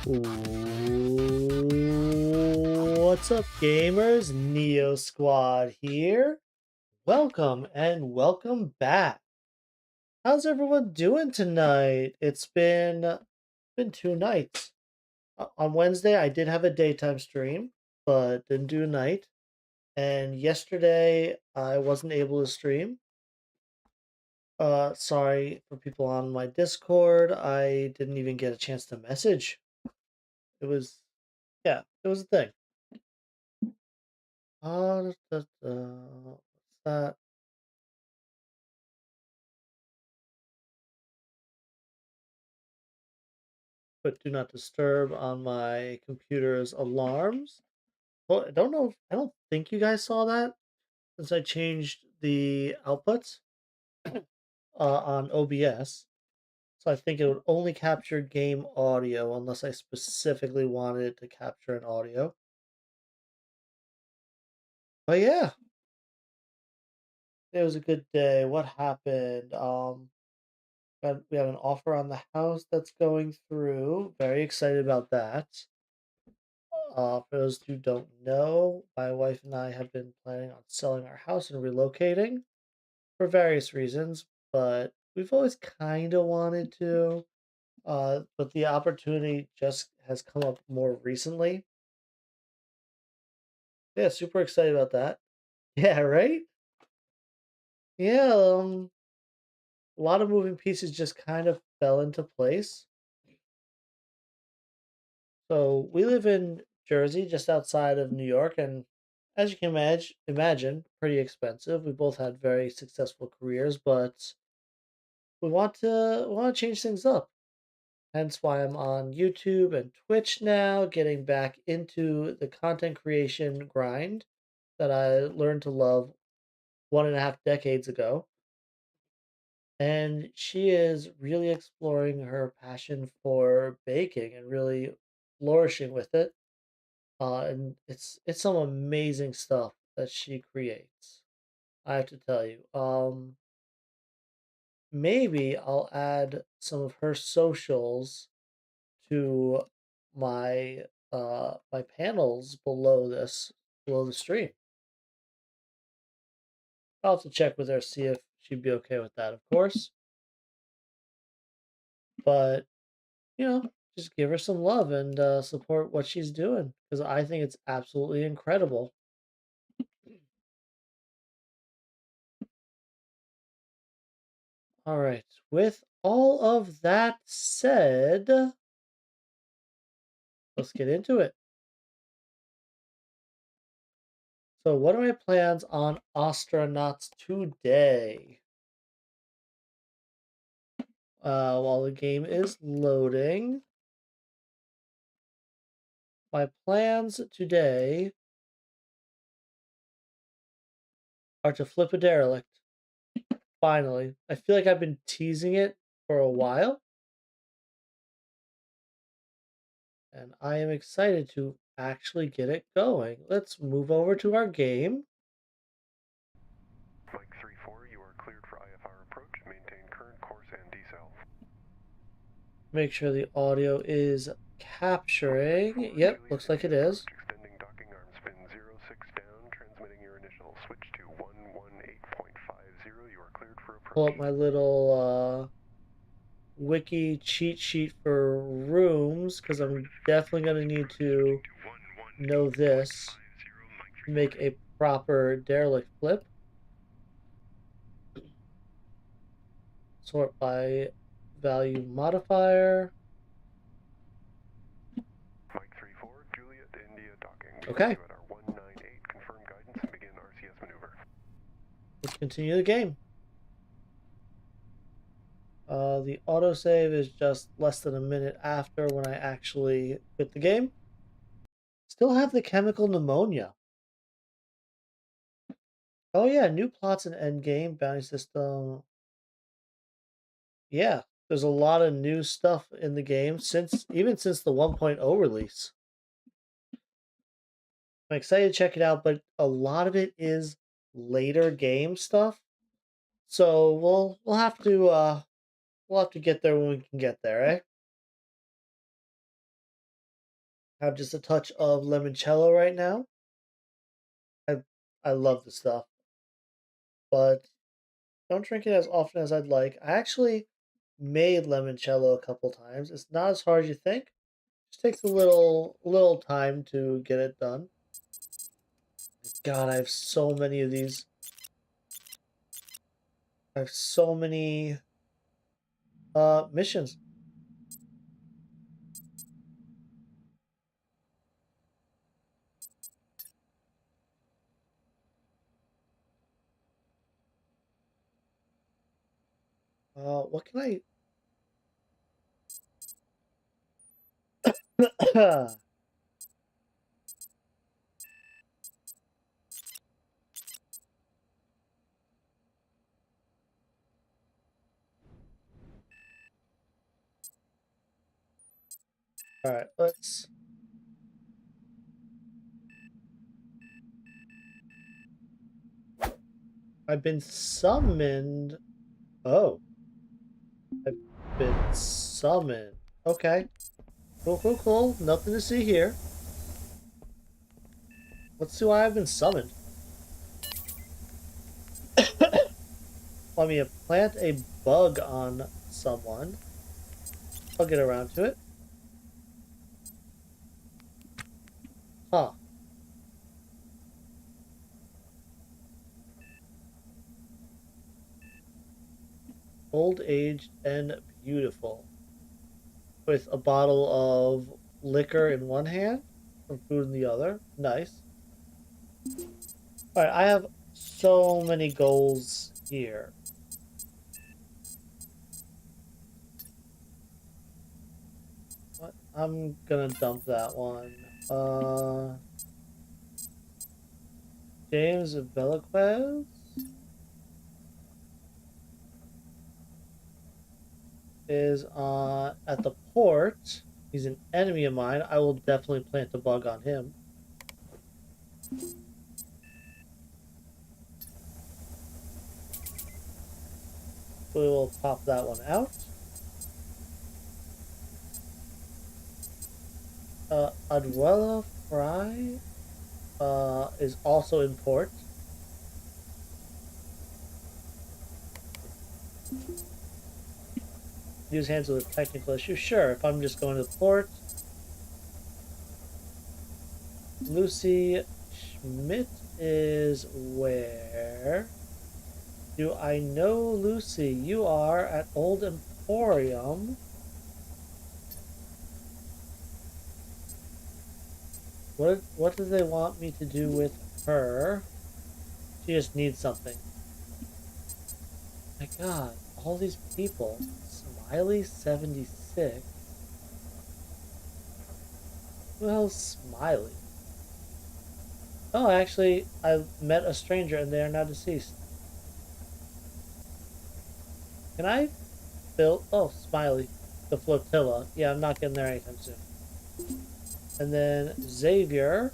What's up, gamers? Neo Squad here. Welcome and welcome back. How's everyone doing tonight? It's been 2 nights. On Wednesday, I did have a daytime stream, but didn't do a night. And yesterday, I wasn't able to stream. Sorry for people on my Discord. I didn't even get a chance to message. It was, yeah, it was a thing. What's that? Put do not disturb on my computer's alarms. Well, I don't know. I don't think you guys saw that since I changed the outputs on OBS. So I think it would only capture game audio unless I specifically wanted it to capture an audio. But yeah, it was a good day. What happened? We have an offer on the house that's going through. Very excited about that. For those who don't know, my wife and I have been planning on selling our house and relocating for various reasons, but we've always kind of wanted to. But the opportunity just has come up more recently. Yeah, super excited about that. Yeah, right? Yeah, a lot of moving pieces just kind of fell into place. So we live in Jersey, just outside of New York, and as you can imagine, pretty expensive. We both had very successful careers, but we want to change things up. Hence why I'm on YouTube and Twitch now, getting back into the content creation grind that I learned to love 1.5 decades ago. And she is really exploring her passion for baking and really flourishing with it. And it's some amazing stuff that she creates. I have to tell you. Maybe I'll add some of her socials to my panels below the stream. I'll have to check with her, see if she'd be okay with that, of course. But just give her some love and support what she's doing because I think it's absolutely incredible. All right. With all of that said, let's get into it. So, what are my plans on Ostranauts today? While the game is loading, my plans today are to flip a derelict. Finally, I feel like I've been teasing it for a while, and I am excited to actually get it going. Let's move over to our game. Mike 3-4, you are cleared for IFR approach. Maintain current course and decel. Make sure the audio is capturing. Yep, looks like it is. Extending docking arm spin 06 down, transmitting your initial. Switch to 118.50. You are cleared for approach. Pull up my little wiki cheat sheet for rooms because I'm definitely going to need to know this to make a proper derelict flip. Sort by value modifier. Mike 3-4, Juliet India docking. Okay. At our 198, confirm guidance and begin RCS maneuver. Let's continue the game. The autosave is just less than a minute after when I actually quit the game. Still have the chemical pneumonia. Oh yeah, new plots in endgame, bounty system. Yeah, there's a lot of new stuff in the game since the 1.0 release. I'm excited to check it out, but a lot of it is later game stuff. So we'll have to get there when we can get there, eh? Have just a touch of limoncello right now. I I love the stuff, but don't drink it as often as I'd like. I actually made limoncello a couple times. It's not as hard as you think. Just takes a little time to get it done. God, I have so many of these. I have so many missions. What can I All right, let's I've been summoned. Oh, I've been summoned. Okay. Cool, cool, cool. Nothing to see here. Let's see why I've been summoned. Want me to plant a bug on someone. I'll get around to it. Huh. Old, aged, and beautiful. With a bottle of liquor in one hand, some food in the other. Nice. Alright, I have so many goals here. What? I'm gonna dump that one. James Velasquez is at the port. He's an enemy of mine. I will definitely plant a bug on him. We will pop that one out. Adwella Fry is also in port. Use hands with a technical issue. Sure, if I'm just going to the port. Lucy Schmidt is where? Do I know Lucy? You are at Old Emporium. What do they want me to do with her? She just needs something. My God, all these people. Smiley 76. Well, Smiley. Oh, actually, I've met a stranger and they are now deceased. Can I build? Oh, Smiley. The flotilla. Yeah, I'm not getting there anytime soon. And then Xavier.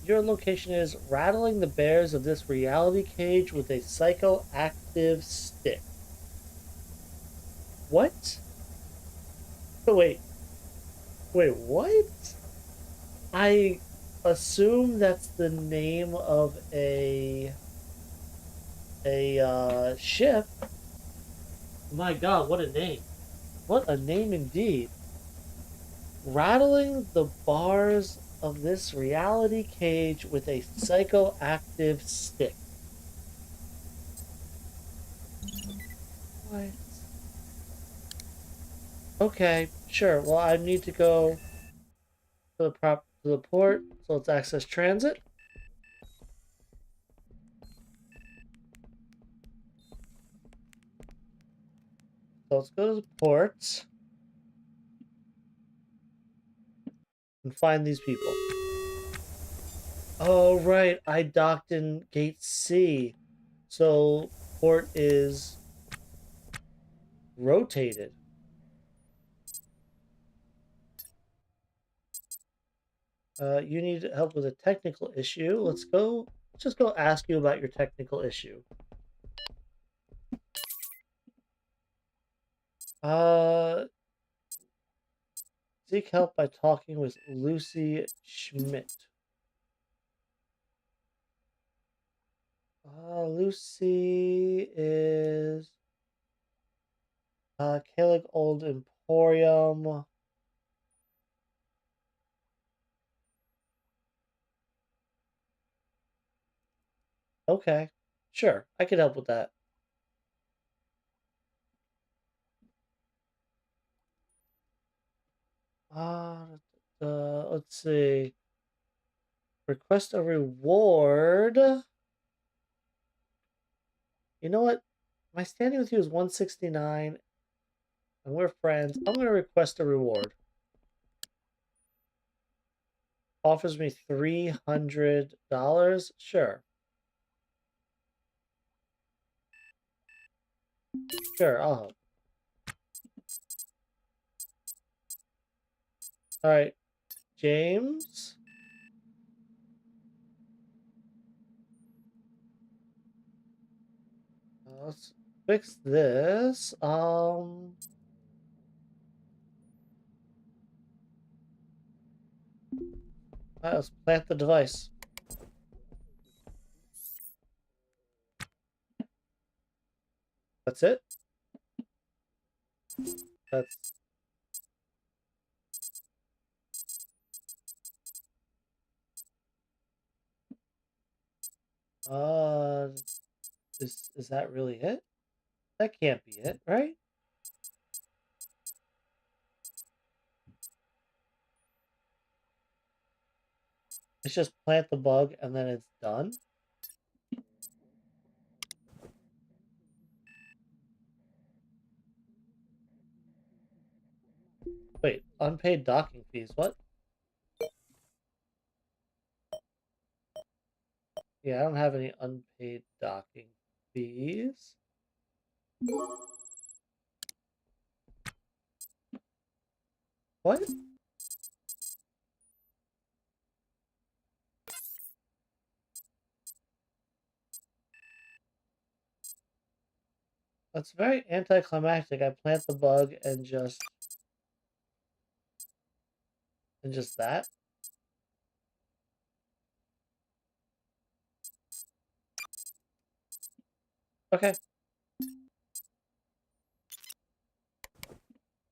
Your location is rattling the bears of this reality cage with a psychoactive stick. What? Oh, wait, what? I assume that's the name of a ship. My God, what a name! What a name indeed. Rattling the bars of this reality cage with a psychoactive stick. What? Okay, sure. Well, I need to go to the port, so let's access transit. So let's go to the port and find these people. Oh right, I docked in gate C. So port is rotated. You need help with a technical issue. Let's just go ask you about your technical issue. Uh Seek help by talking with Lucy Schmidt. Lucy is Kalig Old Emporium. Okay, sure, I could help with that. Uh, let's see. Request a reward. You know what? My standing with you is 169, and we're friends. I'm going to request a reward. Offers me $300. Sure. Sure, I'll help. All right, James. Let's fix this. Let's plant the device. That's it. That's uh, is that really it? That can't be it, right? It's just plant the bug and then it's done. Wait, unpaid docking fees. What? Yeah, I don't have any unpaid docking fees. What? That's very anticlimactic. I plant the bug and just that. Okay.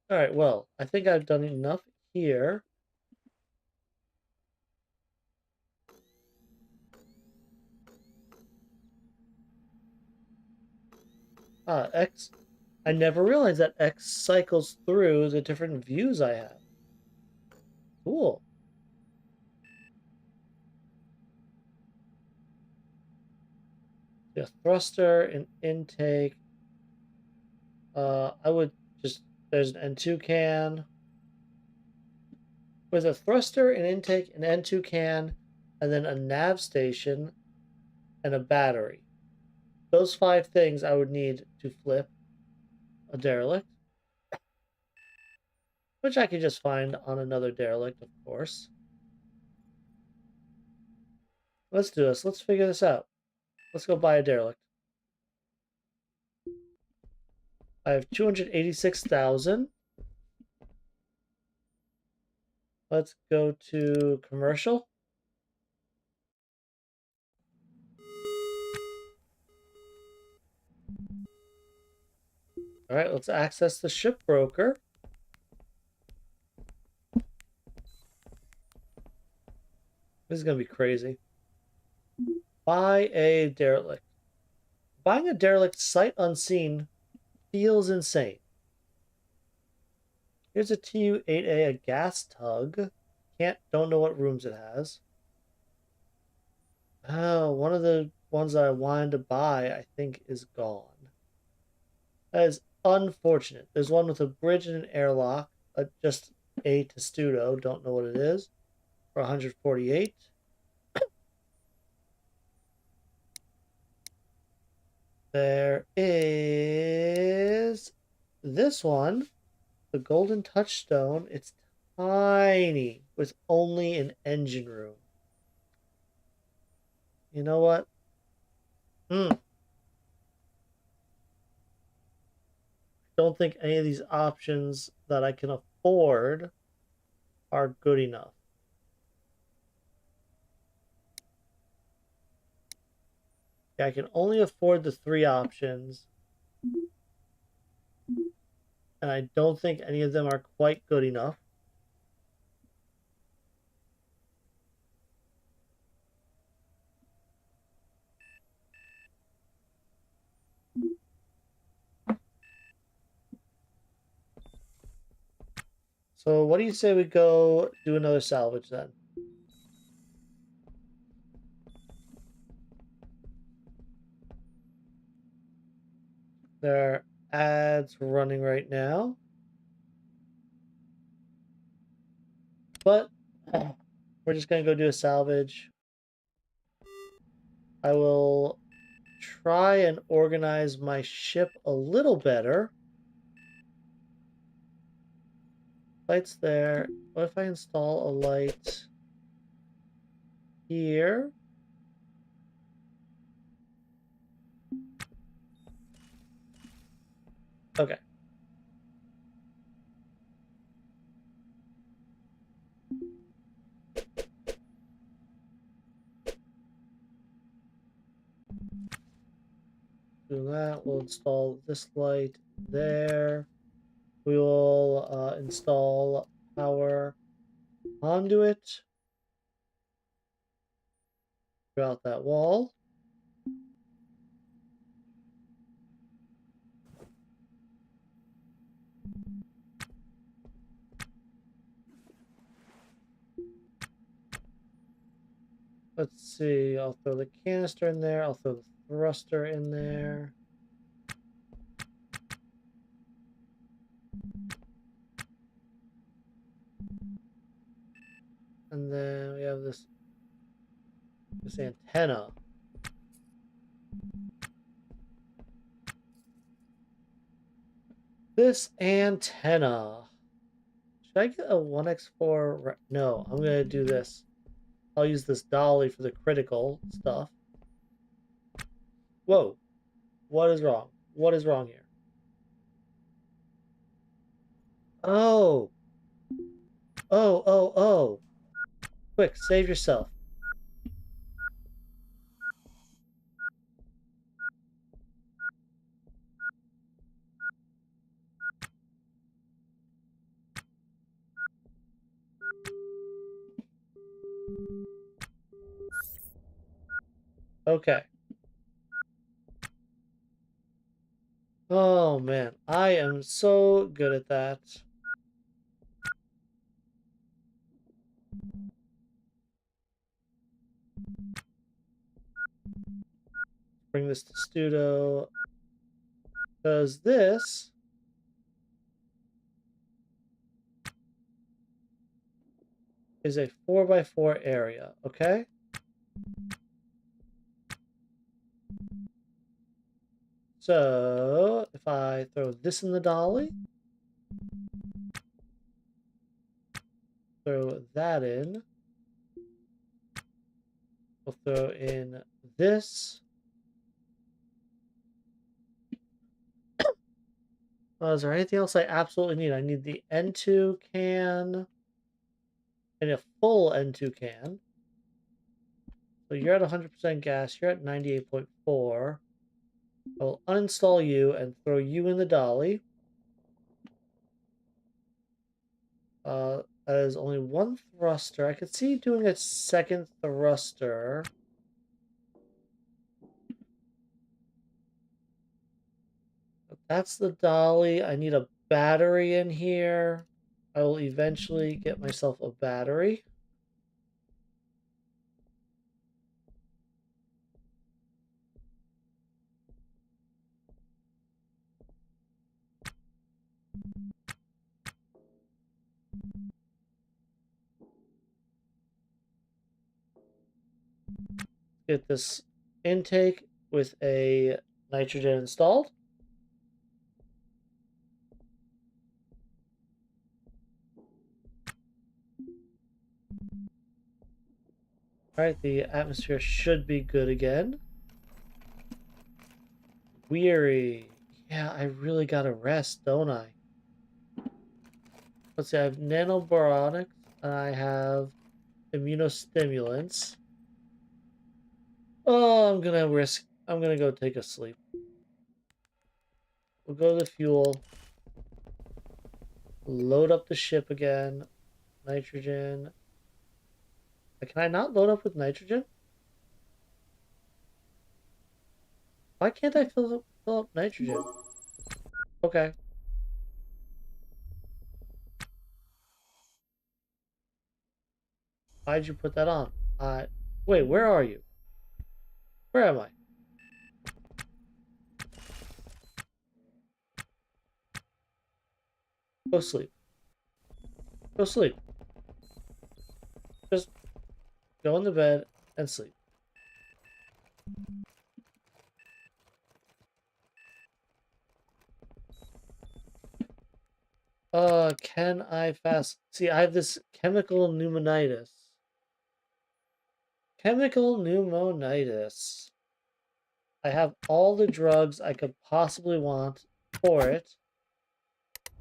All right. Well, I think I've done enough here. X. I never realized that X cycles through the different views I have. Cool. The thruster and intake. I would just there's an N2 can with a thruster, an intake, an N2 can, and then a nav station and a battery. Those five things I would need to flip a derelict, which I could just find on another derelict, of course. Let's do this. Let's figure this out. Let's go buy a derelict. I have 286,000. Let's go to commercial. All right, let's access the ship broker. This is going to be crazy. Buy a derelict. Buying a derelict sight unseen feels insane. Here's a TU-8A, a gas tug. Don't know what rooms it has. Oh, one of the ones that I wanted to buy, I think, is gone. That is unfortunate. There's one with a bridge and an airlock. Just a testudo. Don't know what it is. For 148. There is this one, the Golden Touchstone. It's tiny with only an engine room. You know what? Don't think any of these options that I can afford are good enough. Yeah, I can only afford the 3 options, and I don't think any of them are quite good enough. So what do you say we go do another salvage then? There are ads running right now, but we're just gonna go do a salvage. I will try and organize my ship a little better. Lights there. What if I install a light here? Okay. Do that. We'll install this light there. We will install power conduit throughout that wall. Let's see. I'll throw the canister in there. I'll throw the thruster in there. And then we have this antenna. This antenna. Should I get a 1x4? No, I'm going to do this. I'll use this dolly for the critical stuff. Whoa. What is wrong? What is wrong here? Oh. Oh, oh, oh. Quick, save yourself. Okay. Oh, man. I am so good at that. Bring this to Studo. Because this is a 4x4 area, okay? So, if I throw this in the dolly, throw that in, we'll throw in this. Is there anything else I absolutely need? I need the N2 can and a full N2 can. So you're at 100% gas. You're at 98.4. I will uninstall you and throw you in the dolly. That is only one thruster. I could see doing a second thruster. But that's the dolly. I need a battery in here. I will eventually get myself a battery. Get this intake with a nitrogen installed. Alright, the atmosphere should be good again. Weary. Yeah, I really gotta rest, don't I? Let's see, I have nanobaronics. and I have immunostimulants. Oh, I'm gonna go take a sleep. We'll go to the fuel, load up the ship again. Nitrogen. Can I not load up with nitrogen? Why can't I fill up nitrogen? Okay. Why'd you put that on? Wait, where are you? Where am I? Go sleep. Go sleep. Just go in the bed and sleep. Can I fast? See, I have this chemical pneumonitis. Chemical pneumonitis. I have all the drugs I could possibly want for it.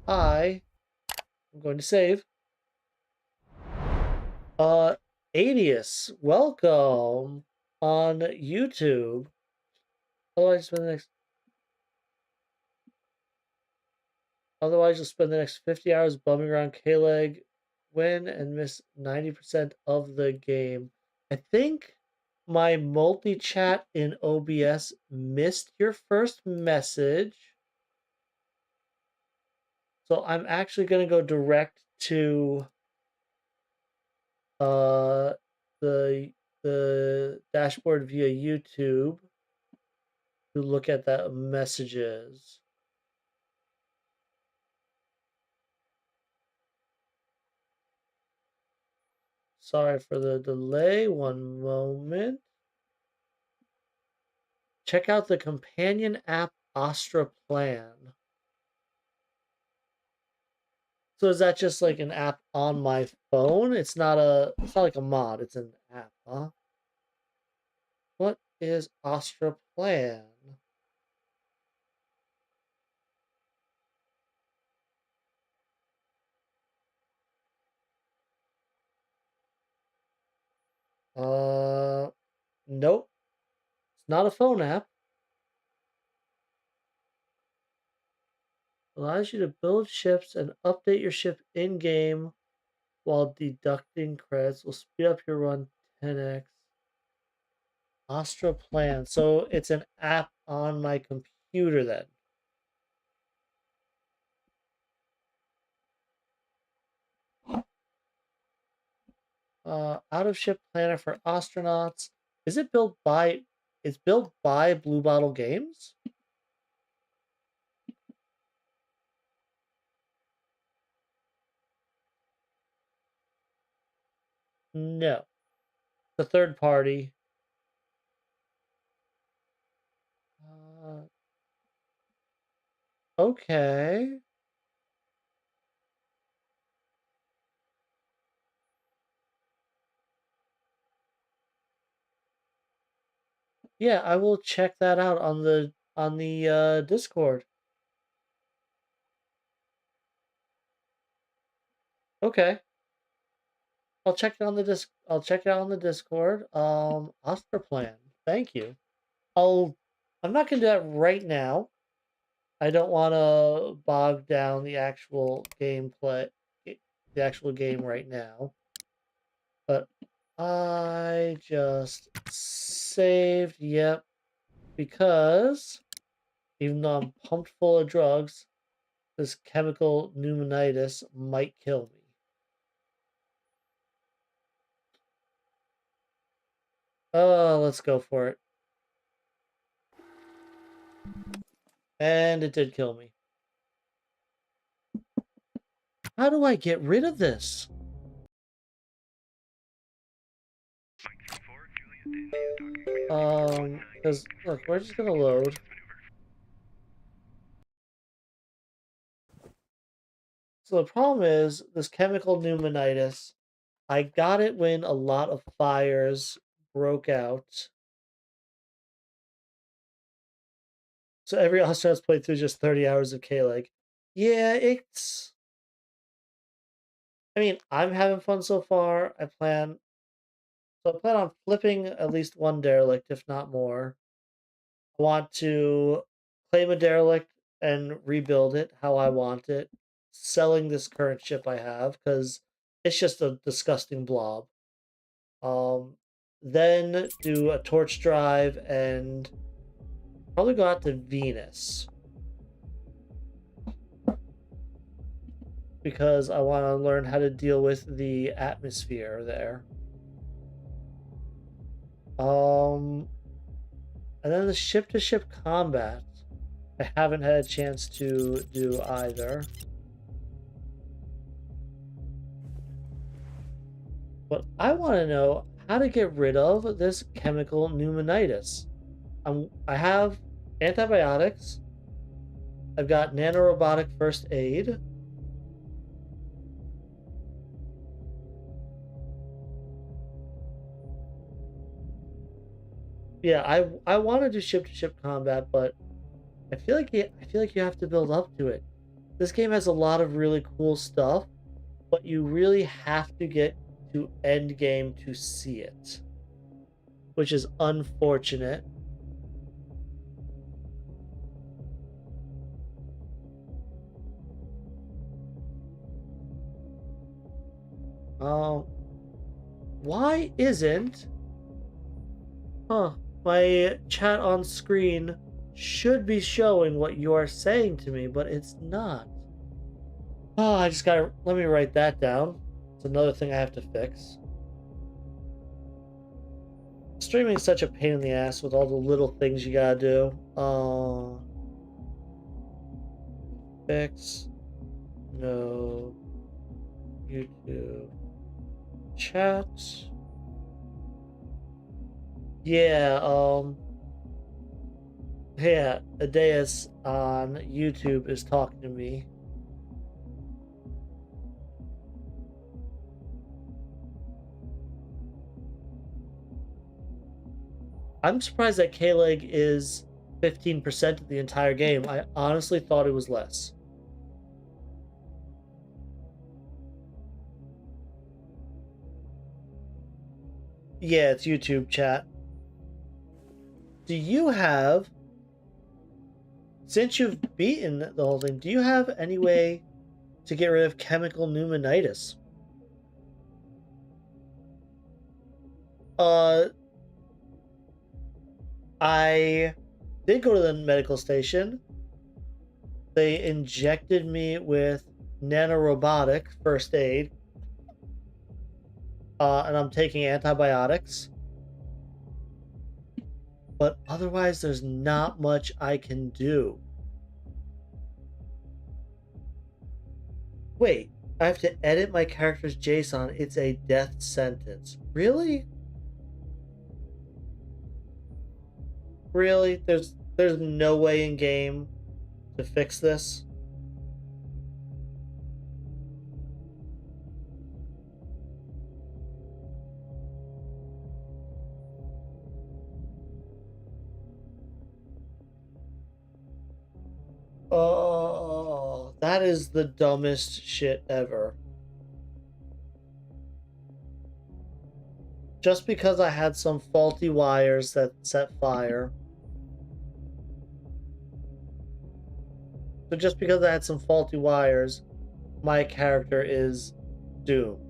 I am going to save. Uh, Adius, welcome on YouTube. Otherwise, spend the next. Otherwise, you'll spend the next 50 hours bumming around K-Leg, win and miss 90% of the game. I think my multi-chat in OBS missed your first message. So I'm actually going to go direct to uh the the dashboard via YouTube to look at that messages. Sorry for the delay. One moment. Check out the companion app Astra Plan. So is that just like an app on my phone? It's not like a mod, it's an app, huh? What is Astra Plan? Uh nope. It's not a phone app. Allows you to build ships and update your ship in game while deducting credits. Will speed up your run 10x. Astra Plan. So it's an app on my computer then. Out of ship planner for astronauts. Is it built by? It's built by Blue Bottle Games. No, the third party. Uh, okay. Yeah, I will check that out on the Discord. Okay, I'll check it on the disc. I'll check it out on the Discord. Oscar plan. Thank you. I'll. I'm not gonna do that right now. I don't want to bog down the actual game right now. But I just saved. Yep, because even though I'm pumped full of drugs, this chemical pneumonitis might kill me. Oh, let's go for it. And it did kill me. How do I get rid of this? Because look, we're just gonna load. So the problem is this chemical pneumonitis. I got it when a lot of fires broke out. So every astronaut's played through just 30 hours of K-Leg. Yeah, I mean, I'm having fun so far. I plan on flipping at least one derelict, if not more. I want to claim a derelict and rebuild it how I want it, selling this current ship I have because it's just a disgusting blob. Um, then do a torch drive and probably go out to Venus because I want to learn how to deal with the atmosphere there. Um, and then the ship to ship combat. I haven't had a chance to do either. But I want to know how to get rid of this chemical pneumonitis. I have antibiotics. I've got nanorobotic first aid. Yeah, I want to do ship to ship combat, but I feel like you have to build up to it. This game has a lot of really cool stuff, but you really have to get to end game to see it, which is unfortunate. Um, why isn't Huh. My chat on screen should be showing what you are saying to me, but it's not. Oh, I just gotta let me write that down. It's another thing I have to fix. Streaming is such a pain in the ass with all the little things you gotta do. Fix no YouTube chat. Yeah, yeah, Adeus on YouTube is talking to me. I'm surprised that K-Leg is 15% of the entire game. I honestly thought it was less. Yeah, it's YouTube chat. Do you have, since you've beaten the whole thing, do you have any way to get rid of chemical pneumonitis? Uh, I did go to the medical station. They injected me with nanorobotic first aid, and I'm taking antibiotics. But otherwise, there's not much I can do. Wait, I have to edit my character's JSON. It's a death sentence. Really? Really? There's no way in game to fix this? Oh, that is the dumbest shit ever. Just because I had some faulty wires that set fire. So just because I had some faulty wires, my character is doomed.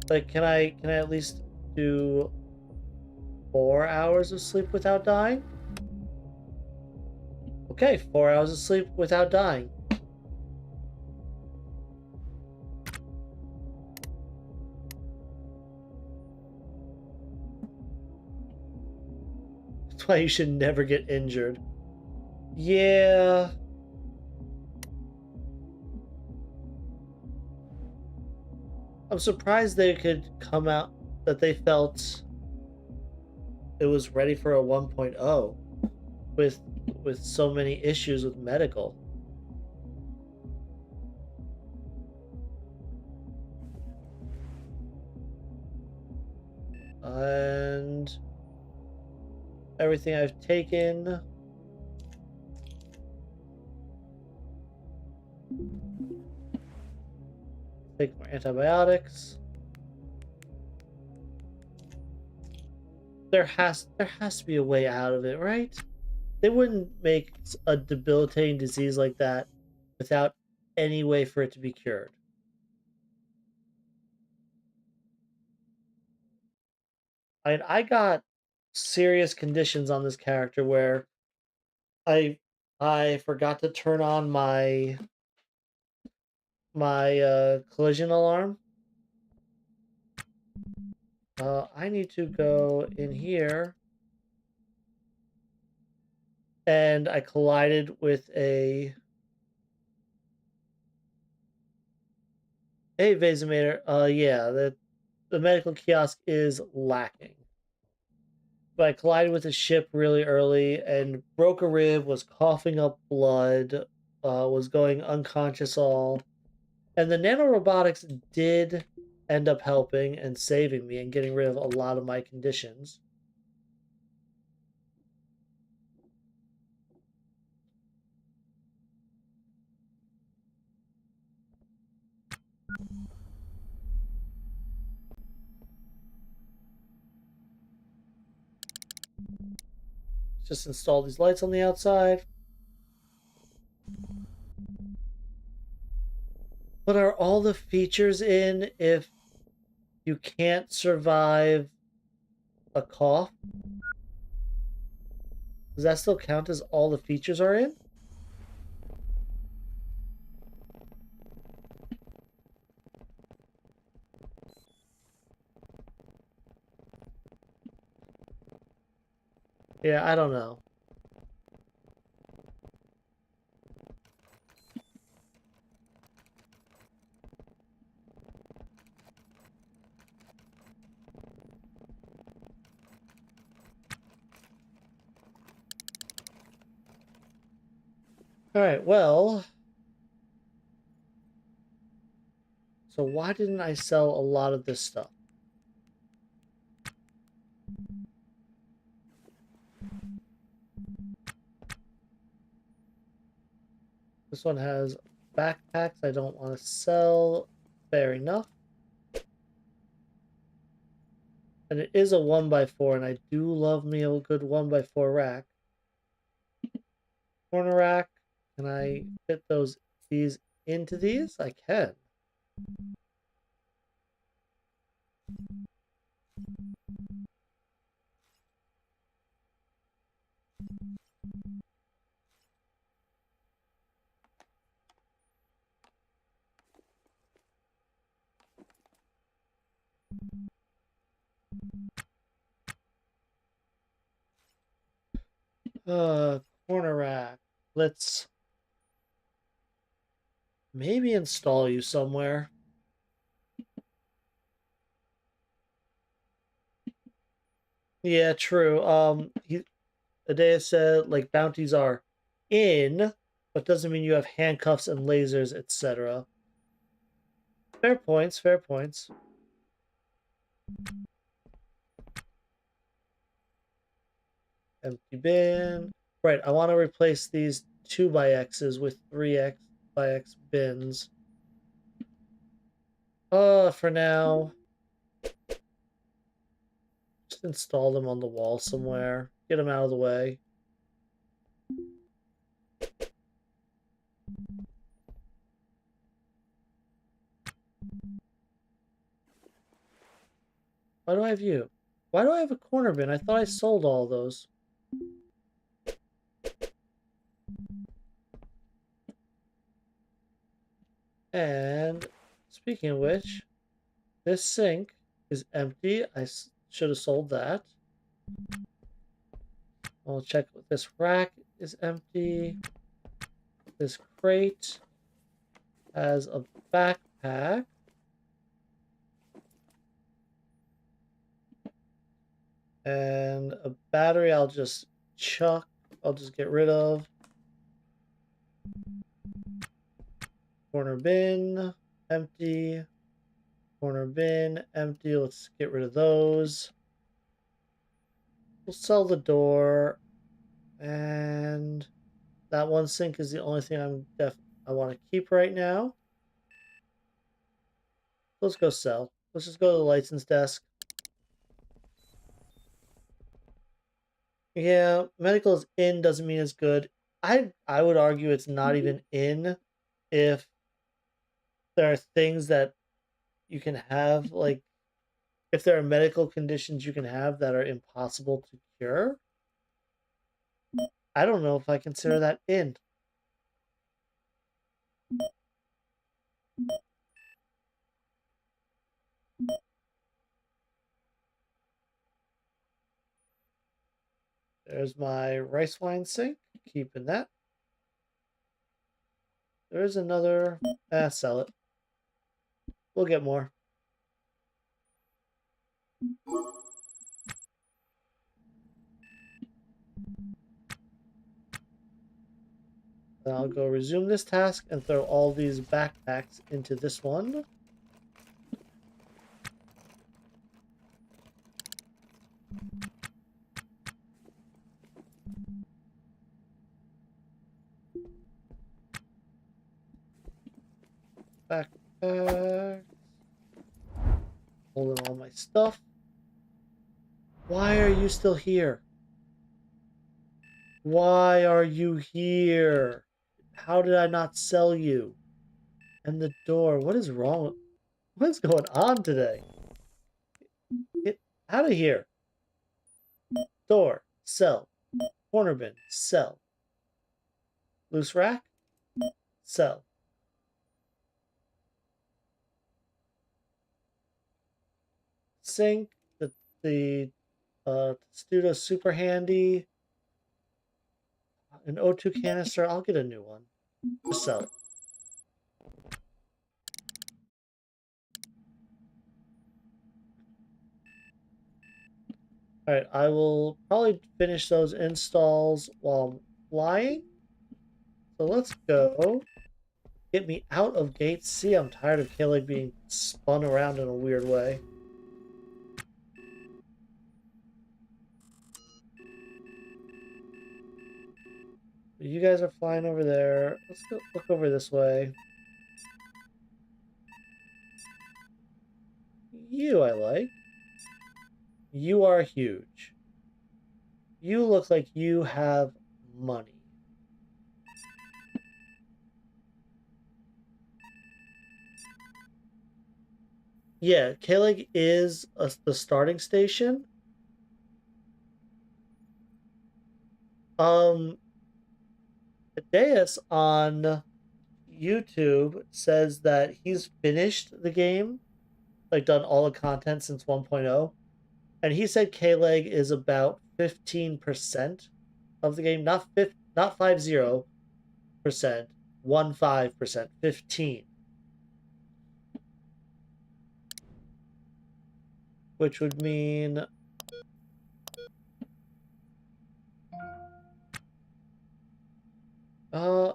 Like, can I at least do 4 hours of sleep without dying? Okay, 4 hours of sleep without dying. That's why you should never get injured. Yeah. I'm surprised they could come out that they felt it was ready for a 1.0 with so many issues with medical. And everything I've taken Take more antibiotics. There has to be a way out of it, right? They wouldn't make a debilitating disease like that without any way for it to be cured. I got serious conditions on this character where I I forgot to turn on my collision alarm. I need to go in here, and I collided with a Vasometer. Yeah, the medical kiosk is lacking. But I collided with a ship really early and broke a rib, was coughing up blood, was going unconscious all. And the nanorobotics did end up helping and saving me and getting rid of a lot of my conditions. Just install these lights on the outside. But are all the features in if you can't survive a cough? Does that still count as all the features are in? Yeah, I don't know. All right, well, so why didn't I sell a lot of this stuff? This one has backpacks I don't want to sell. Fair enough. And it is a 1x4, and I do love me a good 1x4 rack. Corner rack. Can I fit these into these? I can. Corner rack. Let's maybe install you somewhere. Yeah, true. Adea said like bounties are in, but doesn't mean you have handcuffs and lasers, etc. Fair points, fair points. Empty bin. Right, I want to replace these 2x with 3x bins. For now, just install them on the wall somewhere. Get them out of the way. Why do I have you? Why do I have a corner bin? I thought I sold all those. And speaking of which, this sink is empty. I should have sold that. I'll check if this rack is empty. This crate has a backpack. And a battery I'll just chuck. I'll just get rid of. Corner bin, empty. Corner bin, empty. Let's get rid of those. We'll sell the door. And that one sink is the only thing I'm I want to keep right now. Let's go sell. Let's just go to the license desk. Yeah, medical is in doesn't mean it's good. I would argue it's not even in if there are things that you can have, like if there are medical conditions you can have that are impossible to cure. I don't know if I consider that in. There's my rice wine sink. Keeping that. There's another. Sell it. We'll get more. Then I'll go resume this task and throw all these backpacks into this one. Backpack. Holding all my stuff. Why are you still here? Why are you here? How did I not sell you? And the door. What is wrong? What's going on today? Get out of here. Door. Sell. Corner bin. Sell. Loose rack. Sell. Sink. The Studio super handy. An O2 canister. I'll get a new one. Just sell it. Alright, I will probably finish those installs while I'm flying. So let's go. Get me out of gates. See, I'm tired of Kaylee being spun around in a weird way. You guys are flying over there. Let's go look over this way. You I like. You are huge. You look like you have money. Yeah, Kalig is the starting station. Um, Deus on YouTube says that he's finished the game, like done all the content since 1.0, and he said K-Leg is about 15% of the game, not 50%, 15%, 15, which would mean uh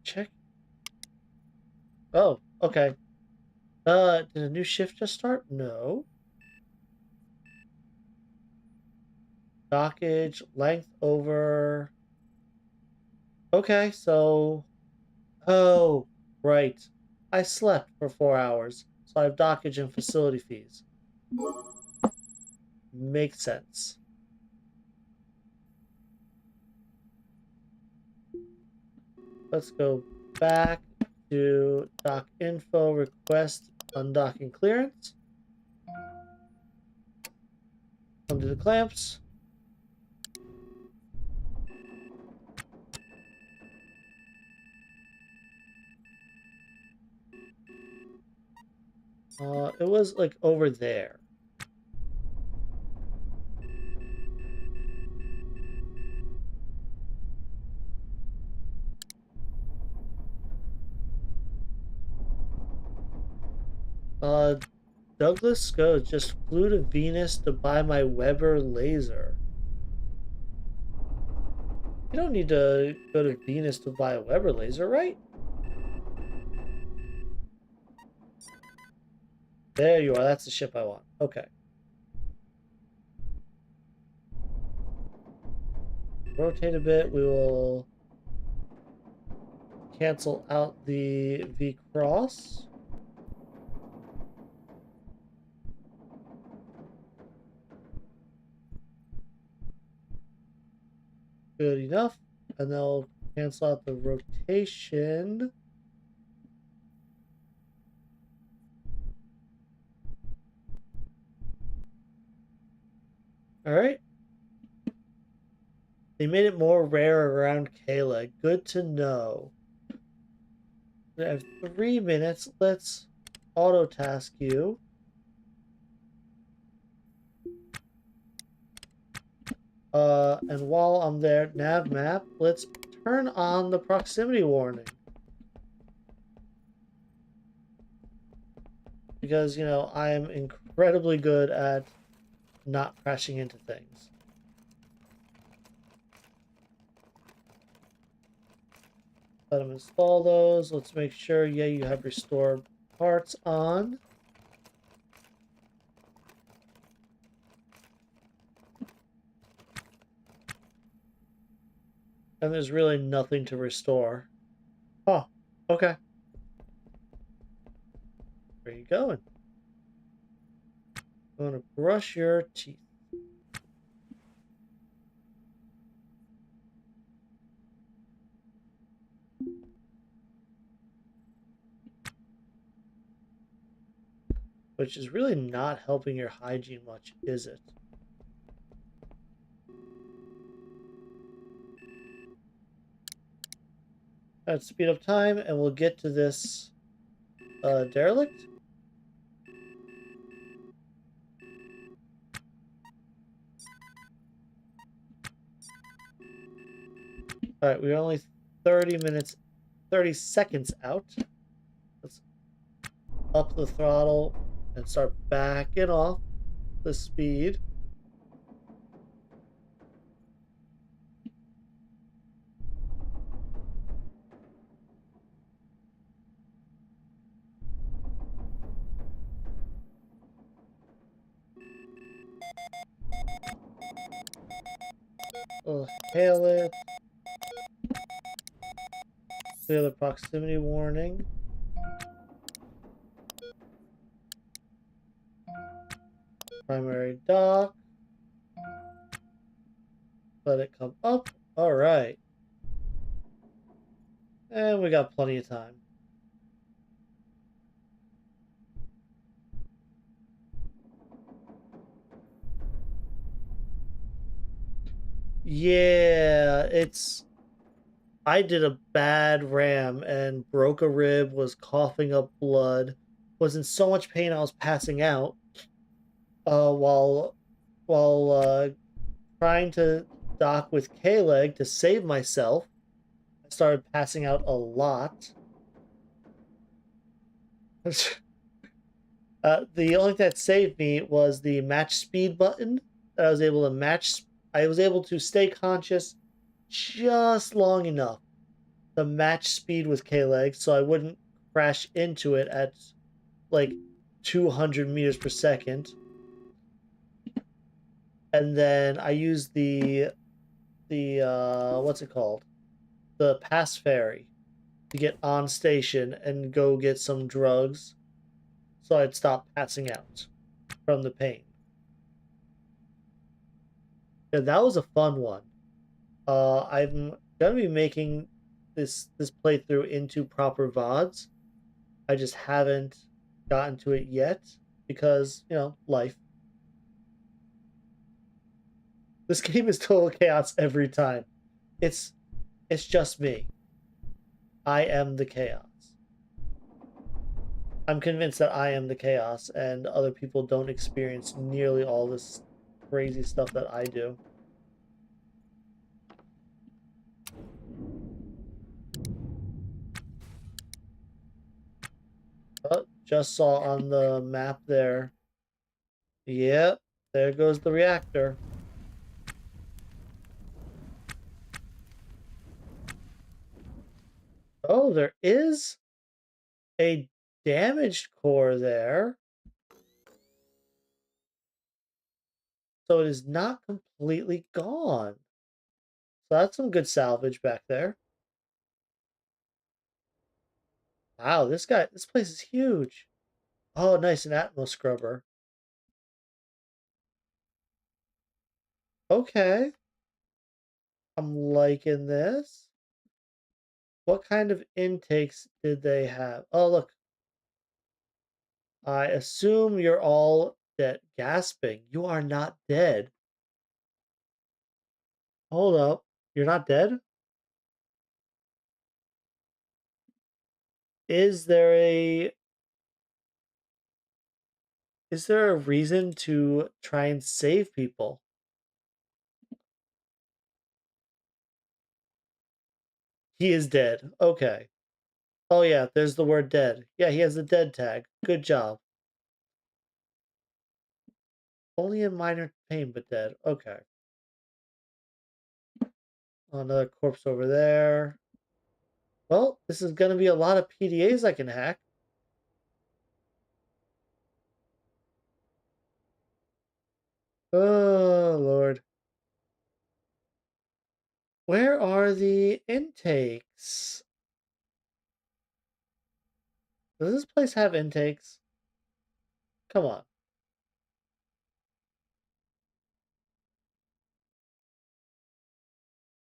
check. Oh, okay. Did a new shift just start? No. Dockage, length over. Okay, so oh, right. I slept for 4 hours, so I have dockage and facility fees. Makes sense. Let's go back to dock info, request undocking clearance. Undo the clamps. It was like over there. Uh, Douglas Scott just flew to Venus to buy my Weber laser. You don't need to go to Venus to buy a Weber laser, right? There you are. That's the ship I want. Okay. Rotate a bit. We will cancel out the V cross. Good enough. And then I'll cancel out the rotation. All right. They made it more rare around Kayla. Good to know. We have 3 minutes. Let's auto task you. And while I'm there, nav map, let's turn on the proximity warning. Because, you know, I am incredibly good at not crashing into things. Let them install those. Let's make sure, yeah, you have restore parts on. And there's really nothing to restore. Oh, okay. Where are you going? I'm going to brush your teeth. Which is really not helping your hygiene much, is it? Let's speed up time and we'll get to this derelict. All right, we're only 30 minutes, 30 seconds out. Let's up the throttle and start backing off the speed. We'll hail it. Clear the proximity warning. Primary dock. Let it come up. All right. And we got plenty of time. Yeah, it's... I did a bad ram and broke a rib, was coughing up blood, was in so much pain I was passing out uh, while while trying to dock with K-leg to save myself. I started passing out a lot. The only thing that saved me was the match speed button that I was able to match. I was able to stay conscious just long enough to match speed with K-leg so I wouldn't crash into it at like 200 meters per second. And then I used the what's it called? The pass ferry to get on station and go get some drugs so I'd stop passing out from the pain. Yeah, that was a fun one. I'm gonna be making this playthrough into proper VODs. I just haven't gotten to it yet because, you know, life. This game is total chaos every time. It's it's just me. I am the chaos. I'm convinced that I am the chaos and other people don't experience nearly all this crazy stuff that I do. Oh, just saw on the map there. Yep, there goes the reactor. Oh, there is a damaged core there. So it is not completely gone. So that's some good salvage back there. Wow, this place is huge. Oh, nice, an Atmos scrubber. Okay, I'm liking this. What kind of intakes did they have? Oh, look, I assume you're all dead. Gasping. You are not dead. Hold up. You're not dead? Is there a is there a reason to try and save people? He is dead. Okay. Oh yeah, there's the word dead. Yeah, he has the dead tag. Good job. Only in minor pain, but dead. Okay. Another corpse over there. Well, this is gonna be a lot of PDAs I can hack. Oh Lord. Where are the intakes? Does this place have intakes? Come on.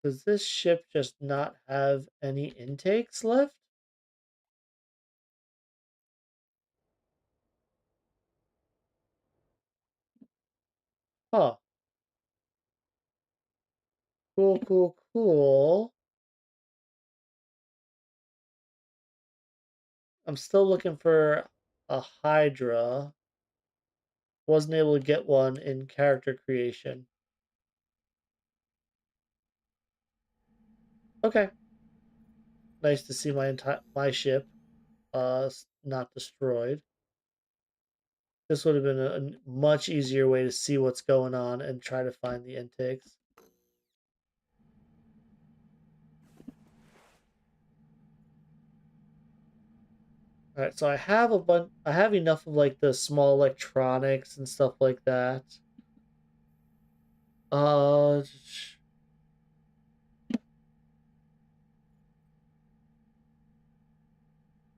Does this ship just not have any intakes left? Huh. Cool, cool, cool. I'm still looking for a Hydra. Wasn't able to get one in character creation. Okay. Nice to see my ship not destroyed. This would have been a much easier way to see what's going on and try to find the intakes. All right, so I have enough of like the small electronics and stuff like that. Uh,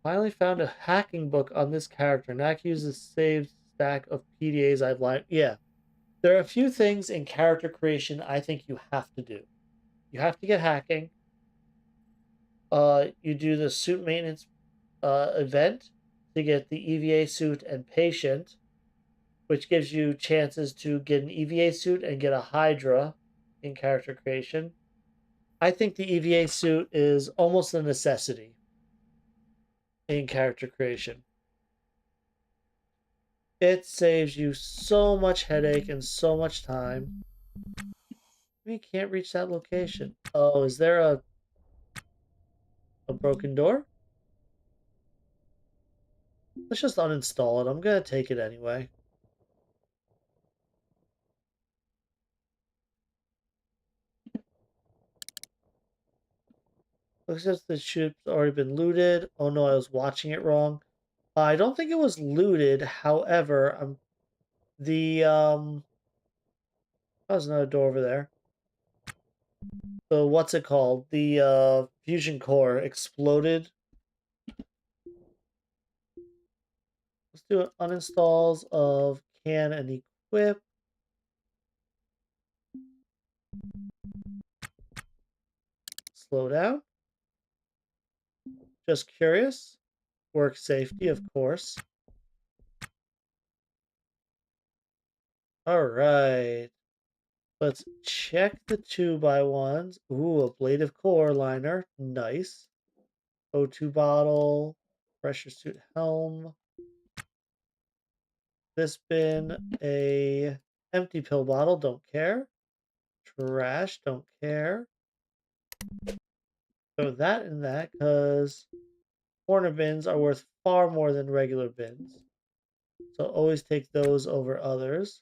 Finally found a hacking book on this character. Knack uses saved stack of PDAs I've lined. Yeah, there are a few things in character creation I think you have to do. You have to get hacking. You do the suit maintenance event to get the EVA suit and patient, which gives you chances to get an EVA suit and get a Hydra in character creation. I think the EVA suit is almost a necessity in character creation. It saves you so much headache and so much time. We can't reach that location. Oh, is there a broken door? Let's just uninstall it. I'm gonna take it anyway. Looks as if the ship's already been looted. Oh no, I was watching it wrong. I don't think it was looted. However, the oh, there's another door over there. So what's it called? The fusion core exploded. Let's do an uninstalls of can and equip. Slow down. Just curious. Work safety, of course. All right. Let's check the 2x1s. Ooh, ablative core liner. Nice. O2 bottle. Pressure suit helm. This bin. A empty pill bottle. Don't care. Trash. Don't care. Throw that in that because corner bins are worth far more than regular bins. So always take those over others.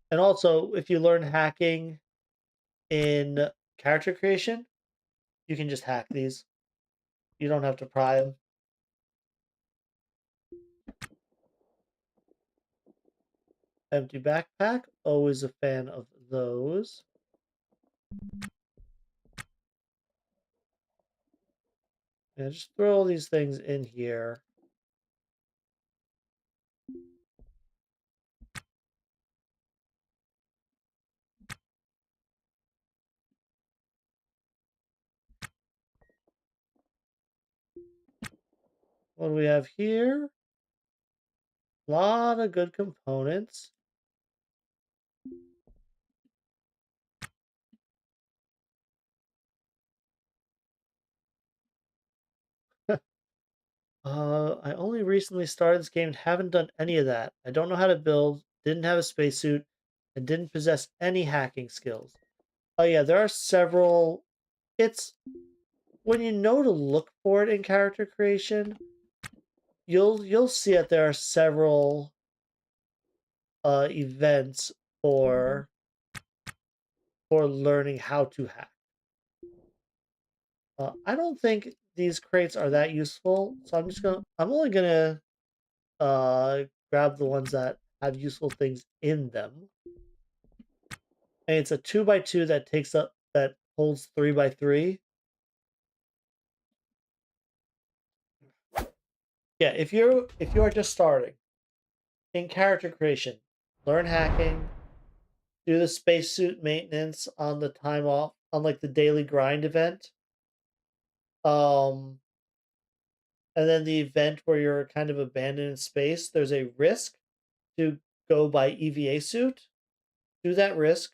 And also, if you learn hacking in character creation, you can just hack these. You don't have to pry them. Empty backpack, always a fan of those. And just throw all these things in here. What do we have here? A lot of good components. I only recently started this game and haven't done any of that. I don't know how to build, didn't have a spacesuit, and didn't possess any hacking skills. Oh yeah, there are several. It's when you know to look for it in character creation, you'll see that there are several events for learning how to hack. I don't think these crates are that useful, so I'm only gonna grab the ones that have useful things in them. And it's a 2x2 that holds 3x3. Yeah, if you are just starting in character creation, learn hacking, do the spacesuit maintenance on the time off on like the daily grind event. Um and then the event where you're kind of abandoned in space, there's a risk to go by EVA suit. Do that risk.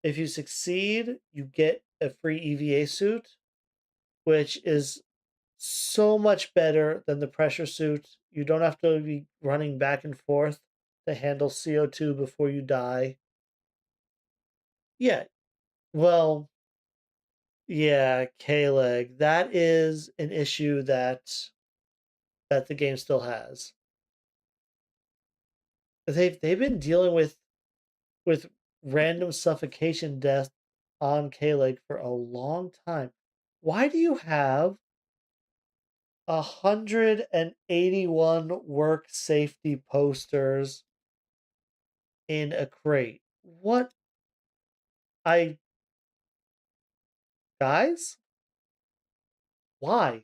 If you succeed, you get a free EVA suit, which is so much better than the pressure suit. You don't have to be running back and forth to handle CO2 before you die. Yeah, well, yeah, K-leg. That is an issue that the game still has. They've been dealing with random suffocation death on K-leg for a long time. Why do you have 181 work safety posters in a crate? What I guys? Why?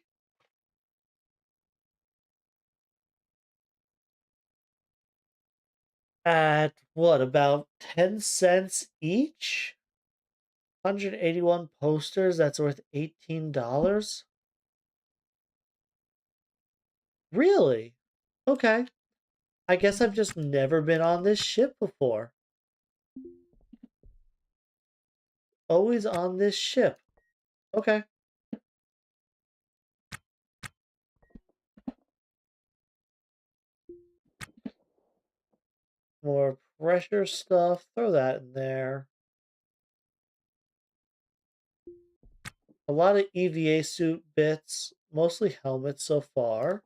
At what, about 10 cents each? 181 posters, that's worth $18? Really? Okay. I guess I've just never been on this ship before. Always on this ship. Okay. More pressure stuff. Throw that in there. A lot of EVA suit bits. Mostly helmets so far.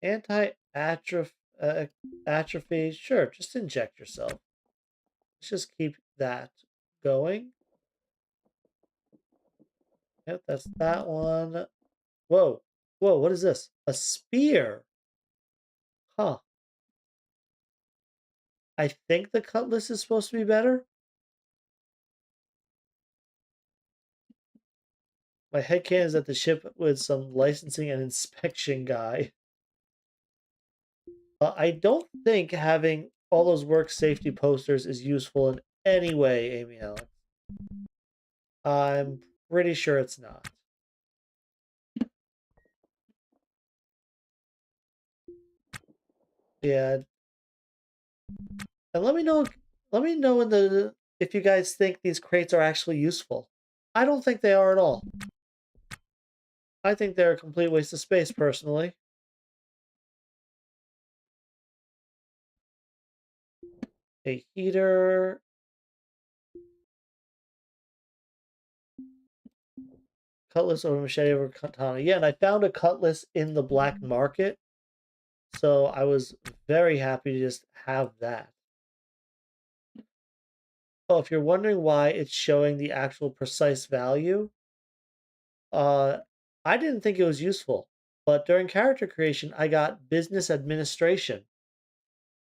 Anti-atrophy. Sure, just inject yourself. Let's just keep that going. Yep, that's that one. Whoa. Whoa, what is this? A spear. Huh. I think the cutlass is supposed to be better. My headcanon is that the ship with some licensing and inspection guy. I don't think having all those work safety posters is useful in any way, Amy Alex. I'm pretty sure it's not. Yeah, and let me know in the if you guys think these crates are actually useful. I don't think they are at all. I think they're a complete waste of space, personally. A heater, cutlass over machete over katana. Yeah, and I found a cutlass in the black market, so I was very happy to just have that. Oh, if you're wondering why it's showing the actual precise value, uh, I didn't think it was useful, but during character creation, I got business administration,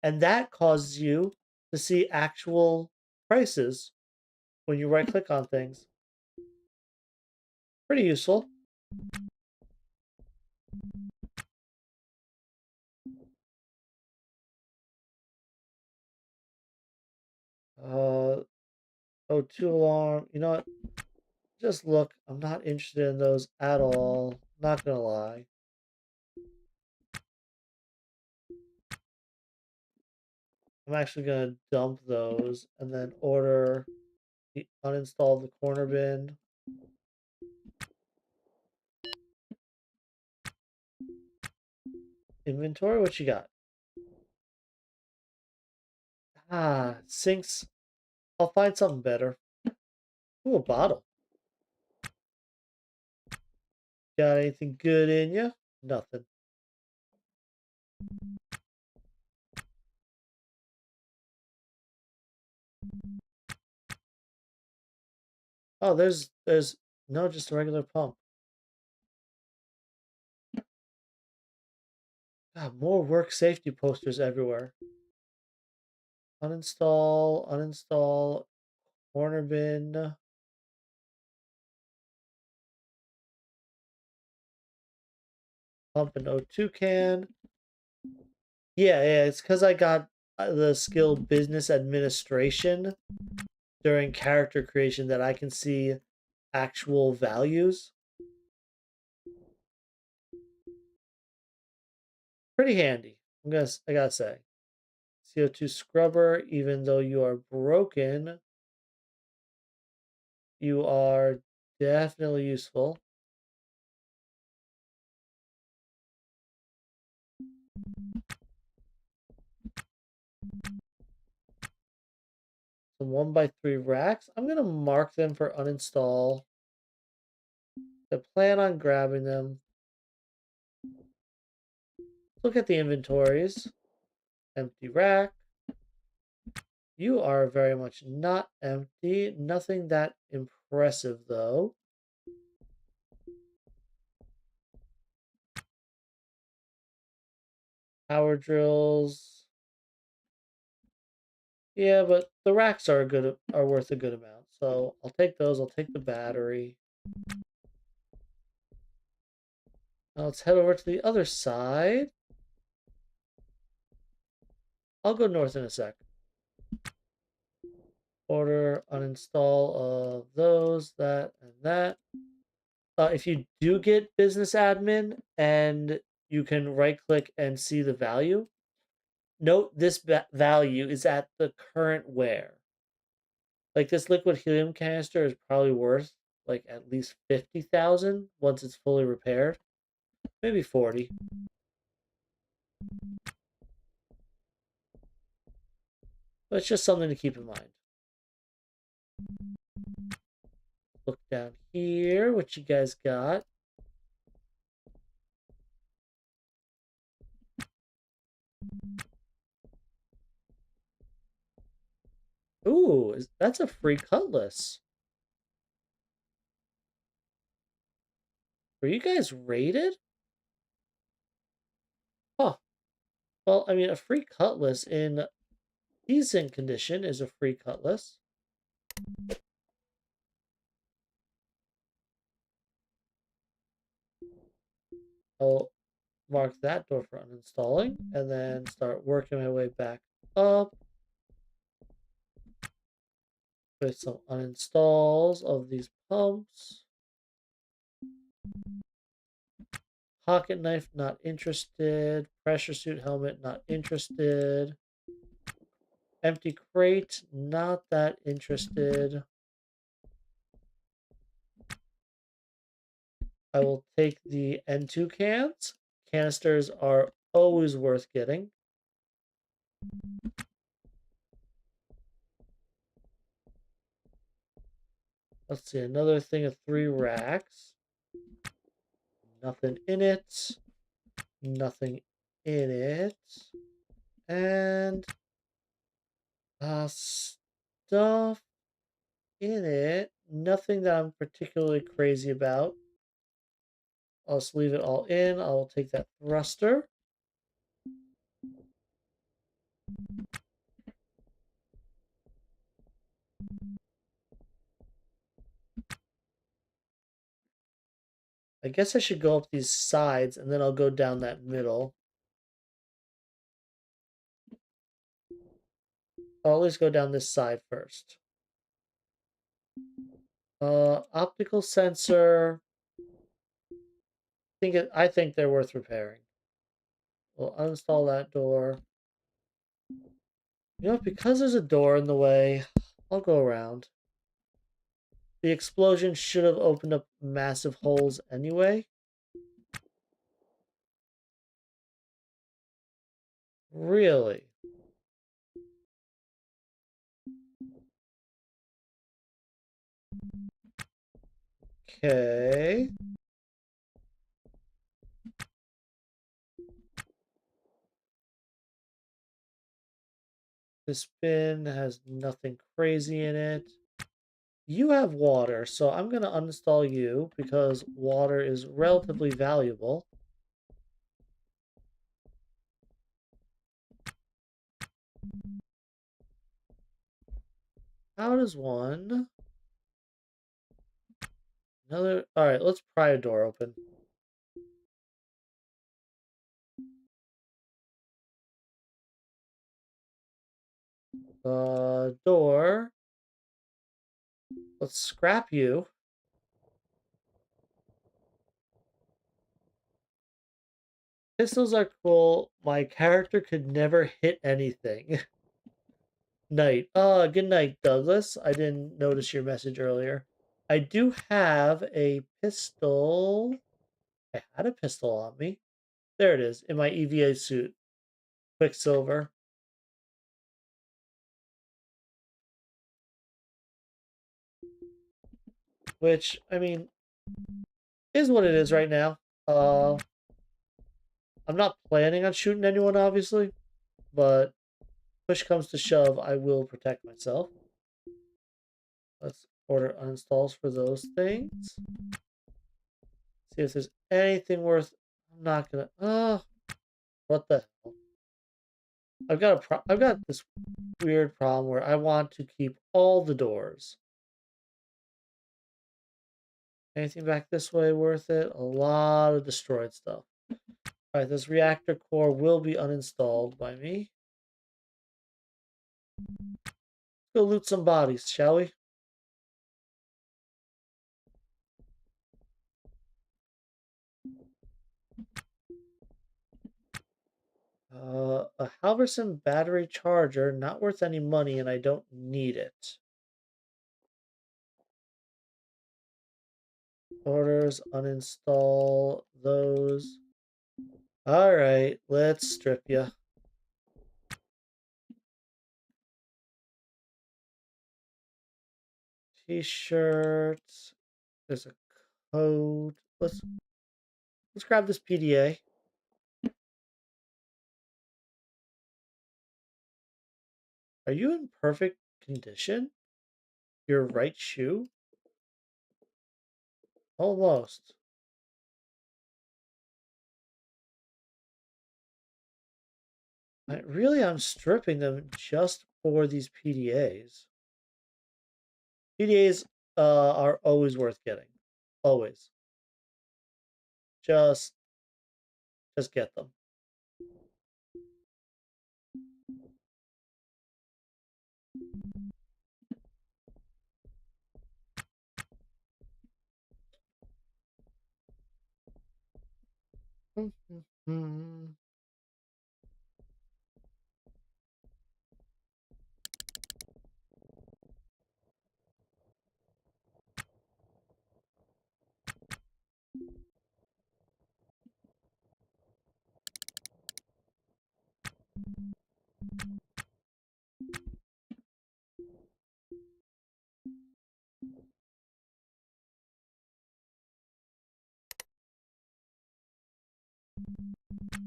and that causes you to see actual prices when you right click on things. Pretty useful. Uh, O2 alarm. You know what? Just look. I'm not interested in those at all. Not gonna lie. I'm actually gonna dump those and then order the uninstall the corner bin. Inventory, what you got? Ah, sinks. I'll find something better. Ooh, a bottle. Got anything good in you? Nothing. Oh, there's no, just a regular pump. God, more work safety posters everywhere. Uninstall, uninstall, corner bin, pump an O2 can. Yeah, it's because I got the skill business administration during character creation that I can see actual values. Pretty handy. I gotta say. CO2 scrubber, even though you are broken, you are definitely useful. Some 1x3 racks. I'm gonna mark them for uninstall. I plan on grabbing them. Look at the inventories. Empty rack. You are very much not empty. Nothing that impressive though. Power drills. Yeah, but the racks are worth a good amount. So I'll take those. I'll take the battery. Now let's head over to the other side. I'll go north in a sec. Order, uninstall those, that, and that. If you do get business admin and you can right click and see the value, note this value is at the current wear. Like this liquid helium canister is probably worth like at least 50,000 once it's fully repaired. Maybe 40. But it's just something to keep in mind. Look down here, what you guys got. Ooh, that's a free cutlass. Were you guys rated? Huh. Well, I mean, a free cutlass in decent condition is a free cutlass. I'll mark that door for uninstalling and then start working my way back up with some uninstalls of these pumps. Pocket knife, not interested. Pressure suit helmet, not interested. Empty crate, not that interested. I will take the N2 cans. Canisters are always worth getting. Let's see, another thing of 3 racks. Nothing in it. Nothing in it. And stuff in it. Nothing that I'm particularly crazy about. I'll just leave it all in. I'll take that thruster. I guess I should go up these sides and then I'll go down that middle. I'll always go down this side first. Optical sensor. I think they're worth repairing. We'll uninstall that door. You know, because there's a door in the way, I'll go around. The explosion should have opened up massive holes anyway. Really? Okay. This bin has nothing crazy in it. You have water, so I'm going to uninstall you because water is relatively valuable. How does one? Another. All right, let's pry a door open. Door. Let's scrap you. Pistols are cool. My character could never hit anything. Night. Good night, Douglas. I didn't notice your message earlier. I do have a pistol. I had a pistol on me. There it is, in my EVA suit. Quicksilver. Which, I mean, is what it is right now. Uh, I'm not planning on shooting anyone, obviously, but push comes to shove, I will protect myself. Let's order uninstalls for those things. See if there's anything worth. I'm not gonna. What the hell? I've got this weird problem where I want to keep all the doors. Anything back this way worth it? A lot of destroyed stuff. All right, this reactor core will be uninstalled by me. Let's go loot some bodies, shall we? A Halverson battery charger, not worth any money, and I don't need it. Orders, uninstall those. All right, let's strip you. T-shirts. There's a code. Let's grab this PDA. Are you in perfect condition? Your right shoe? Almost. I'm stripping them just for these PDAs. PDAs are always worth getting. Always. Just just get them.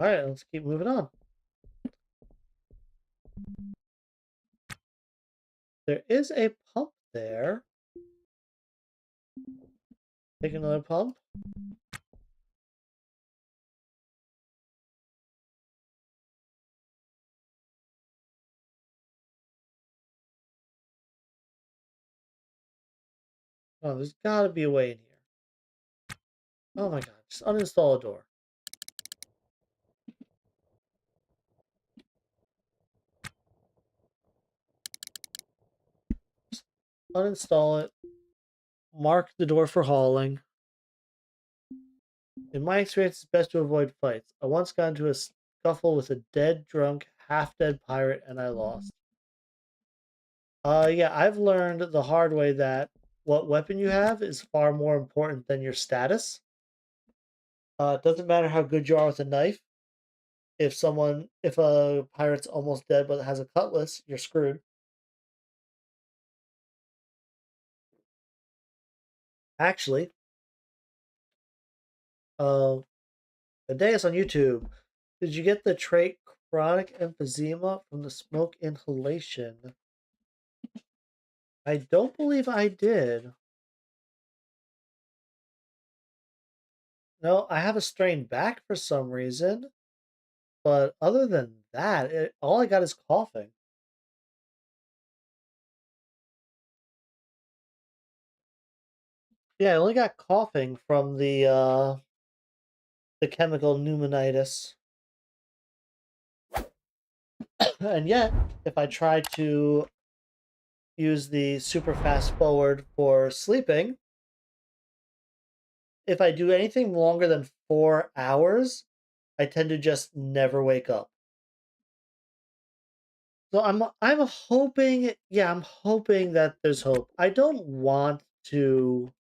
All right, let's keep moving on. There is a pump there. Take another pump. Oh, there's got to be a way in here. Oh my god, just uninstall a door. Uninstall it. Mark the door for hauling. In my experience, it's best to avoid fights. I once got into a scuffle with a dead, drunk, half-dead pirate, and I lost. Yeah, I've learned the hard way that what weapon you have is far more important than your status. It doesn't matter how good you are with a knife. If a pirate's almost dead but has a cutlass, you're screwed. Actually, uh, the day is on YouTube. Did you get the trait chronic emphysema from the smoke inhalation? I don't believe I did. No, I have a strained back for some reason, but other than that, all I got is coughing. Yeah, I only got coughing from the chemical pneumonitis. And yet, if I try to use the super fast forward for sleeping, if I do anything longer than 4 hours, I tend to just never wake up. So I'm hoping, yeah, I'm hoping that there's hope. I don't want to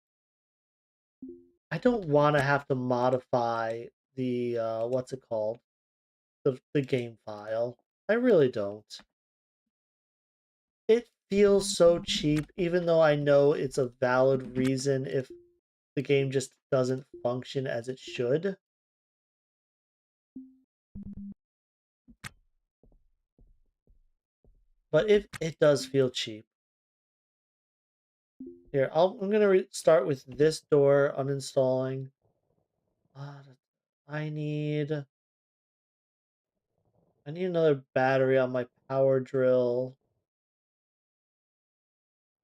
have to modify the what's it called? The game file. I really don't. It feels so cheap, even though I know it's a valid reason if the game just doesn't function as it should. But it does feel cheap. Here, I'm gonna start with this door uninstalling. Uh, I need I need another battery on my power drill.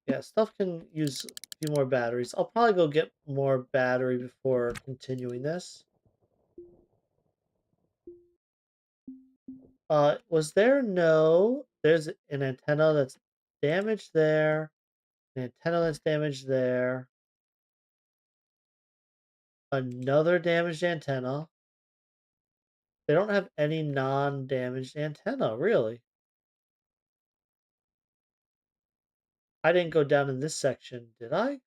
Yeah, stuff can use a few more batteries. I'll probably go get more battery before continuing this. Was there? No. There's an antenna that's damaged there. An antenna that's damaged there. Another damaged antenna. They don't have any non-damaged antenna, really. I didn't go down in this section, did I?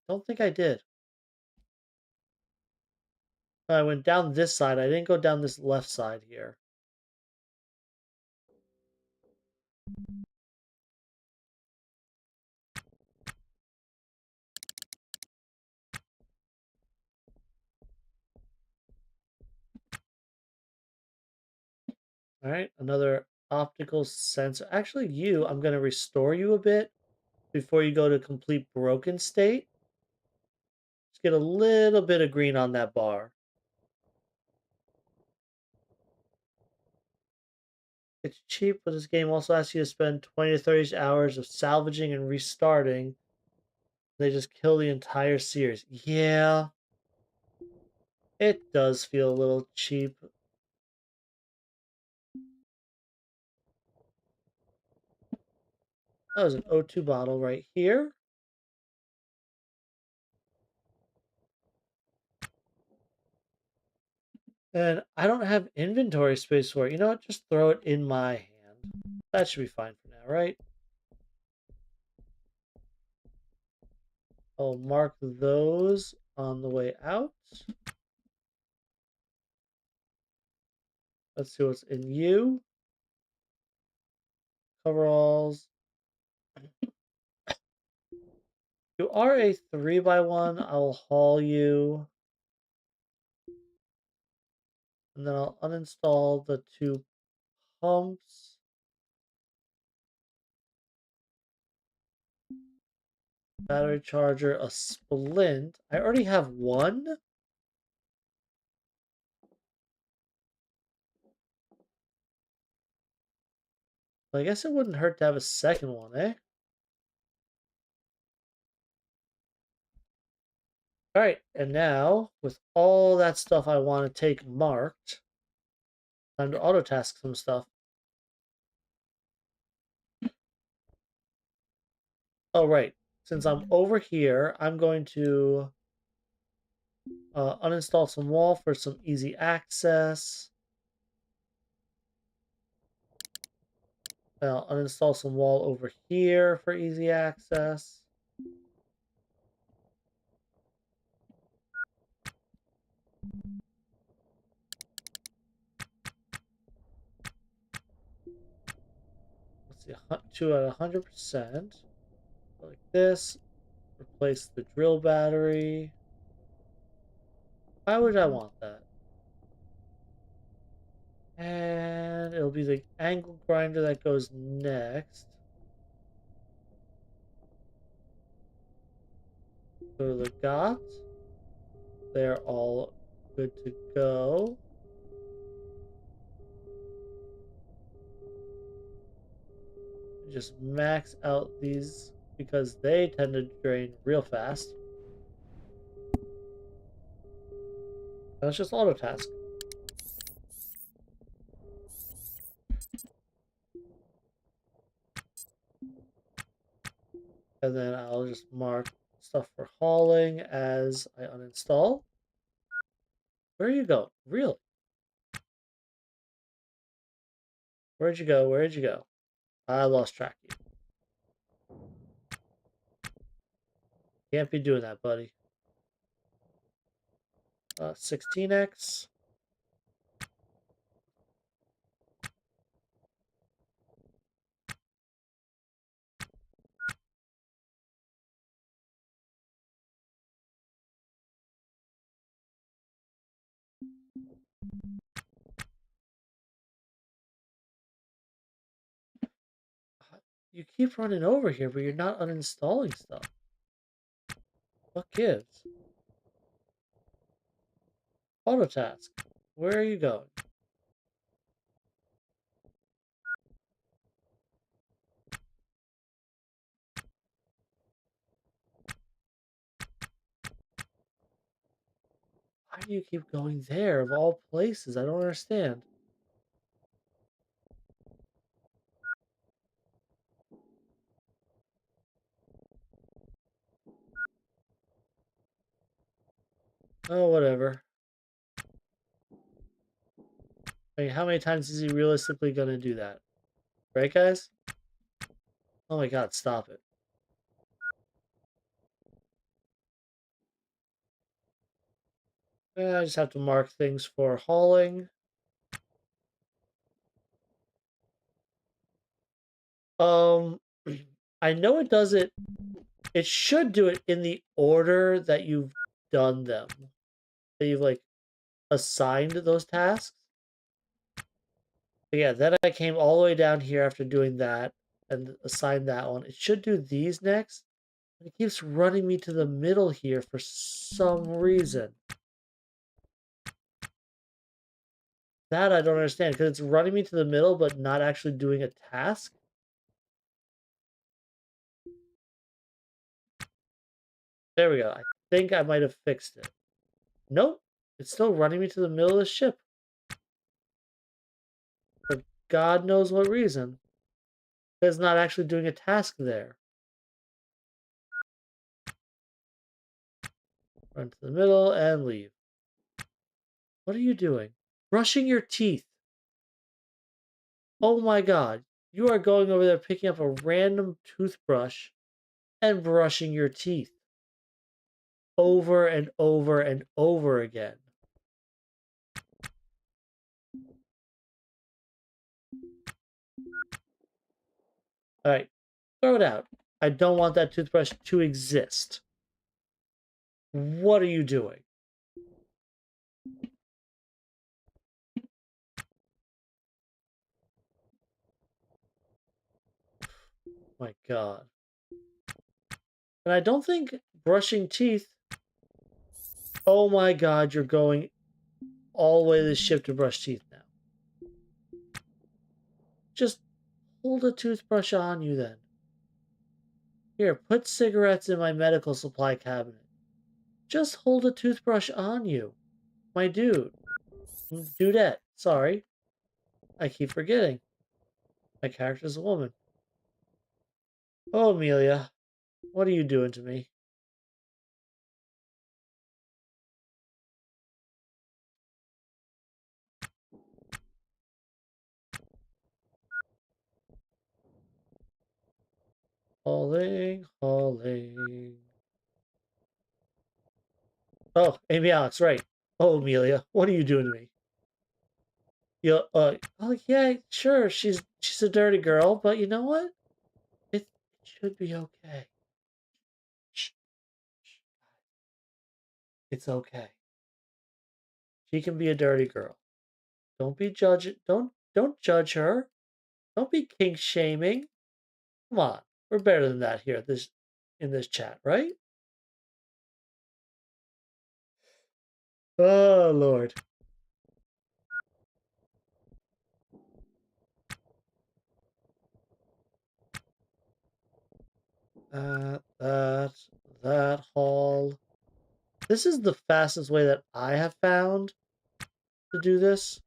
Don't think I did. I went down this side. I didn't go down this left side here. All right, another optical sensor. Actually, I'm going to restore you a bit before you go to complete broken state. Just get a little bit of green on that bar. It's cheap, but this game also asks you to spend 20 to 30 hours of salvaging and restarting. They just kill the entire series. Yeah, it does feel a little cheap. Oh, there's an O2 bottle right here. And I don't have inventory space for it. You know what? Just throw it in my hand. That should be fine for now, right? I'll mark those on the way out. Let's see what's in you. Coveralls. You are a 3x1. I'll haul you. And then I'll uninstall the two pumps. Battery charger, a splint. I already have one. But I guess it wouldn't hurt to have a second one, eh? All right, and now with all that stuff I want to take marked, time to auto task some stuff. Oh, right. Since I'm over here, I'm going to uninstall some wall for some easy access. I'll uninstall some wall over here for easy access. Let's see, 2 at 100%. Like this. Replace the drill battery. Why would I want that? And it'll be the angle grinder that goes next. Go to the GOT. They're all good to go. Just max out these because they tend to drain real fast. Let's just auto task. And then I'll just mark stuff for hauling as I uninstall. Where you go? Really? Where'd you go? Where'd you go? I lost track of you. Can't be doing that, buddy. 16x. You keep running over here, but you're not uninstalling stuff. What gives? Auto task. Where are you going? Why do you keep going there of all places? I don't understand. Oh, whatever. I mean, how many times is he realistically going to do that? Right, guys? Oh my god, stop it. I just have to mark things for hauling. Um, I know it does it. It should do it in the order that you've done them. That you've, like, assigned those tasks. But yeah, then I came all the way down here after doing that and assigned that one. It should do these next. It keeps running me to the middle here for some reason. That I don't understand, because it's running me to the middle but not actually doing a task. There we go. I think I might have fixed it. Nope. It's still running me to the middle of the ship. For God knows what reason. It's not actually doing a task there. Run to the middle and leave. What are you doing? Brushing your teeth. Oh my god. You are going over there picking up a random toothbrush and brushing your teeth. Over and over and over again. Alright. Throw it out. I don't want that toothbrush to exist. What are you doing? My god. And I don't think brushing teeth... Oh my god, you're going all the way to the ship to brush teeth now. Just hold a toothbrush on you then. Here, put cigarettes in my medical supply cabinet. Just hold a toothbrush on you. My dude. Dudette. Sorry. I keep forgetting. My character's a woman. Oh, Amelia. What are you doing to me? Hauling, hauling. Oh, Amy Alex, right. Oh, Amelia, what are you doing to me? Oh yeah, sure, she's a dirty girl, but you know what? It should be okay. Shh, shh. It's okay. She can be a dirty girl. Don't be judge. Don't judge her. Don't be kink shaming. Come on, we're better than that here. This in this chat, right? Oh Lord. That that haul. This is the fastest way that I have found to do this.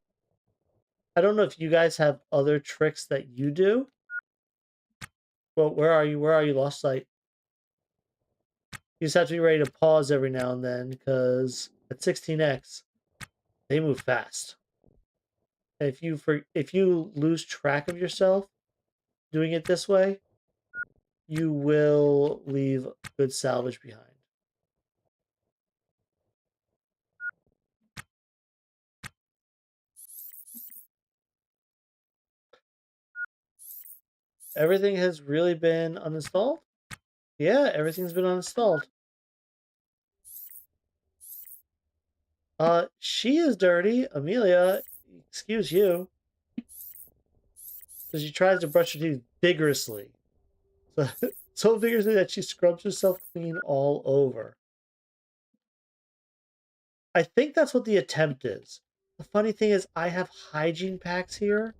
I don't know if you guys have other tricks that you do. But where are you? Where are you? Lost sight. You just have to be ready to pause every now and then because at 16x they move fast. And if you lose track of yourself doing it this way, you will leave good salvage behind. Everything has really been uninstalled? Yeah, everything's been uninstalled. She is dirty. Amelia, excuse you. Because she tries to brush her teeth vigorously. So, so vigorously that she scrubs herself clean all over. I think that's what the attempt is. The funny thing is I have hygiene packs here,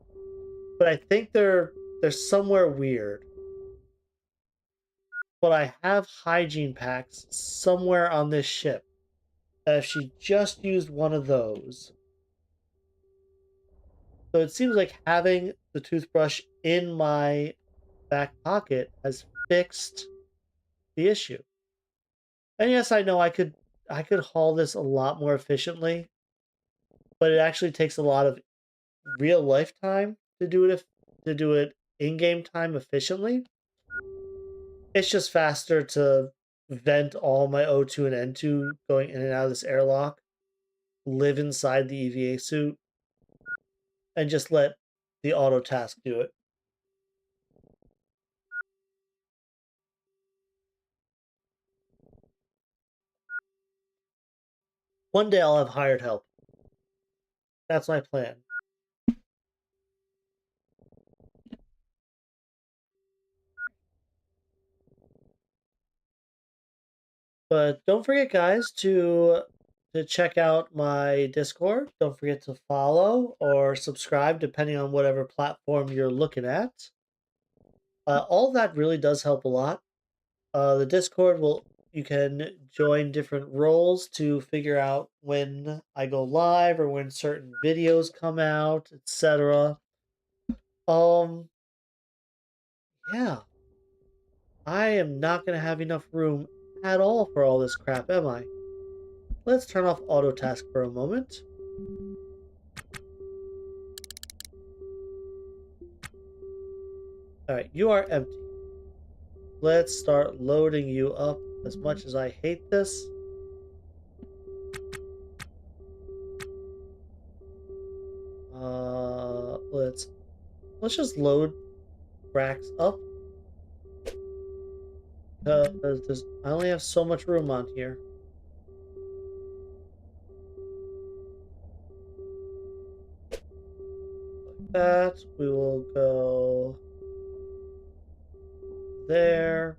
but I think they're somewhere weird. But I have hygiene packs somewhere on this ship. That if she just used one of those. So it seems like having the toothbrush in my back pocket has fixed the issue. And yes, I know I could haul this a lot more efficiently, but it actually takes a lot of real life time to do it in-game time efficiently. It's just faster to vent all my O2 and N2 going in and out of this airlock, live inside the EVA suit, and just let the auto task do it. One day I'll have hired help. That's my plan. But don't forget, guys, to check out my Discord. Don't forget to follow or subscribe, depending on whatever platform you're looking at. All that really does help a lot. The Discord will you can join different roles to figure out when I go live or when certain videos come out, etc. Um, yeah, I am not gonna have enough room at all for all this crap, am I? Let's turn off auto task for a moment. All right, you are empty. Let's start loading you up. As much as I hate this, let's just load racks up because I only have so much room on here. Like that, we will go there.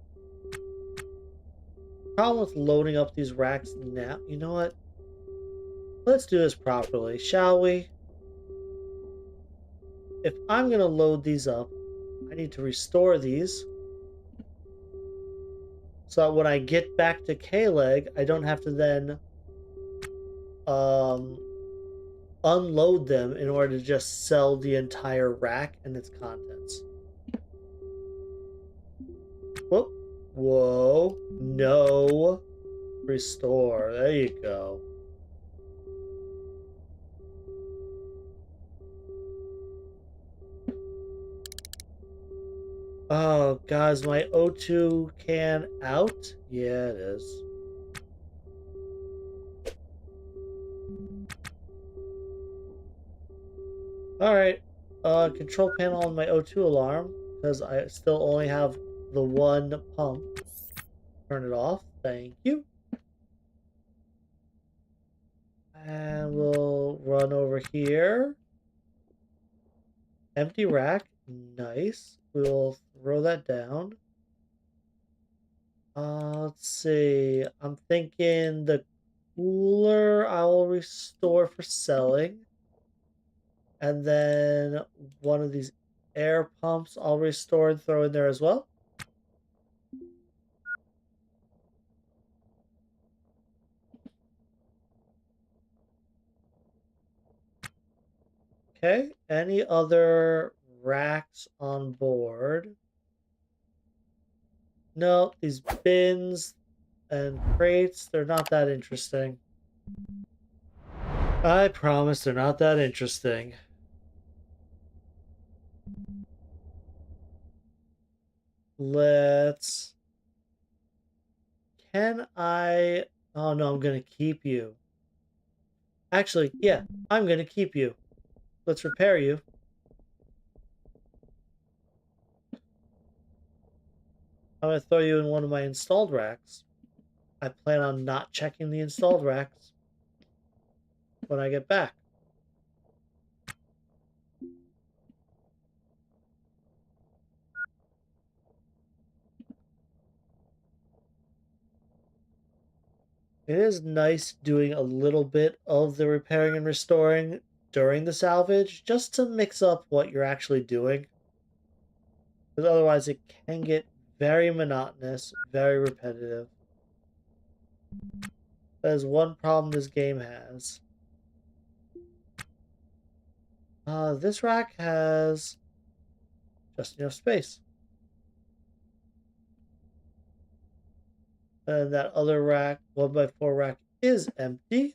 Problem with loading up these racks now. You know what? Let's do this properly, shall we? If I'm gonna load these up, I need to restore these. so that when I get back to K-Leg, I don't have to then um unload them in order to just sell the entire rack and its contents. Whoop. Whoa. No. Restore. There you go. Oh, guys, my O2 can out? Yeah, it is. Alright. Control panel on my O2 alarm, because I still only have the one pump. Turn it off. Thank you. And we'll run over here. Empty rack. Nice. We'll throw that down. Let's see. I'm thinking the cooler I will restore for selling. And then one of these air pumps I'll restore and throw in there as well. Okay. Any other racks on board? No, these bins and crates, they're not that interesting. I promise they're not that interesting. Let's... Can I... Oh no, I'm gonna keep you. Actually, yeah, I'm gonna keep you. Let's repair you. I'm gonna throw you in one of my installed racks. I plan on not checking the installed racks when I get back. It is nice doing a little bit of the repairing and restoring during the salvage, just to mix up what you're actually doing. Because otherwise it can get very monotonous, very repetitive. That is one problem this game has. This rack has just enough space. And that other rack, 1x4 rack, is empty.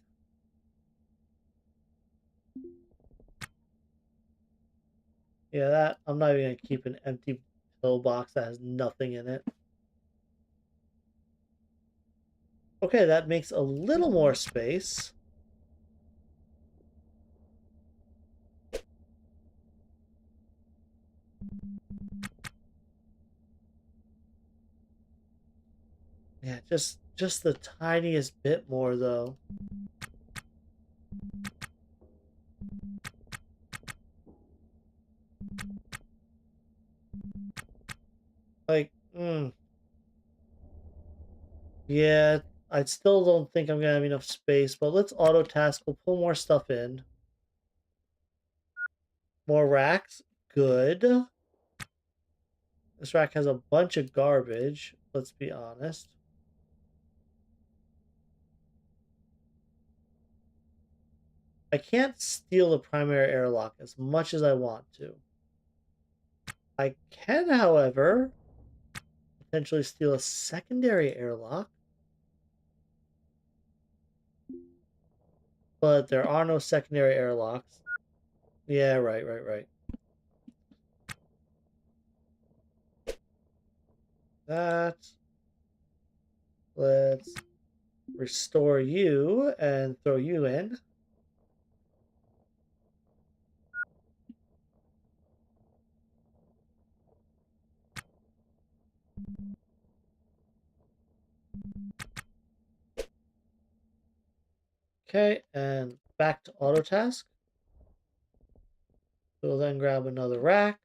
Yeah, that I'm not even gonna keep an empty pillbox that has nothing in it. Okay, that makes a little more space. Yeah, just the tiniest bit more though. Like, yeah, I still don't think I'm gonna have enough space, but let's auto task. We'll pull more stuff in. More racks. Good. This rack has a bunch of garbage, let's be honest. I can't steal the primary airlock as much as I want to. I can, however, potentially steal a secondary airlock. But there are no secondary airlocks. Yeah, right. That. Let's restore you and throw you in. Okay, and back to auto task. We'll then grab another rack.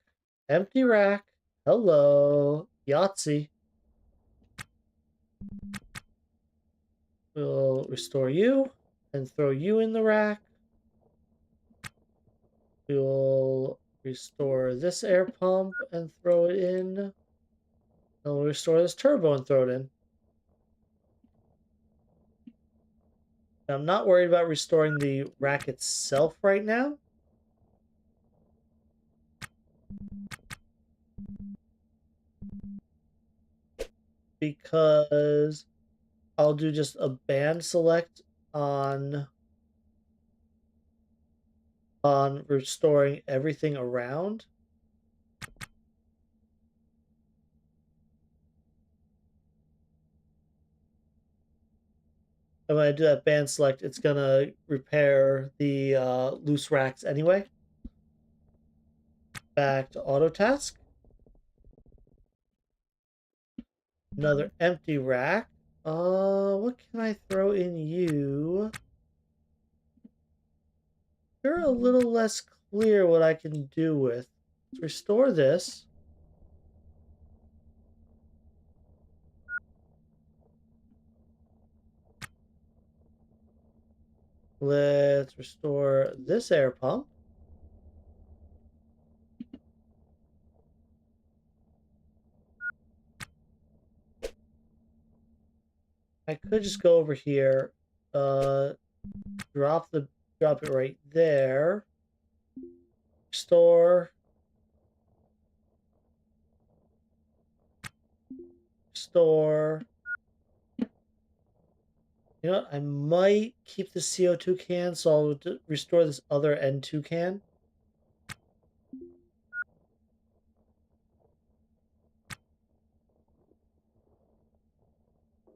Empty rack. Hello. Yahtzee. We'll restore you and throw you in the rack. We'll restore this air pump and throw it in. And we'll restore this turbo and throw it in. Now, I'm not worried about restoring the rack itself right now, because I'll do just a band select on restoring everything around. And when I do that band select, it's gonna repair the loose racks anyway. Back to auto task. Another empty rack. What can I throw in you? You're a little less clear what I can do with. Let's restore this. Let's restore this air pump. I could just go over here, uh, drop it right there. Restore, restore. You know what? I might keep the CO2 can, so I'll restore this other N2 can.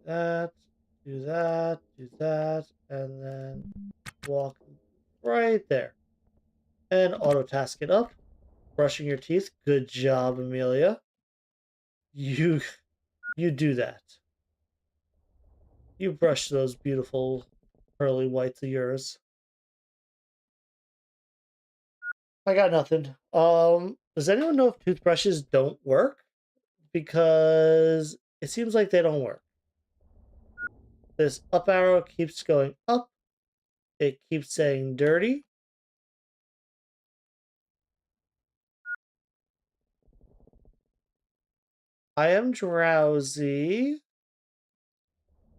That, do that, do that, and then walk right there. And auto task it up. Brushing your teeth. Good job, Amelia. You you do that. You brush those beautiful pearly whites of yours. I got nothing. Does anyone know if toothbrushes don't work? Because it seems like they don't work. This up arrow keeps going up. It keeps saying dirty. I am drowsy.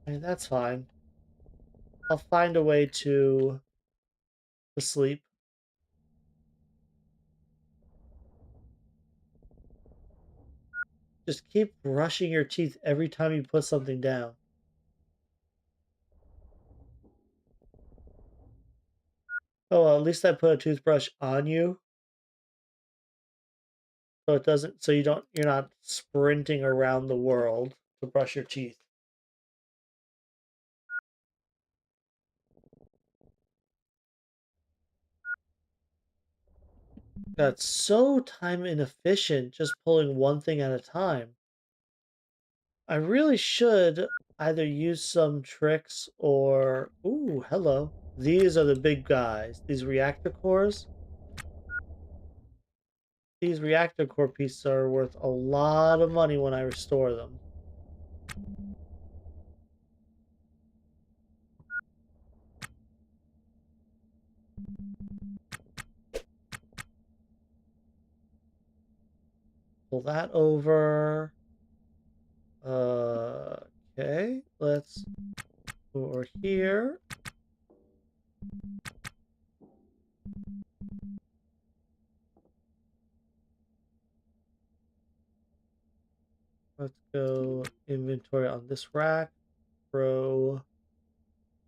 I mean, that's fine. I'll find a way to sleep. Just keep brushing your teeth every time you put something down. Oh, well, at least I put a toothbrush on you, so it doesn't. So you're not sprinting around the world to brush your teeth. That's so time inefficient, just pulling one thing at a time. I really should either use some tricks or... Ooh, hello. These are the big guys. These reactor cores. These reactor core pieces are worth a lot of money when I restore them. Pull that over. Okay, let's go over here. Let's go inventory on this rack. Throw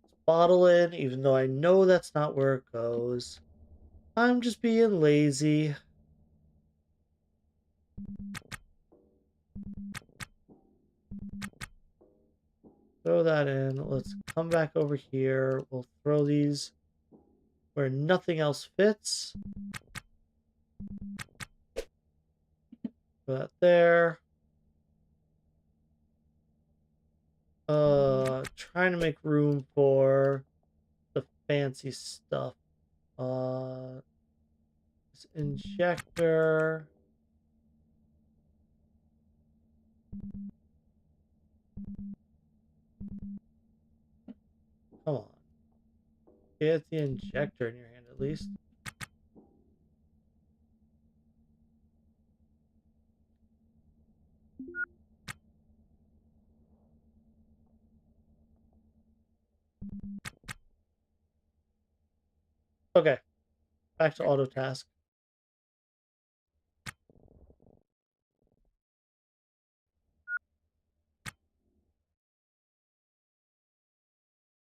this bottle in, even though I know that's not where it goes. I'm just being lazy. Throw that in. Let's come back over here. We'll throw these where nothing else fits. Put that there. Trying to make room for the fancy stuff. This injector. Come on. Get the injector in your hand at least. Okay, back to auto task.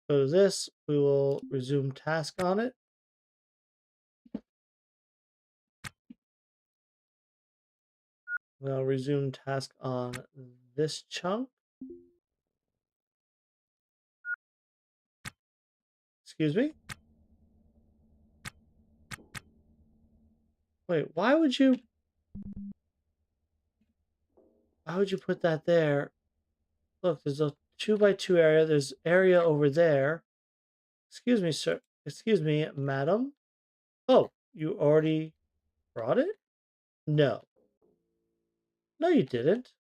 Go to this. We will resume task on it. We'll resume task on this chunk. Excuse me? Wait, why would you put that there? Look, there's a 2x2 area. There's area over there. Excuse me, sir. Excuse me, madam. Oh, you already brought it? No. No, you didn't.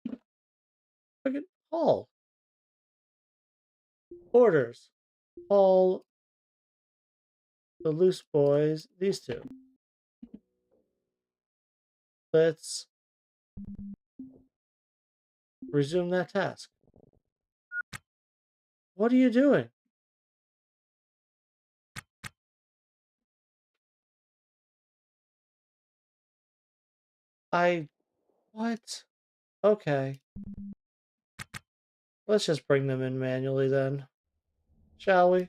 Look at Paul. Orders. Paul, the loose boys, these two. Let's resume that task. What are you doing? What? Okay. Let's just bring them in manually then. Shall we?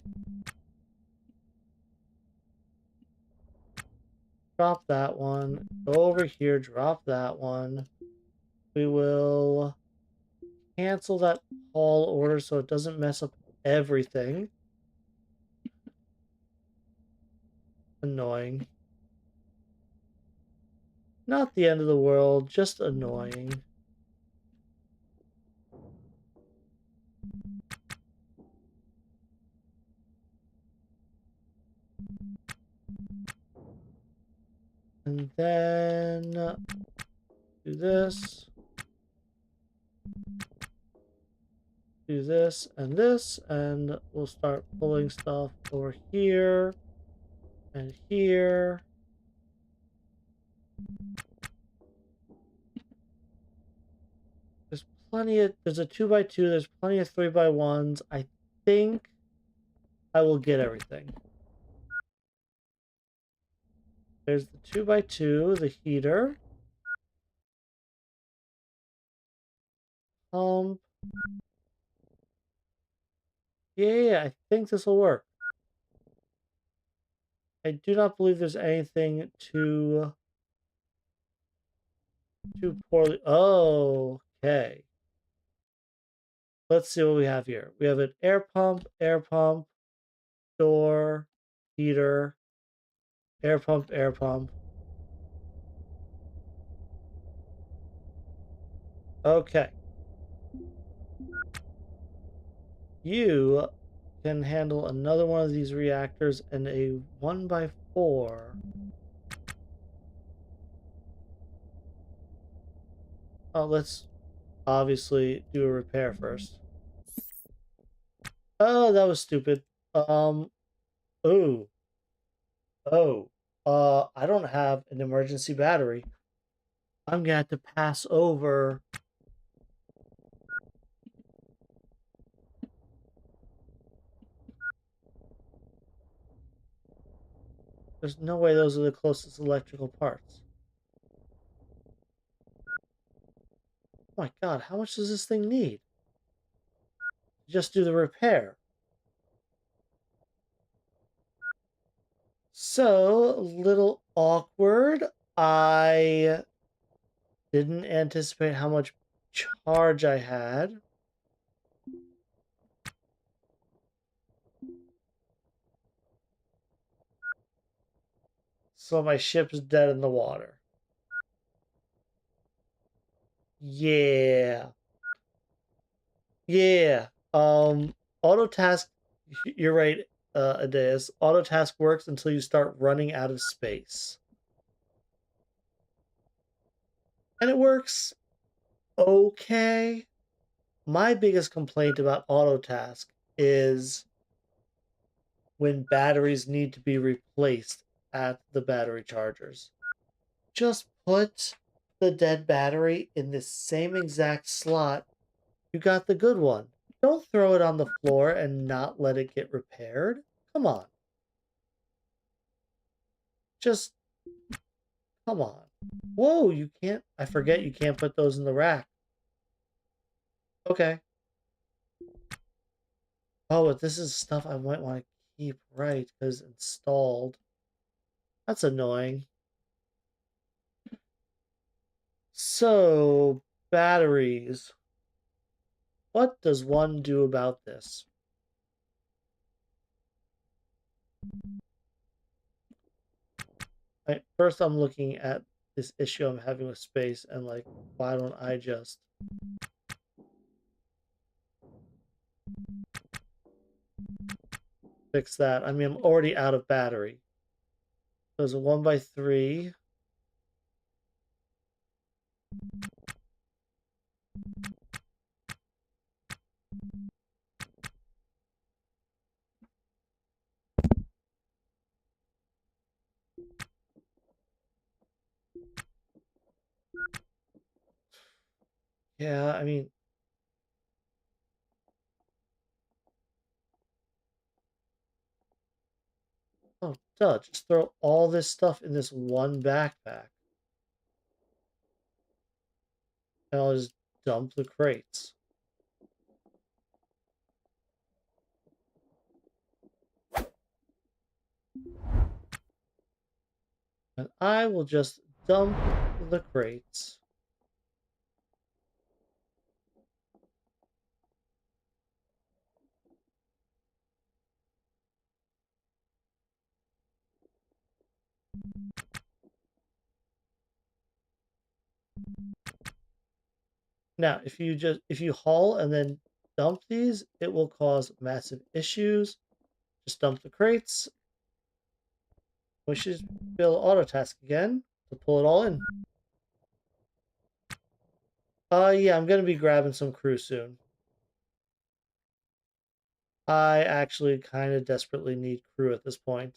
Drop that one. Go over here, drop that one. We will cancel that haul order so it doesn't mess up everything. Annoying. Not the end of the world, just annoying. And then do this. Do this, and we'll start pulling stuff over here and here. There's a 2x2, there's plenty of 3x1s. I think I will get everything. There's the 2x2, the heater. Pump. Yeah, I think this will work. I do not believe there's anything too poorly. Oh, okay. Let's see what we have here. We have an air pump, door, heater, air pump, air pump. Okay. You can handle another one of these reactors and a 1x4. Oh, let's obviously do a repair first. Oh, that was stupid. Oh, oh. I don't have an emergency battery. I'm gonna have to pass over. There's no way those are the closest electrical parts. Oh my god, how much does this thing need? Just do the repair. So, a little awkward. I didn't anticipate how much charge I had. So my ship's dead in the water. Yeah. Yeah. Auto task, you're right, Adeus. Auto task works until you start running out of space. And it works okay. My biggest complaint about auto task is when batteries need to be replaced at the battery chargers. Just put the dead battery in the same exact slot you got the good one. Don't throw it on the floor and not let it get repaired. Come on. Just come on. Whoa, you can't. I forget you can't put those in the rack. Okay. Oh, but this is stuff I might want to keep, right? Because installed. That's annoying. So, batteries. What does one do about this? Right, first, I'm looking at this issue I'm having with space and like, why don't I just fix that? I mean, I'm already out of battery. There's a 1x3. Yeah, I mean, oh, duh, just throw all this stuff in this one backpack. And I'll just dump the crates. And I will just dump the crates. Now, if you haul and then dump these, it will cause massive issues. Just dump the crates. We should be able to auto task again to pull it all in. Yeah, I'm gonna be grabbing some crew soon. I actually kind of desperately need crew at this point.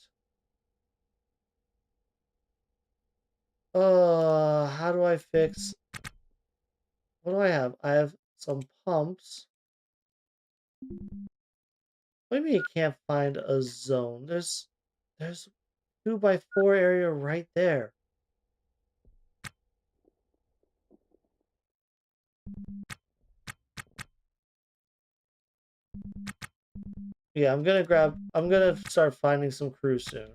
How do I fix? What do I have? I have some pumps. What do you mean you can't find a zone? There's 2x4 area right there. Yeah, I'm gonna start finding some crew soon.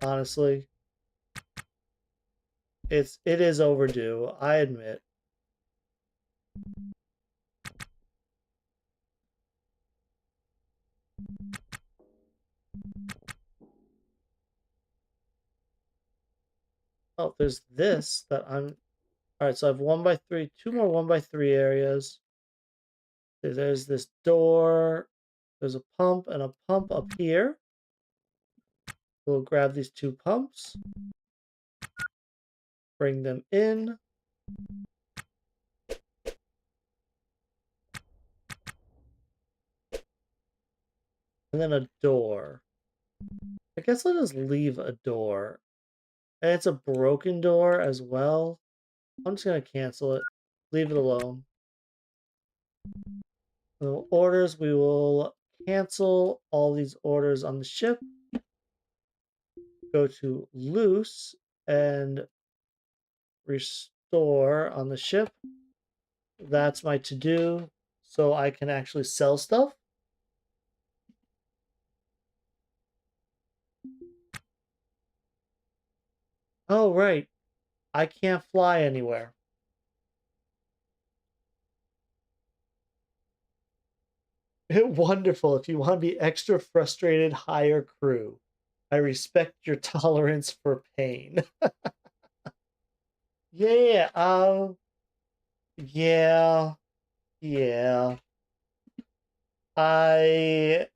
Honestly, it is overdue, I admit. Oh, there's this that I'm all right, so I have 1x3, two more 1x3 areas. There's this door. There's a pump and a pump up here. We'll grab these two pumps, bring them in. And then a door. I guess let us leave a door. And it's a broken door as well. I'm just gonna cancel it. Leave it alone. So orders, we will cancel all these orders on the ship. Go to loose and restore on the ship. That's my to-do. So I can actually sell stuff. Oh, right. I can't fly anywhere. Wonderful. If you want to be extra frustrated, hire crew. I respect your tolerance for pain. Yeah, yeah, yeah. I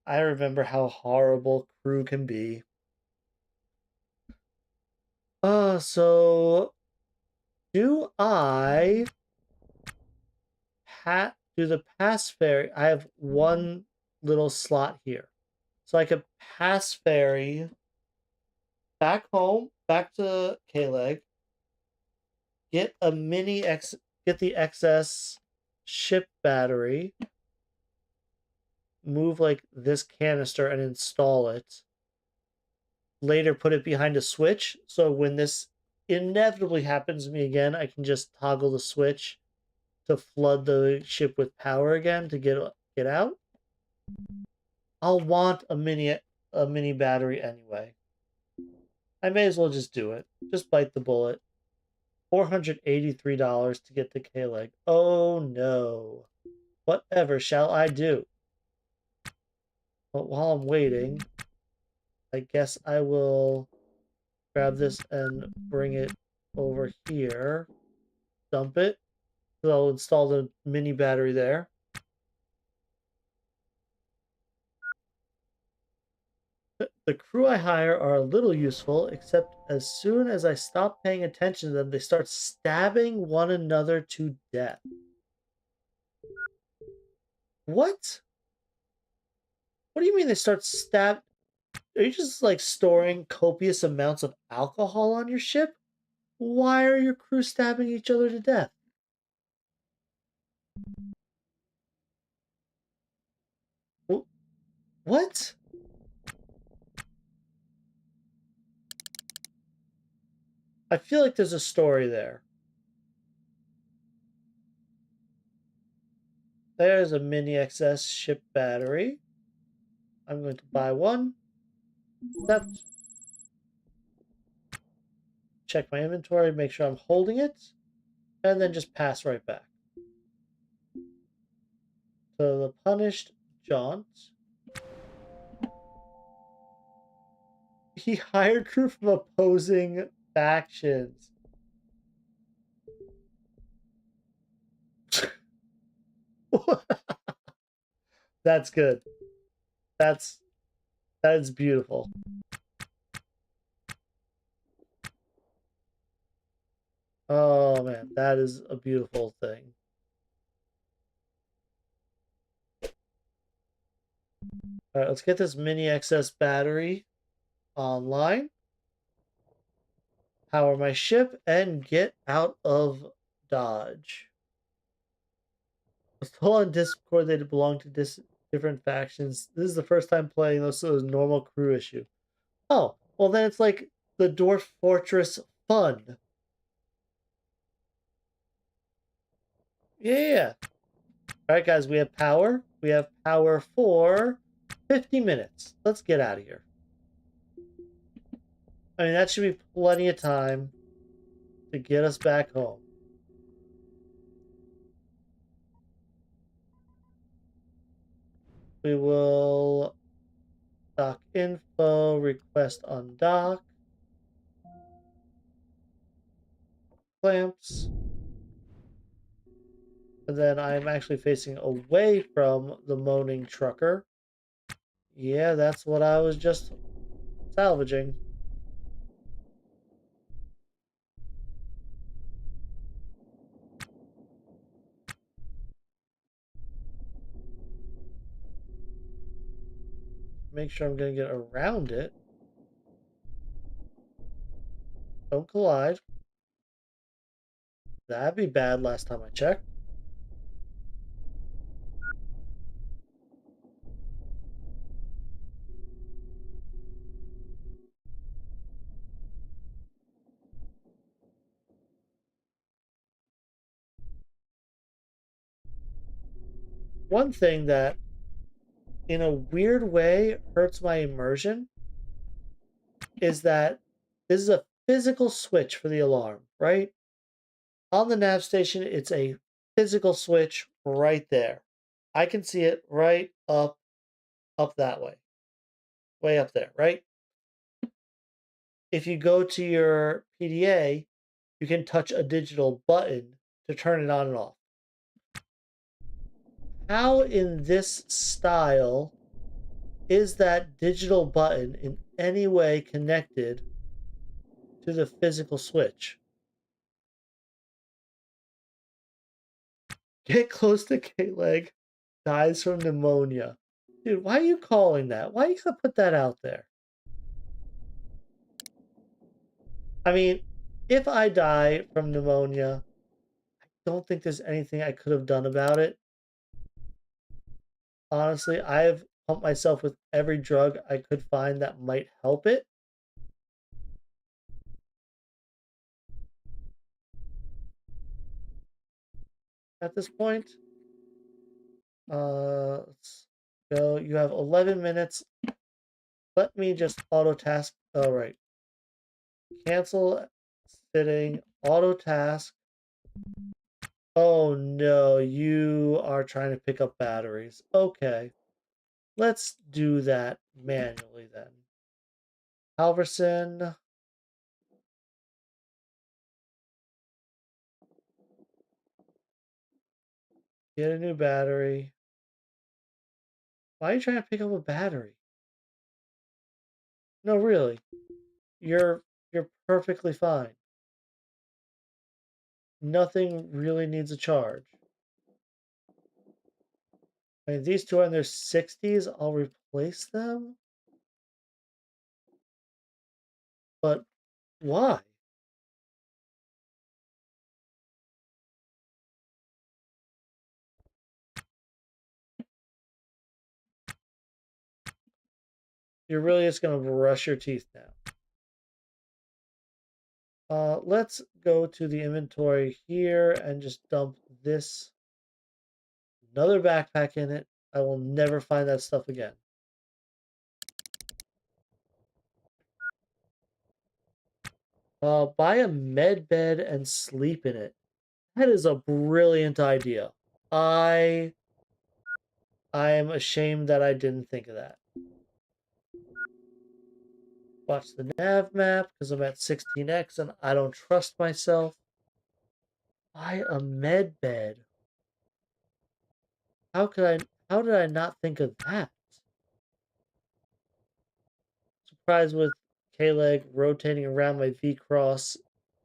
I remember how horrible crew can be. So do I do the pass ferry? I have one little slot here. So I could pass ferry back home, back to K-Leg, get a get the excess ship battery, move like this canister and install it. later put it behind a switch. So when this inevitably happens to me again, I can just toggle the switch to flood the ship with power again to get out. I'll want a mini battery anyway. I may as well just do it. Just bite the bullet. $483 to get the K-Leg. Oh no. Whatever shall I do? But while I'm waiting, I guess I will grab this and bring it over here. Dump it. So I'll install the mini battery there. The crew I hire are a little useful, except as soon as I stop paying attention to them, they start stabbing one another to death. What? What do you mean they start stab? Are you just like storing copious amounts of alcohol on your ship? Why are your crew stabbing each other to death? What? I feel like there's a story there. There's a mini XS ship battery. I'm going to buy one. Accept. Check my inventory, make sure I'm holding it, and then just pass right back. So the punished jaunt. He hired crew from opposing factions. That's good. That is beautiful. Oh man, that is a beautiful thing. All right, let's get this mini XS battery online. Power my ship and get out of Dodge. Still on Discord, they belong to different factions. This is the first time playing this, so it's a normal crew issue. Oh, well then it's like the Dwarf Fortress fun. Yeah. All right, guys, we have power. We have power for 50 minutes. Let's get out of here. I mean, that should be plenty of time to get us back home. We will dock info, request on dock, clamps. And then I'm actually facing away from the moaning trucker. Yeah, that's what I was just salvaging. Make sure I'm going to get around it. Don't collide. That'd be bad last time I checked. One thing that, in a weird way, hurts my immersion is that this is a physical switch for the alarm, right? On the nav station, it's a physical switch right there. I can see it right up that way up there, right? If you go to your PDA, you can touch a digital button to turn it on and off. How in this style is that digital button in any way connected to the physical switch? Get close to K-Leg, dies from pneumonia. Dude, why are you calling that? Why are you gonna put that out there? I mean, if I die from pneumonia, I don't think there's anything I could have done about it. Honestly, I have pumped myself with every drug I could find that might help it. at this point. Let's go. You have 11 minutes. Let me just auto task. All right. Cancel sitting. Auto task. Oh no, you are trying to pick up batteries. Okay. Let's do that manually then. Halverson, get a new battery. Why are you trying to pick up a battery? No, really. You're perfectly fine. Nothing really needs a charge. I mean, these two are in their 60s. I'll replace them. But why? You're really just going to brush your teeth now. Let's go to the inventory here and just dump this. Another backpack in it. I will never find that stuff again. Buy a med bed and sleep in it. That is a brilliant idea. I I am ashamed that I didn't think of that. Watch the nav map because I'm at 16x and I don't trust myself. Buy a med bed. How did I not think of that? Surprised with K-leg rotating around my V-cross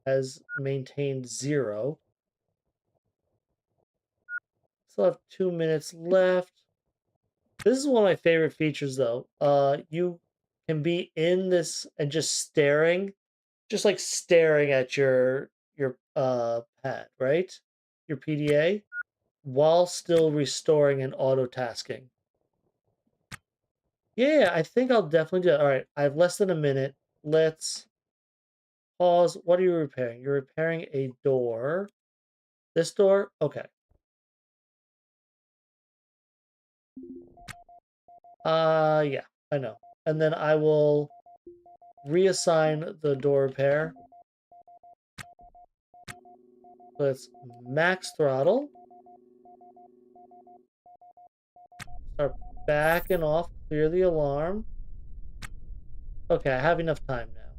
has maintained 0. Still have 2 minutes left. This is one of my favorite features though. You can be in this and just staring, just like staring at your pad, right? Your PDA while still restoring and auto tasking. Yeah, I think I'll definitely do it. All right, I have less than a minute. Let's pause. What are you repairing? You're repairing a door. This door? Okay. Yeah, I know. And then I will reassign the door repair. Let's max throttle. Start backing off. Clear the alarm. Okay, I have enough time now.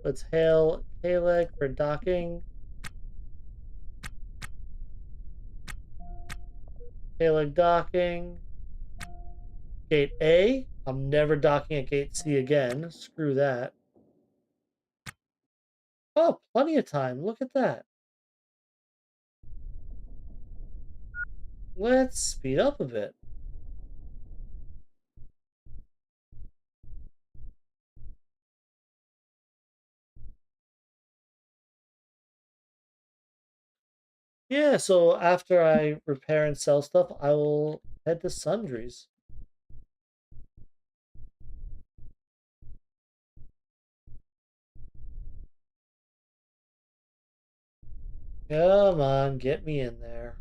Let's hail K-leg for docking. K-leg docking. Gate A. I'm never docking at gate C again. Screw that. Oh, plenty of time. Look at that. Let's speed up a bit. Yeah, so after I repair and sell stuff, I will head to Sundries. Come on, get me in there.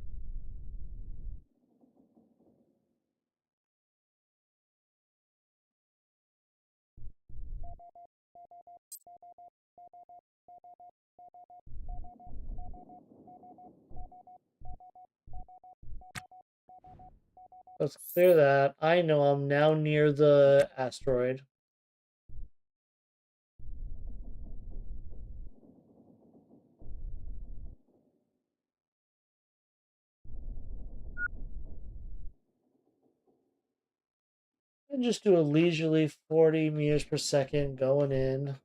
Let's clear that. I know I'm now near the asteroid. And just do a leisurely 40 meters per second going in.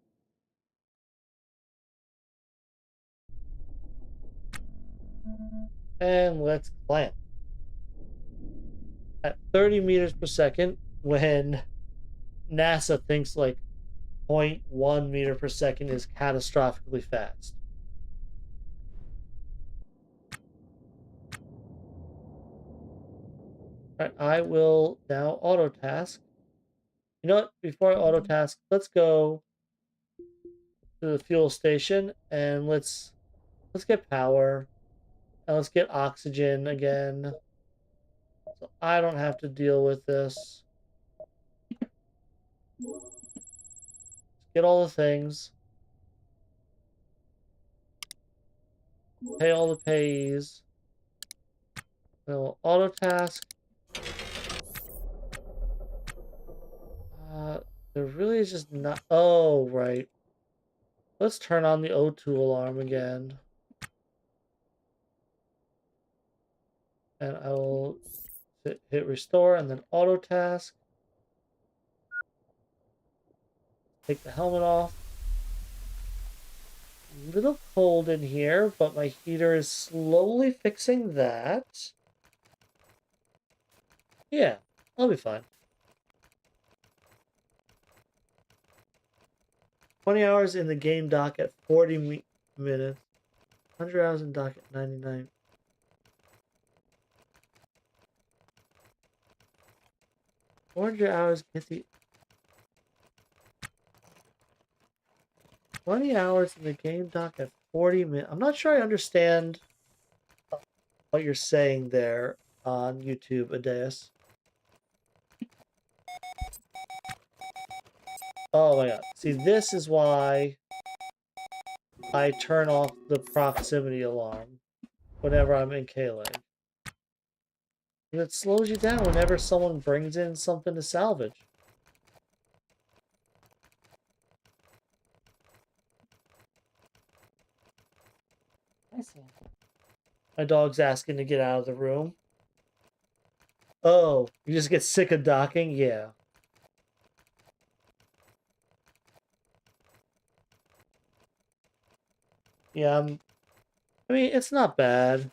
And let's clamp. At 30 meters per second, when NASA thinks like 0.1 meter per second is catastrophically fast. All right, I will now auto task. You know what? Before I auto task, let's go to the fuel station and let's get power. Now let's get oxygen again. So I don't have to deal with this. Get all the things. Pay all the payees. Then we'll auto task. Uh, there really is just not. Oh, right. Let's turn on the O2 alarm again. And I will hit restore and then auto task. Take the helmet off. A little cold in here, but my heater is slowly fixing that. Yeah, I'll be fine. 20 hours in the game dock at 40 minutes. 100 hours in dock at 99. 400 hours get the 20 hours in the game dock at 40 minutes. I'm not sure I understand what you're saying there on YouTube, Adeus. Oh my god. See, this is why I turn off the proximity alarm whenever I'm in K-Leg. And it slows you down whenever someone brings in something to salvage. I see. My dog's asking to get out of the room. Oh, you just get sick of docking? Yeah. Yeah, I mean, it's not bad.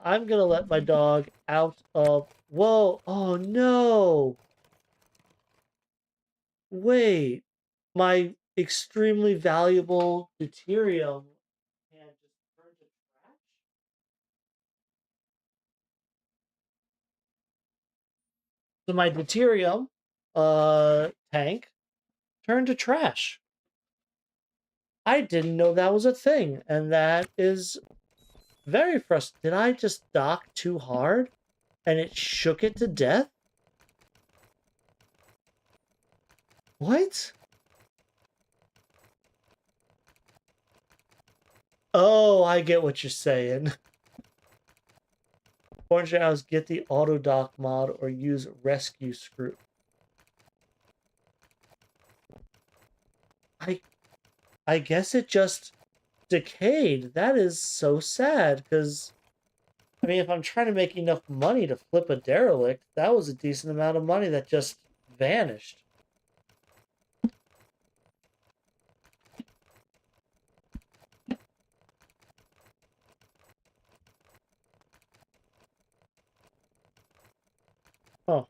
I'm gonna let my dog out of... Whoa! Oh, no! Wait. My extremely valuable deuterium can just turn to trash? So my deuterium tank turned to trash. I didn't know that was a thing, and that is very frustrating. Did I just dock too hard and it shook it to death? What? Oh, I get what you're saying. 400 hours, get the auto dock mod or use rescue screw. I I guess it just decayed. That is so sad because I mean, if I'm trying to make enough money to flip a derelict, that was a decent amount of money that just vanished. Oh,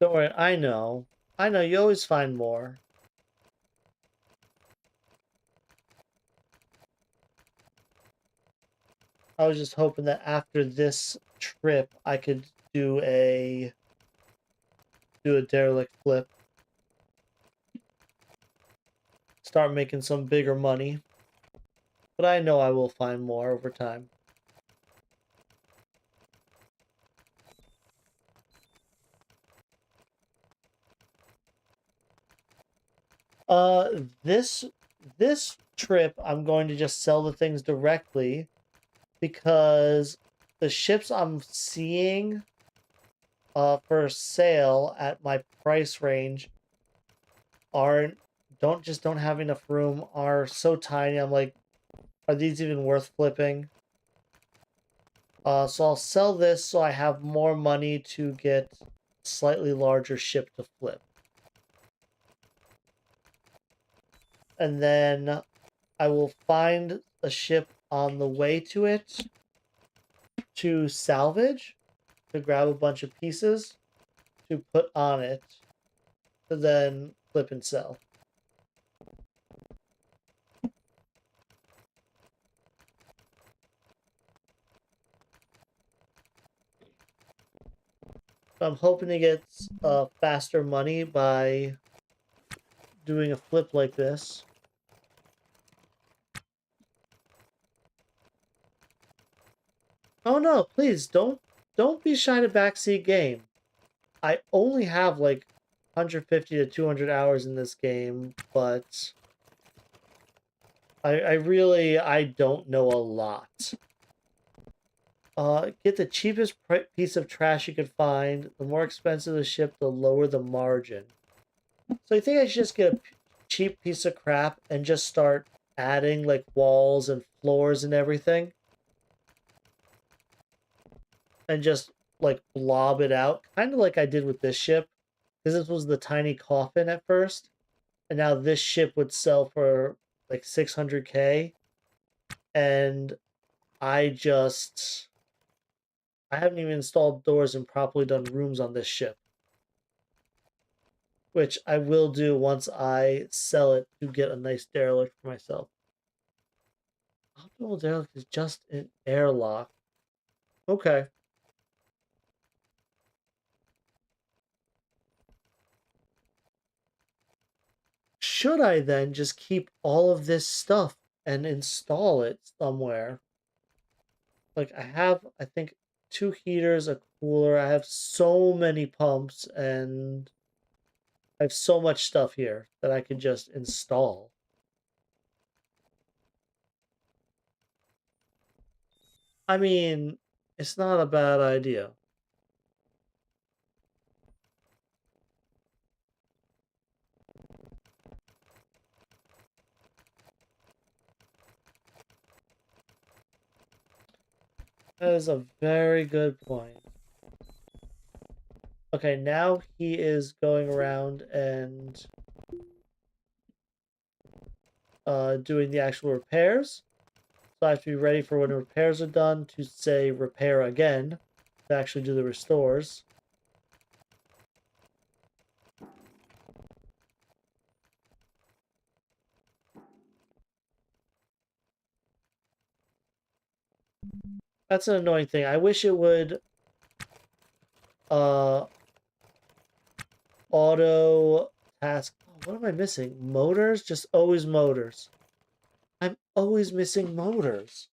don't worry. I know. I know. You always find more. I was just hoping that after this trip, I could do a derelict flip. Start making some bigger money. But I know I will find more over time. This trip, I'm going to just sell the things directly because the ships I'm seeing for sale at my price range aren't don't have enough room, are so tiny. I'm like, are these even worth flipping? So I'll sell this so I have more money to get a slightly larger ship to flip. And then I will find a ship on the way to it to salvage, to grab a bunch of pieces, to put on it, to then flip and sell. I'm hoping to get faster money by doing a flip like this. Oh no, please don't be shy to backseat game. I only have like 150 to 200 hours in this game, but I really I don't know a lot. Get the cheapest piece of trash you can find. The more expensive the ship, the lower the margin. So I think I should just get a cheap piece of crap and just start adding like walls and floors and everything, and just like blob it out, kind of like I did with this ship, because this was the tiny coffin at first, and now this ship would sell for like 600K, and I haven't even installed doors and properly done rooms on this ship, which I will do once I sell it to get a nice derelict for myself. Optimal derelict is just an airlock. Okay. Should I then just keep all of this stuff and install it somewhere? Like I have, I think, 2 heaters, a cooler. I have so many pumps, and I have so much stuff here that I could just install. I mean, it's not a bad idea. That is a very good point. Okay, now he is going around and doing the actual repairs. So I have to be ready for when the repairs are done to say repair again to actually do the restores. That's an annoying thing. I wish it would uh auto task. Oh, what am I missing? Motors? Just always motors. I'm always missing motors.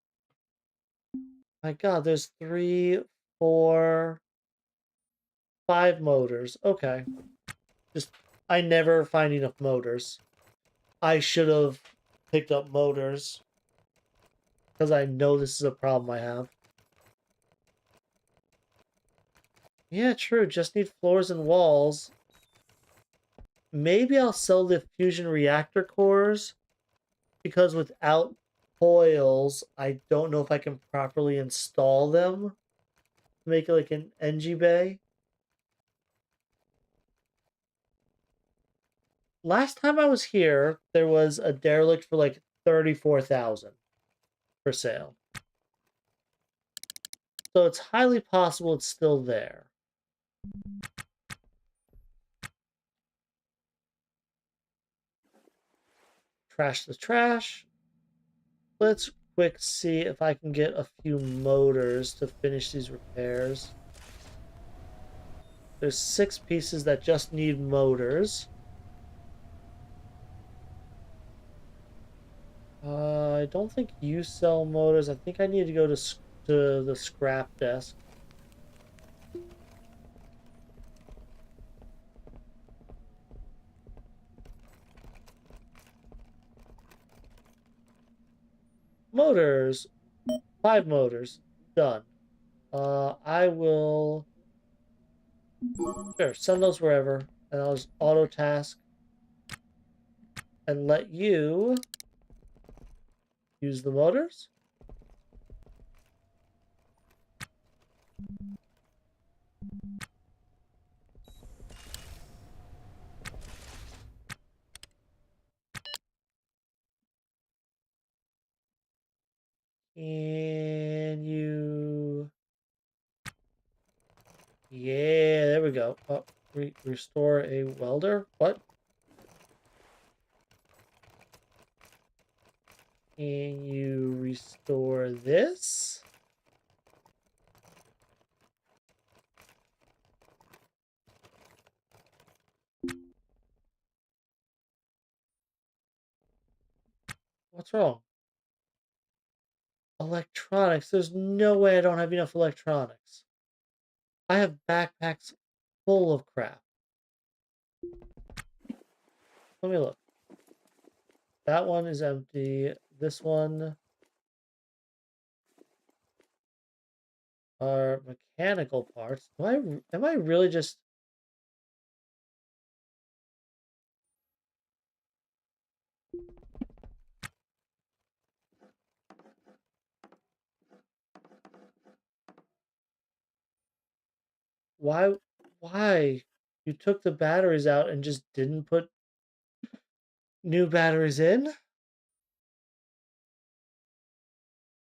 My god, there's 3, 4, 5 motors. Okay. Just I never find enough motors. I should have picked up motors because I know this is a problem I have. Yeah, true. Just need floors and walls. Maybe I'll sell the fusion reactor cores, because without coils, I don't know if I can properly install them to make it like an NG bay. Last time I was here, there was a derelict for like 34,000 for sale. So it's highly possible it's still there. Trash the trash. Let's quick see if I can get a few motors to finish these repairs. There's 6 pieces that just need motors. I don't think you sell motors. I think I need to go to the scrap desk. Motors. 5 motors. Done. I will... Sure, send those wherever. And I'll just auto task and let you use the motors. And you... Yeah, there we go. Oh, restore a welder? What? And you restore this? What's wrong? Electronics. There's no way I don't have enough electronics. I have backpacks full of crap. Let me look. That one is empty. This one are mechanical parts. Am I really just why why you took the batteries out and just didn't put new batteries in?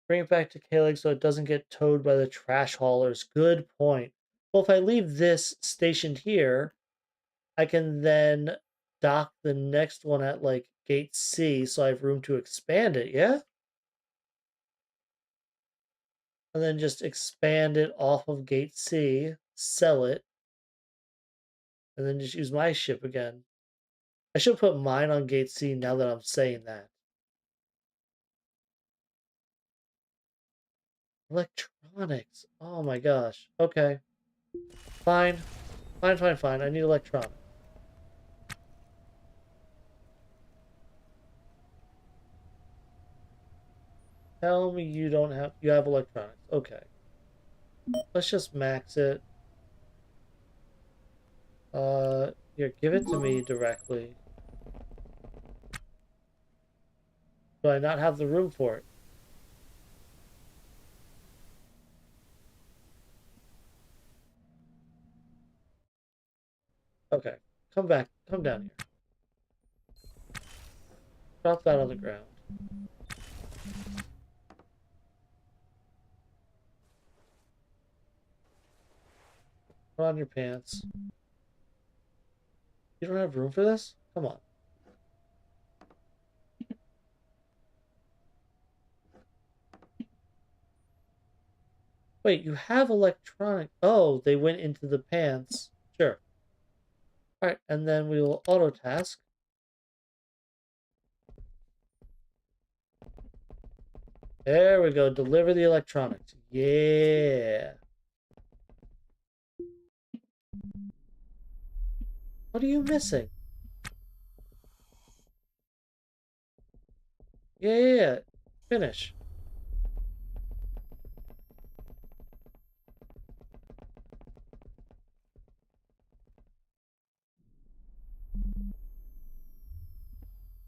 Bring it back to Kalig so it doesn't get towed by the trash haulers. Good point. Well, if I leave this stationed here, I can then dock the next one at like gate C so I have room to expand it, yeah? And then just expand it off of gate C, sell it, and then just use my ship again. I should put mine on gate C now that I'm saying that. Electronics. Oh my gosh. Okay. Fine. Fine. I need electronics. Tell me you have electronics. Okay. Let's just max it. Here, give it to me directly. Do I not have the room for it? Okay. Come back. Come down here. Drop that on the ground. Put on your pants. You don't have room for this? Come on. Wait, you have electronic. Oh, they went into the pants. Sure. All right, and then we will auto task. There we go. Deliver the electronics. Yeah. What are you missing? Yeah. Finish.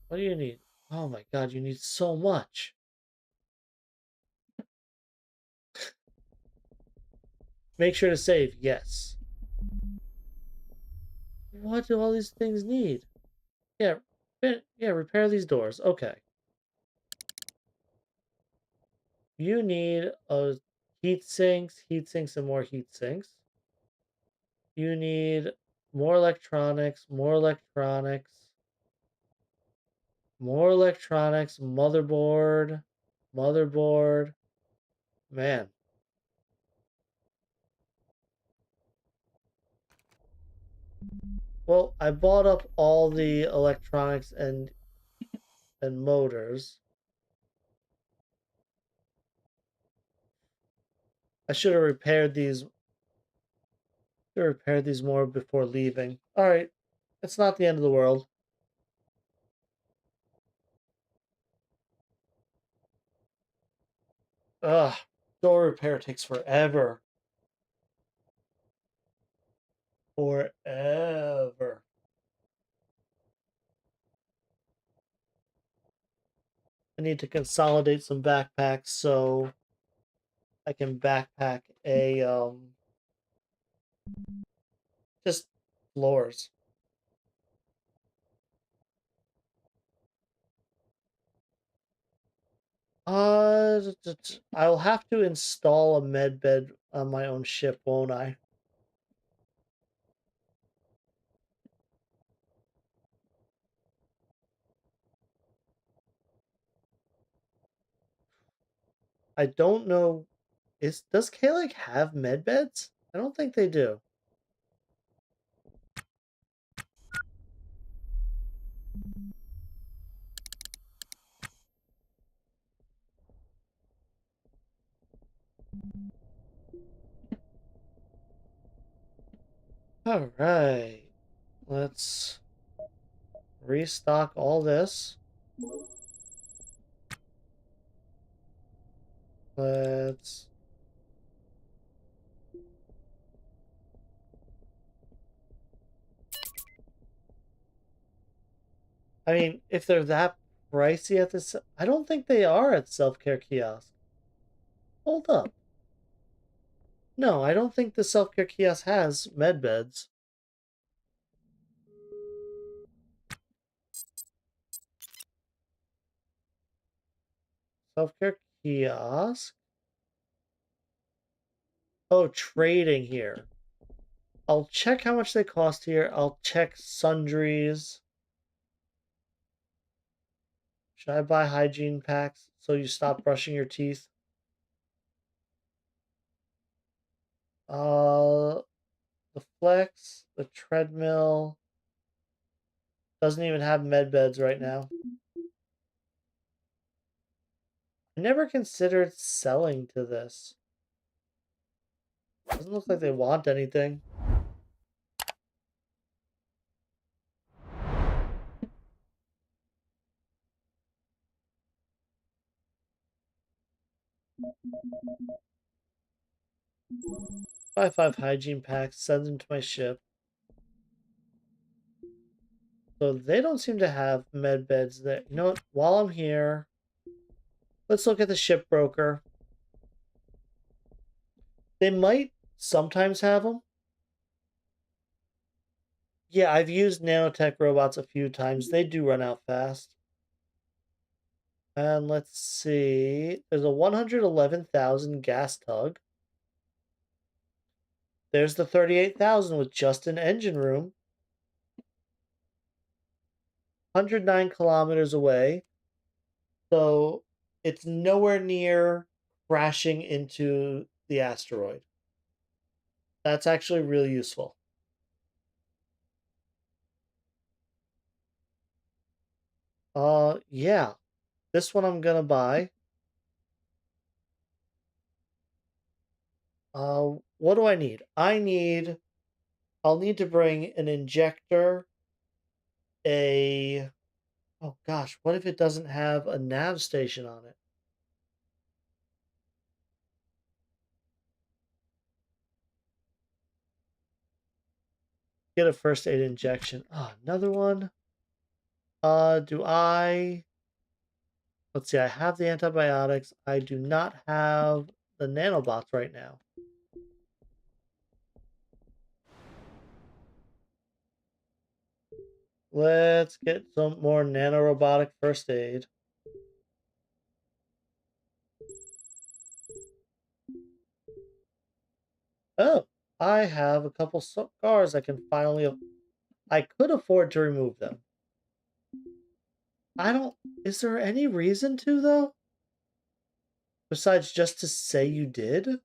What do you need? Oh my god, you need so much. Make sure to save. Yes. What do all these things need? Yeah. Yeah, repair these doors. Okay. You need a heat sinks, and more heat sinks. You need more electronics, motherboard. Man. Well, I bought up all the electronics and motors. I should have repaired these more before leaving. All right. It's not the end of the world. Ugh. Door repair takes forever. Forever. I need to consolidate some backpacks so I can backpack a just floors. I'll have to install a med bed on my own ship, won't I? I don't know. Does Kalik have med beds? I don't think they do. All right. Let's restock all this. Let's. I mean, if they're that pricey at this, I don't think they are at self-care kiosk. Hold up. No, I don't think the self-care kiosk has med beds. Self-care kiosk. Oh, trading here. I'll check how much they cost here. I'll check sundries. Should I buy hygiene packs so you stop brushing your teeth? Uh, the flex, the treadmill doesn't even have med beds right now. I never considered selling to this. Doesn't look like they want anything. Buy 5 hygiene packs, send them to my ship. So they don't seem to have med beds there. You know what? While I'm here, let's look at the ship broker. They might sometimes have them. Yeah, I've used nanotech robots a few times. They do run out fast. And let's see. There's a 111,000 gas tug. There's the 38,000 with just an engine room. 109 kilometers away. So it's nowhere near crashing into the asteroid. That's actually really useful. Yeah. This one I'm gonna buy. What do I need? I'll need to bring an injector, a, oh gosh, what if it doesn't have a nav station on it? Get a first aid injection. Oh, another one. Do I, let's see, I have the antibiotics. I do not have the nanobots right now. Let's get some more nanorobotic first aid. Oh, I have a couple scars I can finally. I could afford to remove them. I don't. Is there any reason to, though? Besides just to say you did?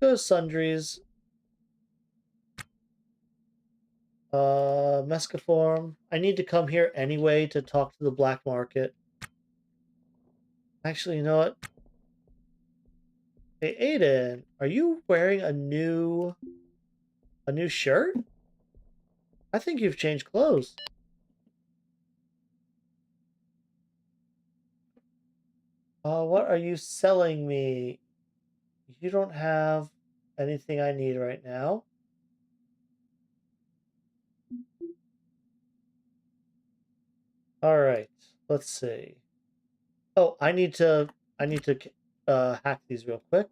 Go to sundries. Mescaform. I need to come here anyway to talk to the black market. Actually, you know what? Hey, Aiden, are you wearing a new shirt? I think you've changed clothes. What are you selling me? You don't have anything I need right now. All right, let's see. Oh, I need to hack these real quick.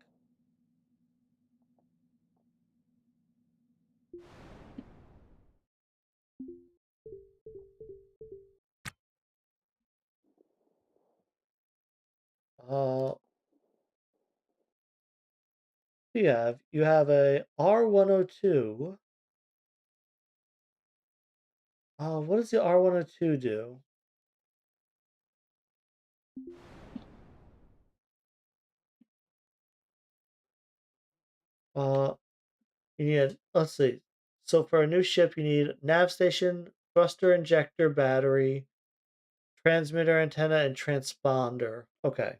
Uh, you have a R102. What does the R102 do? Uh, let's see. So for a new ship, you need nav station, thruster injector battery, transmitter antenna, and transponder. Okay.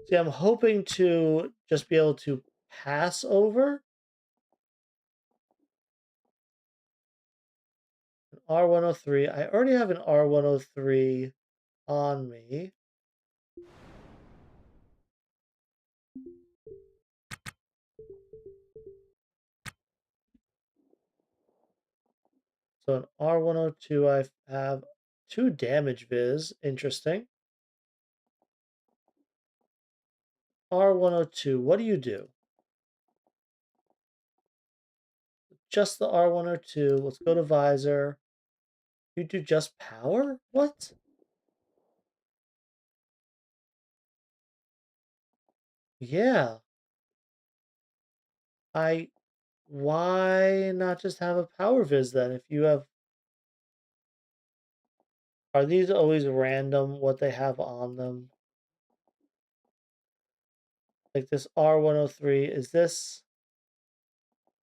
See, I'm hoping to just be able to pass over an R103. I already have an R103 on me. So an R102, I have 2 damage viz. Interesting. R102, what do you do? Just the R102. Let's go to visor. You do just power? What? Yeah. I Why not just have a power viz then? If you have, are these always random what they have on them? Like this R103, is this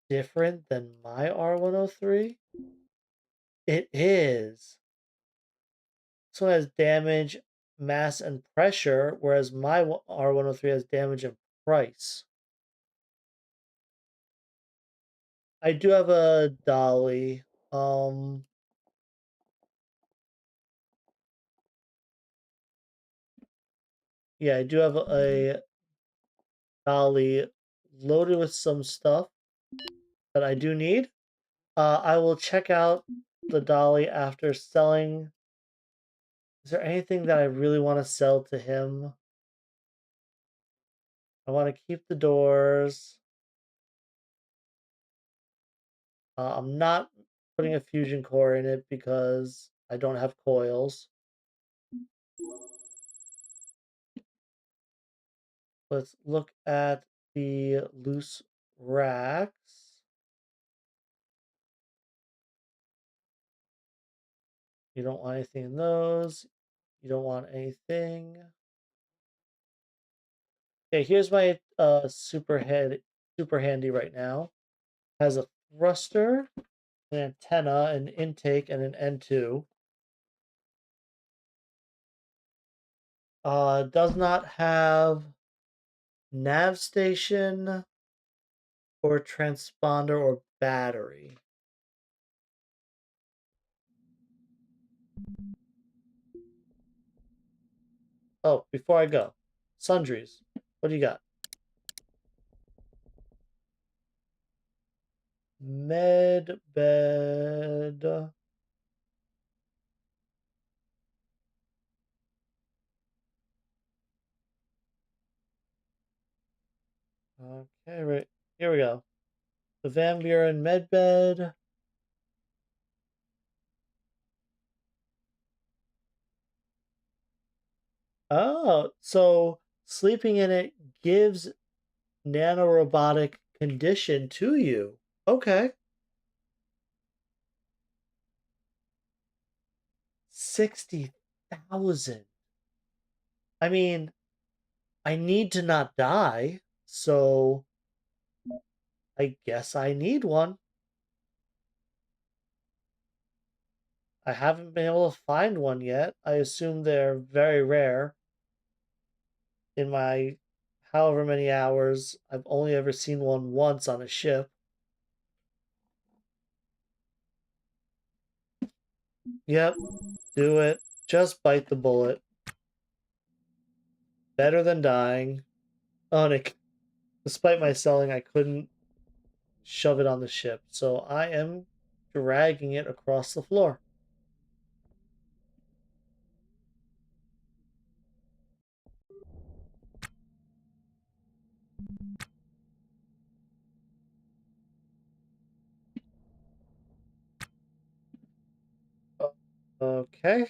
different than my R103? It is. This one has damage, mass, and pressure, whereas my R103 has damage and price. I do have a dolly. Um, yeah, I do have a dolly loaded with some stuff that I do need. I will check out the dolly after selling. Is there anything that I really want to sell to him? I want to keep the doors. I'm not putting a fusion core in it because I don't have coils. Let's look at the loose racks. You don't want anything in those. You don't want anything. Okay, here's my super handy right now. Has a thruster, an antenna, an intake, and an N2. Does not have nav station or transponder or battery. Oh, before I go, sundries. What do you got? Med bed. Okay, right here we go. The Van Buren med bed. Oh, so sleeping in it gives nanorobotic condition to you. Okay. 60,000. I mean, I need to not die, so I guess I need one. I haven't been able to find one yet. I assume they're very rare. In my however many hours, I've only ever seen one once on a ship. Yep, do it. Just bite the bullet. Better than dying. Oh, and despite my selling, I couldn't shove it on the ship, so I am dragging it across the floor. Okay.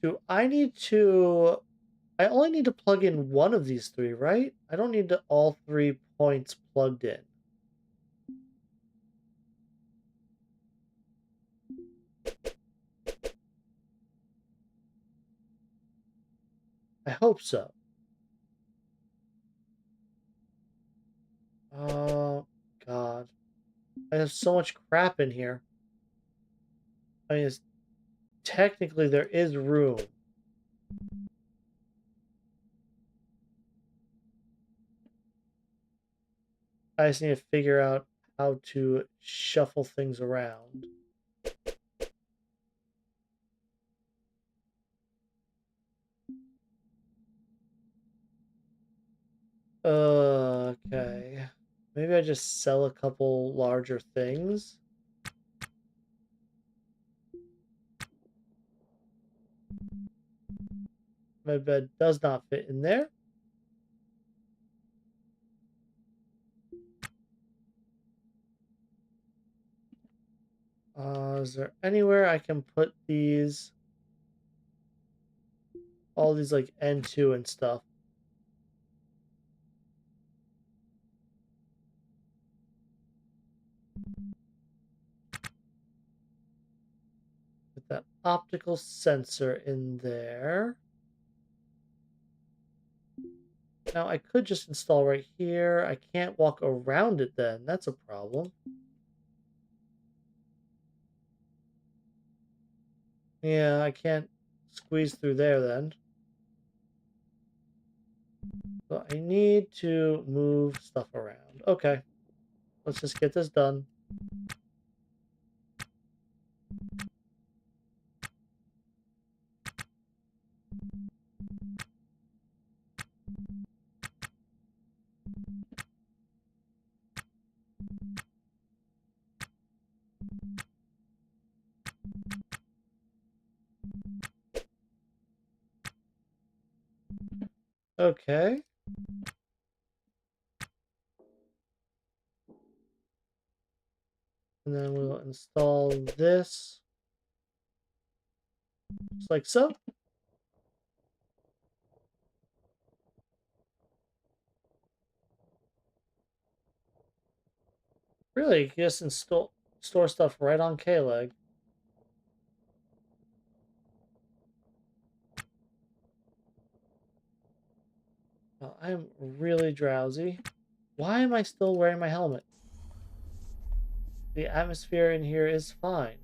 Do I need to... I only need to plug in one of these three, right? I don't need all 3 points plugged in. I hope so. there's so much crap in here. I mean, technically there is room. I just need to figure out how to shuffle things around. Okay. Maybe I just sell a couple larger things. My bed does not fit in there. Is there anywhere I can put these, all these like N2 and stuff? Put that optical sensor in there. Now I could just install right here. I can't walk around it then. That's a problem. Yeah, I can't squeeze through there then. So I need to move stuff around. Okay, let's just get this done. Okay. And then we'll install this just like so. Really, you can just store stuff right on K-Leg. Oh, I'm really drowsy. Why am I still wearing my helmet? The atmosphere in here is fine.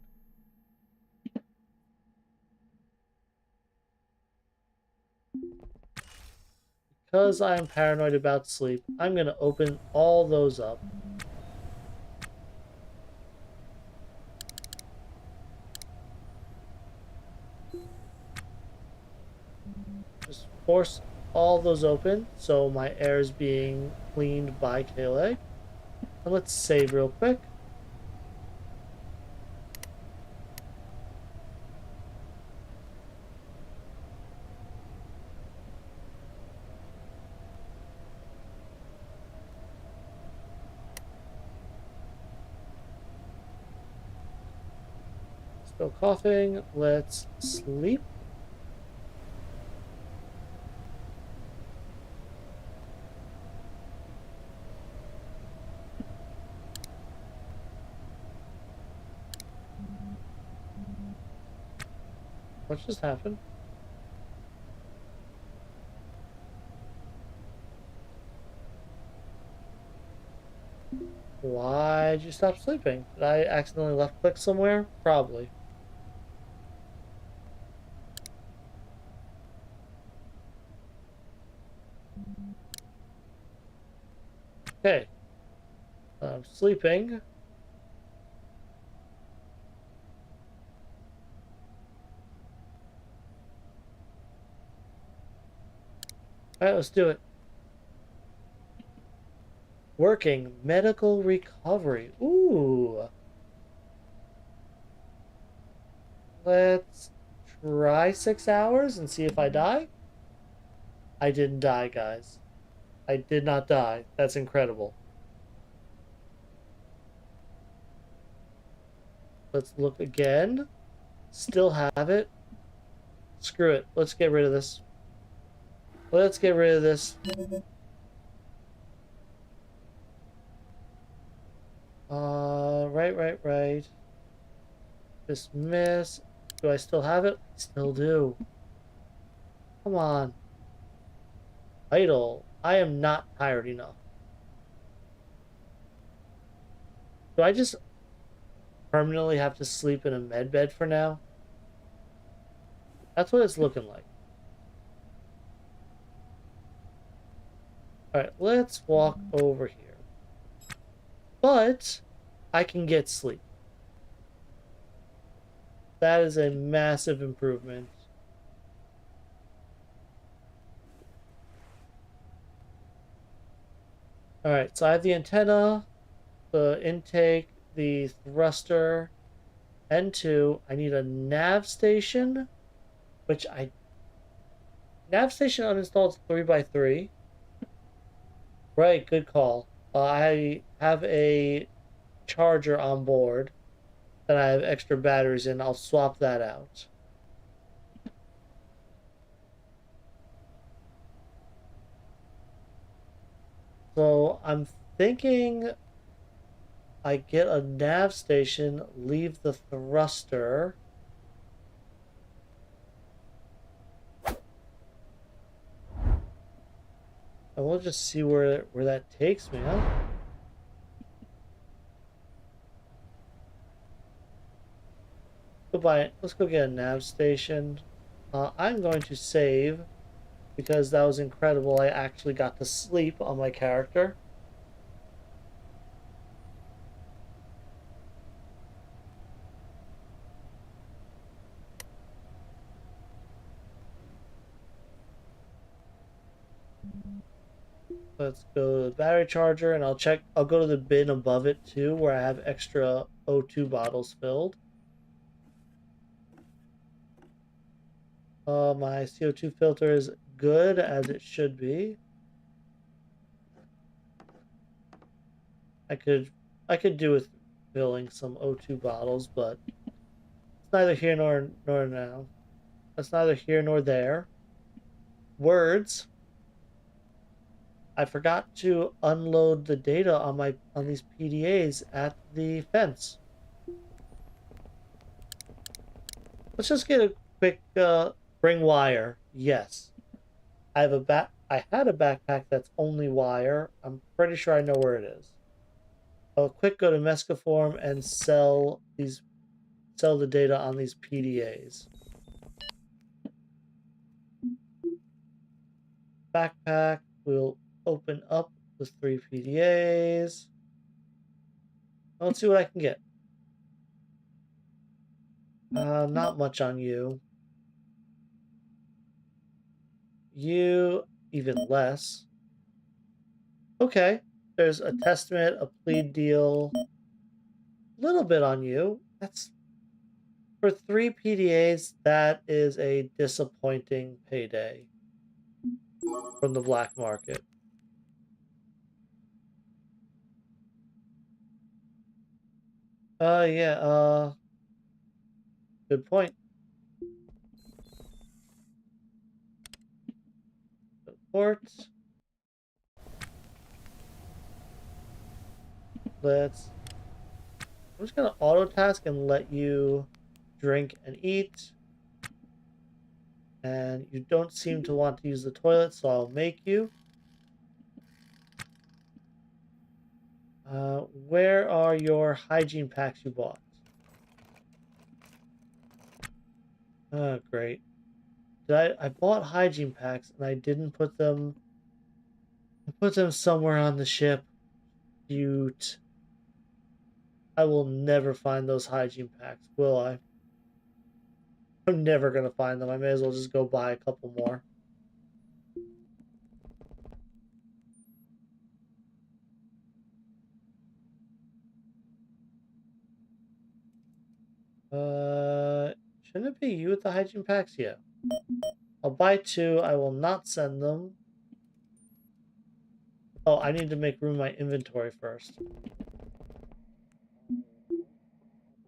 Because I'm paranoid about sleep, I'm going to open all those up. Just force all those open so my air is being cleaned by K-Leg. And let's save real quick. Still coughing. Let's sleep. What just happened? Why'd you stop sleeping? Did I accidentally left click somewhere? Probably. Okay. I'm sleeping. Alright, let's do it. Working medical recovery. Ooh. Let's try 6 hours and see if I die. I didn't die, guys. I did not die. That's incredible. Let's look again. Still have it. Screw it. Let's get rid of this. Let's get rid of this. Right. Dismiss. Do I still have it? I still do. Come on. Idle. I am not tired enough. Do I just permanently have to sleep in a med bed for now. That's what it's looking like. All right, let's walk over here. But I can get sleep. That is a massive improvement. All right, so I have the antenna, the intake, the thruster, N2. I need a nav station, which I nav station uninstalled 3x3. Right, good call. I have a charger on board that I have extra batteries in. I'll swap that out. So I'm thinking I get a nav station, leave the thruster, and we'll just see where that takes me, huh? Goodbye. Let's go get a nav station. I'm going to save because that was incredible. I actually got to sleep on my character. Let's go to the battery charger and I'll go to the bin above it too, where I have extra O2 bottles filled. My CO2 filter is good as it should be. I could I could do with filling some O2 bottles, but it's neither here nor now. That's neither here nor there. Words. I forgot to unload the data on these PDAs at the fence. Let's just get a quick bring wire. Yes. I had a backpack that's only wire. I'm pretty sure I know where it is. I'll quick go to Mescaform and sell the data on these PDAs. Backpack, we'll open up the 3 PDAs. Let's see what I can get. Not much on you. You, even less. Okay, there's a testament, a plead deal, a little bit on you. That's for 3 PDAs, that is a disappointing payday from the black market. Yeah, good point. Support. Let's, I'm just gonna auto task and let you drink and eat. And you don't seem to want to use the toilet, so I'll make you. Where are your hygiene packs you bought? Oh, great. I bought hygiene packs and I didn't put them. I put them somewhere on the ship. Cute. I will never find those hygiene packs, will I? I'm never gonna find them. I may as well just go buy a couple more. Shouldn't it be you with the hygiene packs? Yeah. I'll buy 2. I will not send them. Oh, I need to make room in my inventory first.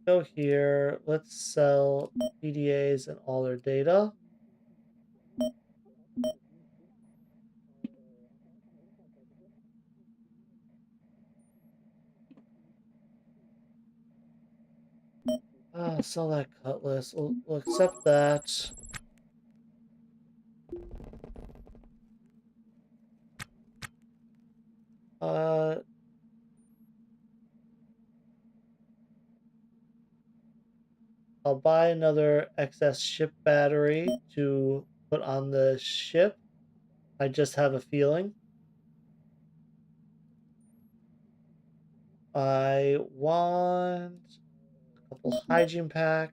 Go here. Let's sell PDAs and all their data. Sell that cutlass. We'll accept that. Uh, I'll buy another excess ship battery to put on the ship. I just have a feeling. I want a couple hygiene packs.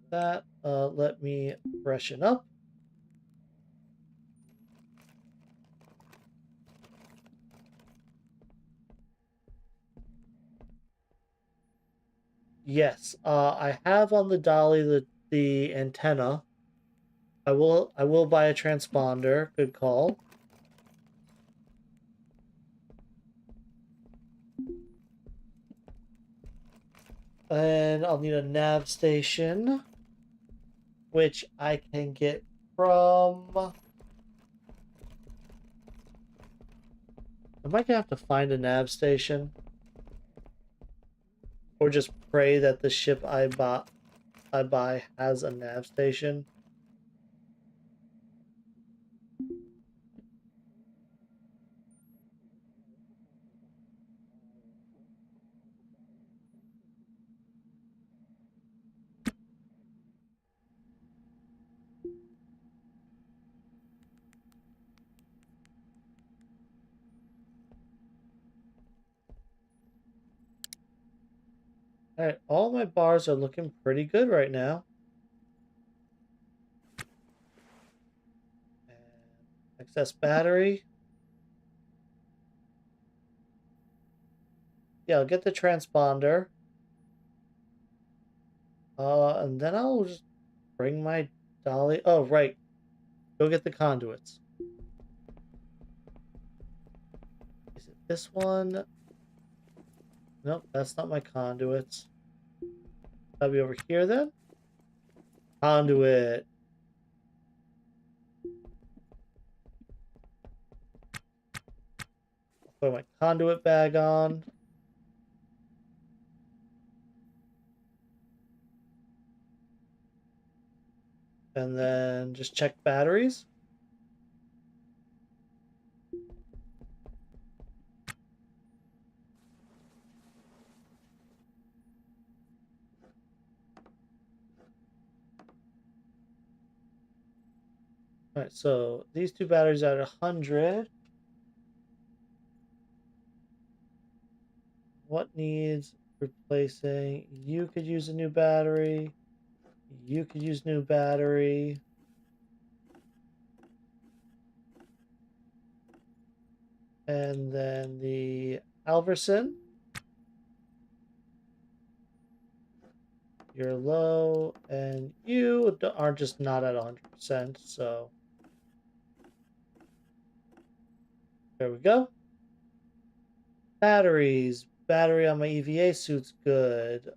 That let me freshen up. Yes, I have on the dolly the antenna. I will buy a transponder. Good call. And I'll need a nav station, which I can get from. I might have to find a nav station, or just pray that the ship I buy has a nav station. All right, all my bars are looking pretty good right now. And excess battery. Yeah, I'll get the transponder. And then I'll just bring my dolly. Oh, right. Go get the conduits. Is it this one? Nope, that's not my conduits. That'll be over here then. Conduit. I'll throw my conduit bag on. And then just check batteries. All right, so these two batteries are at 100. What needs replacing? You could use a new battery. You could use new battery. And then the Alverson. You're low, and you are just not at 100%. So there we go. Batteries. Battery on my EVA suit's good.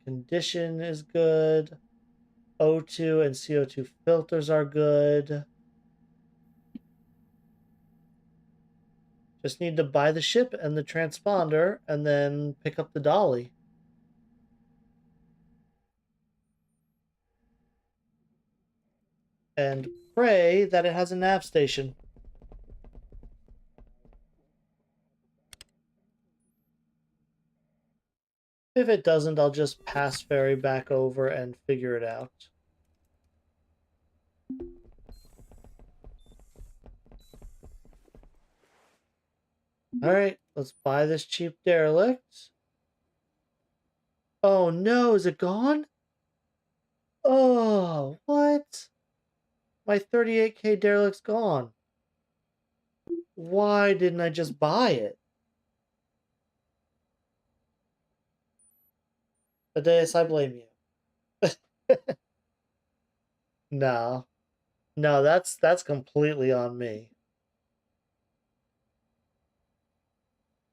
Condition is good. O2 and CO2 filters are good. Just need to buy the ship and the transponder and then pick up the dolly. And pray that it has a nav station. If it doesn't, I'll just pass ferry back over and figure it out. Alright, let's buy this cheap derelict. Oh no, is it gone? Oh, what? My 38K derelict's gone. Why didn't I just buy it? Adeus, I blame you. No. No, that's completely on me.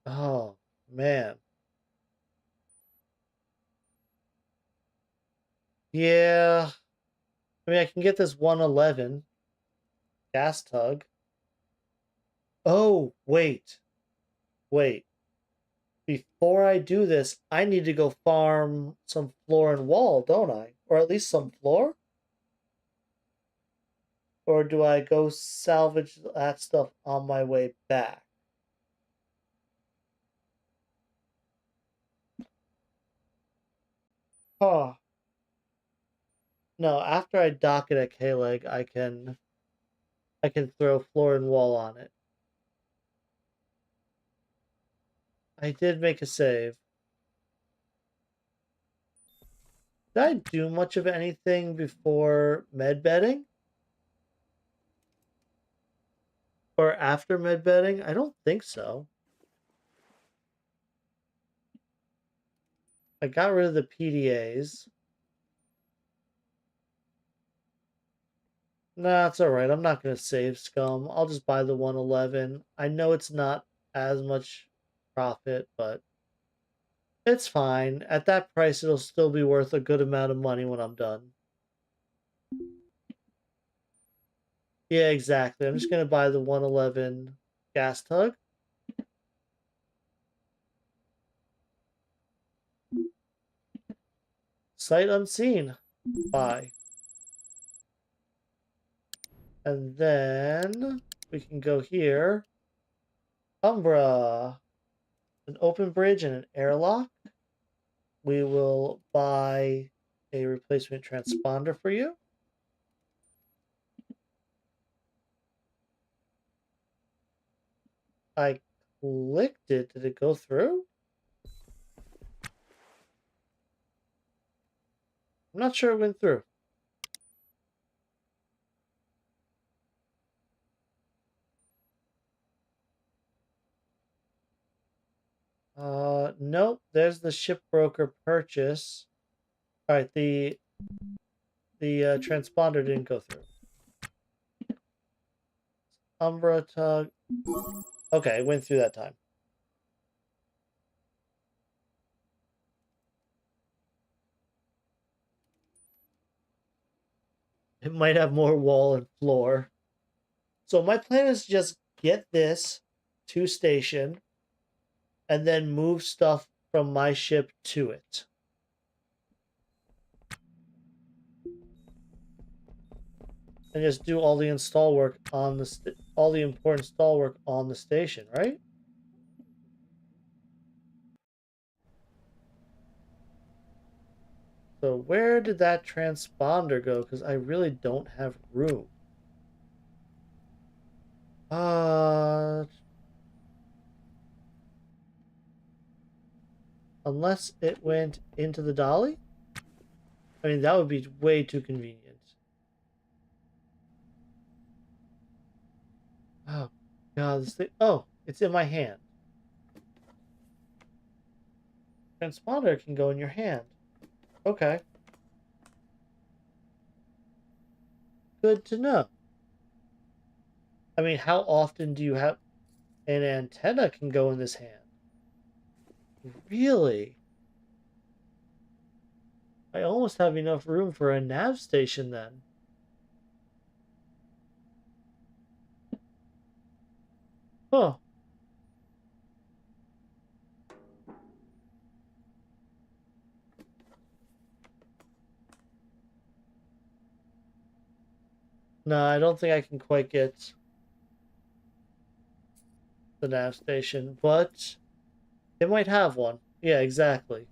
Oh, man. Yeah. I mean, I can get this 111 gas tug. Oh, wait. Wait. Before I do this, I need to go farm some floor and wall, don't I? Or at least some floor? Or do I go salvage that stuff on my way back? Oh no! After I dock it at K-Leg, I can throw floor and wall on it. I did make a save. Did I do much of anything before med bedding? Or after med bedding? I don't think so. I got rid of the PDAs. Nah, it's alright. I'm not going to save scum. I'll just buy the 111. I know it's not as much profit, but it's fine. At that price, it'll still be worth a good amount of money when I'm done. Yeah, exactly. I'm just going to buy the 111 gas tug. Sight unseen. Buy. And then we can go here. Umbra. An open bridge and an airlock. We will buy a replacement transponder for you. I clicked it. Did it go through? I'm not sure it went through. Nope. There's the ship broker purchase. All right, the transponder didn't go through. Umbra tug. Okay, it went through that time. It might have more wall and floor. So my plan is just get this to station and then move stuff from my ship to it. And just do all the install work on all the important install work on the station, right? So where did that transponder go? Because I really don't have room. Uh, Unless it went into the dolly? I mean, that would be way too convenient. Oh, God, this thing. Oh, it's in my hand. Transponder can go in your hand. Okay, good to know. I mean, how often do you have an antenna can go in this hand? Really? I almost have enough room for a nav station then. Huh. No, I don't think I can quite get the nav station, but it might have one. Yeah, exactly.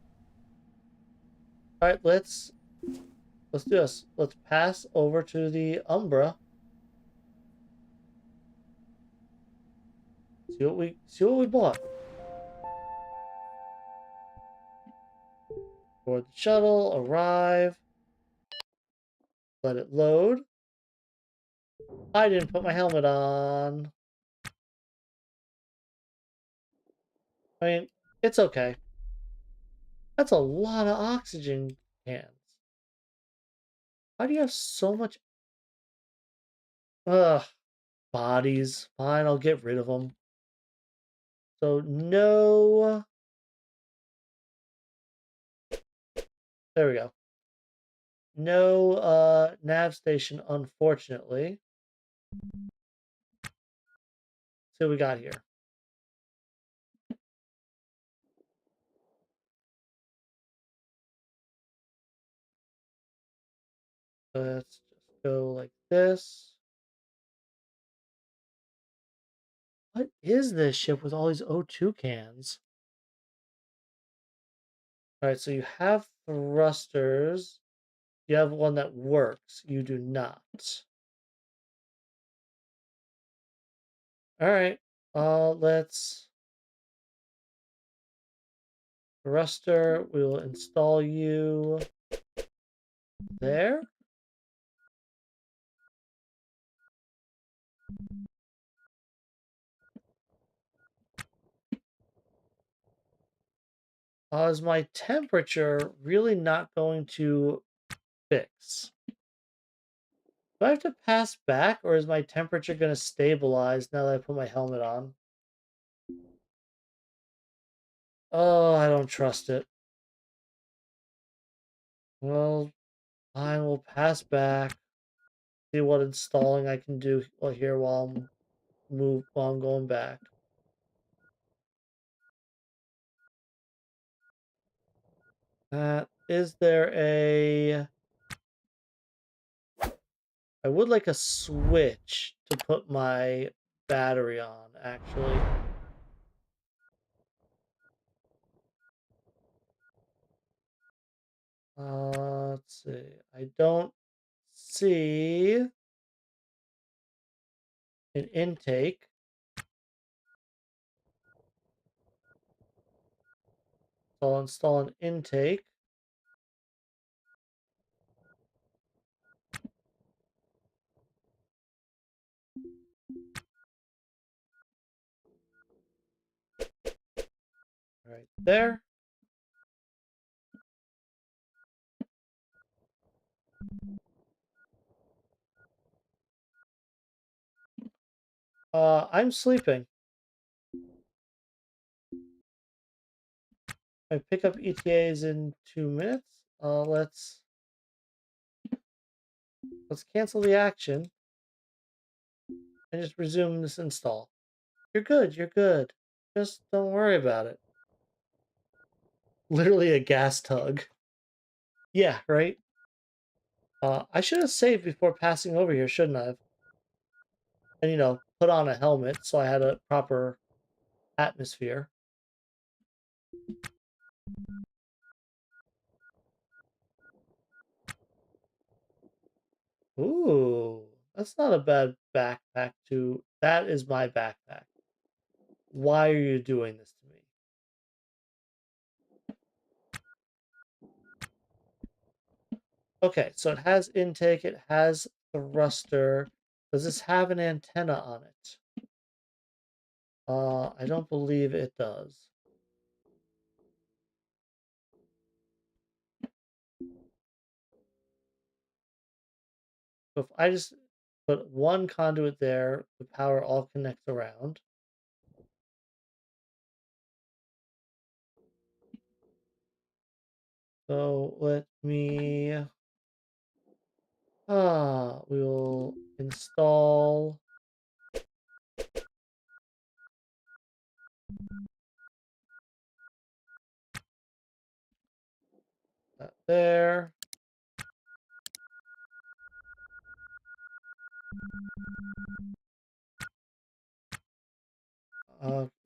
All right, let's do this. Let's pass over to the Umbra. See what we bought. Board the shuttle, arrive, let it load. I didn't put my helmet on. I mean, it's okay. That's a lot of oxygen cans. Why do you have so much? Ugh, bodies. Fine, I'll get rid of them. So no. There we go. No nav station, unfortunately. So we got here. Let's just go like this. What is this ship with all these O2 cans? Alright, so you have thrusters. You have one that works. You do not. Alright. Let's thruster. We will install you there. Is my temperature really not going to fix? Do I have to pass back, or is my temperature going to stabilize now that I put my helmet on? Oh, I don't trust it. Well, I will pass back. See what installing I can do here while I'm going back. Is there a? I would like a switch to put my battery on, actually. Let's see. I don't see an intake. So I'll install an intake. Right there. I'm sleeping. I pick up ETAs in 2 minutes. Let's cancel the action and just resume this install. You're good. You're good. Just don't worry about it. Literally a gas tug. Yeah, right. I should have saved before passing over here, shouldn't I have? And put on a helmet so I had a proper atmosphere. Ooh, that's not a bad backpack to. That is my backpack. Why are you doing this to me? Okay, so it has intake, it has thruster. Does this have an antenna on it? I don't believe it does. So if I just put one conduit there, the power all connects around. So let me we will install that there.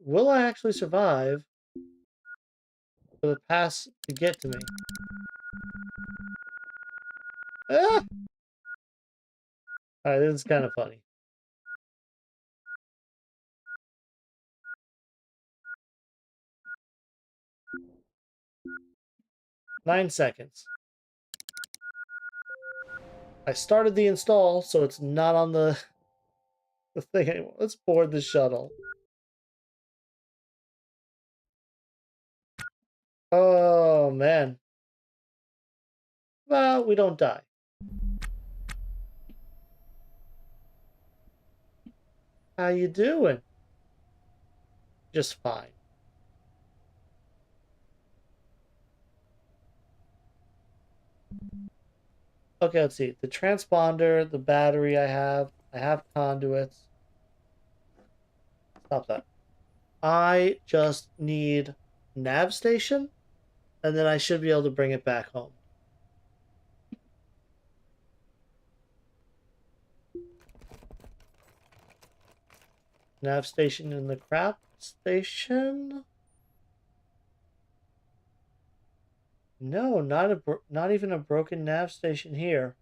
Will I actually survive for the pass to get to me? Ah! Alright, this is kind of funny. 9 seconds. I started the install, so it's not on the thing anymore. Let's board the shuttle. Oh, man. Well, we don't die. How you doing? Just fine. Okay, let's see. The transponder, the battery I have conduits. Stop that. I just need nav station, and then I should be able to bring it back home. Nav station in the craft station. No, not even a broken nav station here.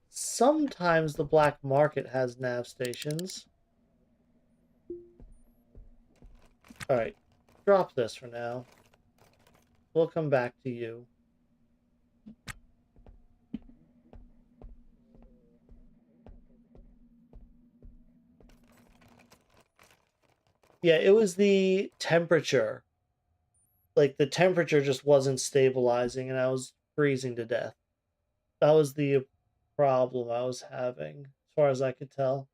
Sometimes the black market has nav stations. All right, drop this for now. We'll come back to you. Yeah, it was the temperature. Like the temperature just wasn't stabilizing and I was freezing to death. That was the problem I was having, as far as I could tell.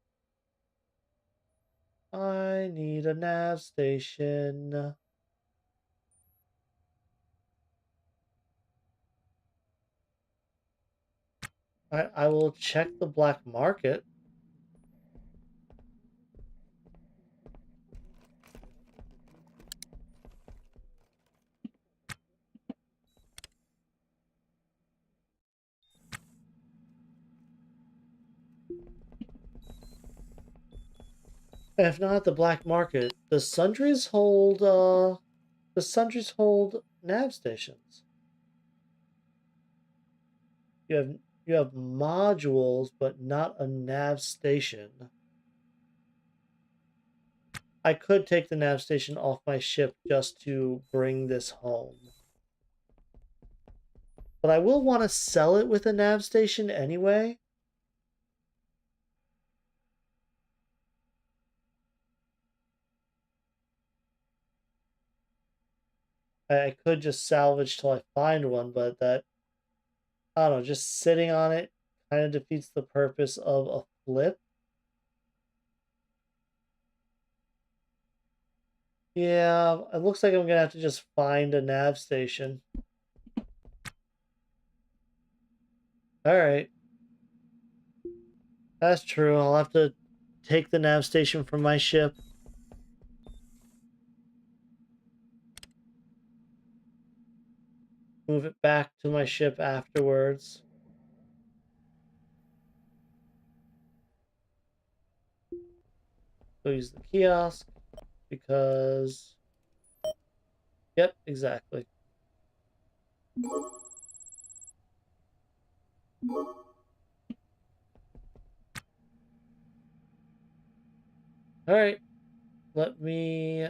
I need a nav station. I will check the black market. If not the black market, the sundries hold nav stations. You have you have modules, but not a nav station. I could take the nav station off my ship just to bring this home. But I will want to sell it with a nav station anyway. I could just salvage till I find one, but that, I don't know, just sitting on it kind of defeats the purpose of a flip. Yeah, it looks like I'm gonna have to just find a nav station. Alright, that's true. I'll have to take the nav station from my ship, move it back to my ship afterwards. Go use the kiosk because, yep, exactly. Alright, let me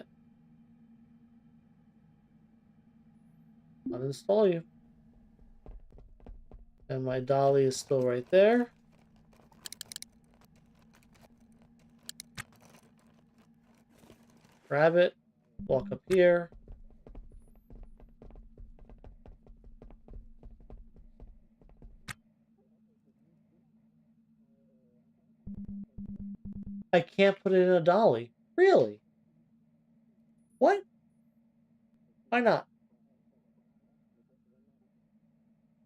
uninstall you. And my dolly is still right there. Grab it, walk up here. I can't put it in a dolly. Really? What? Why not?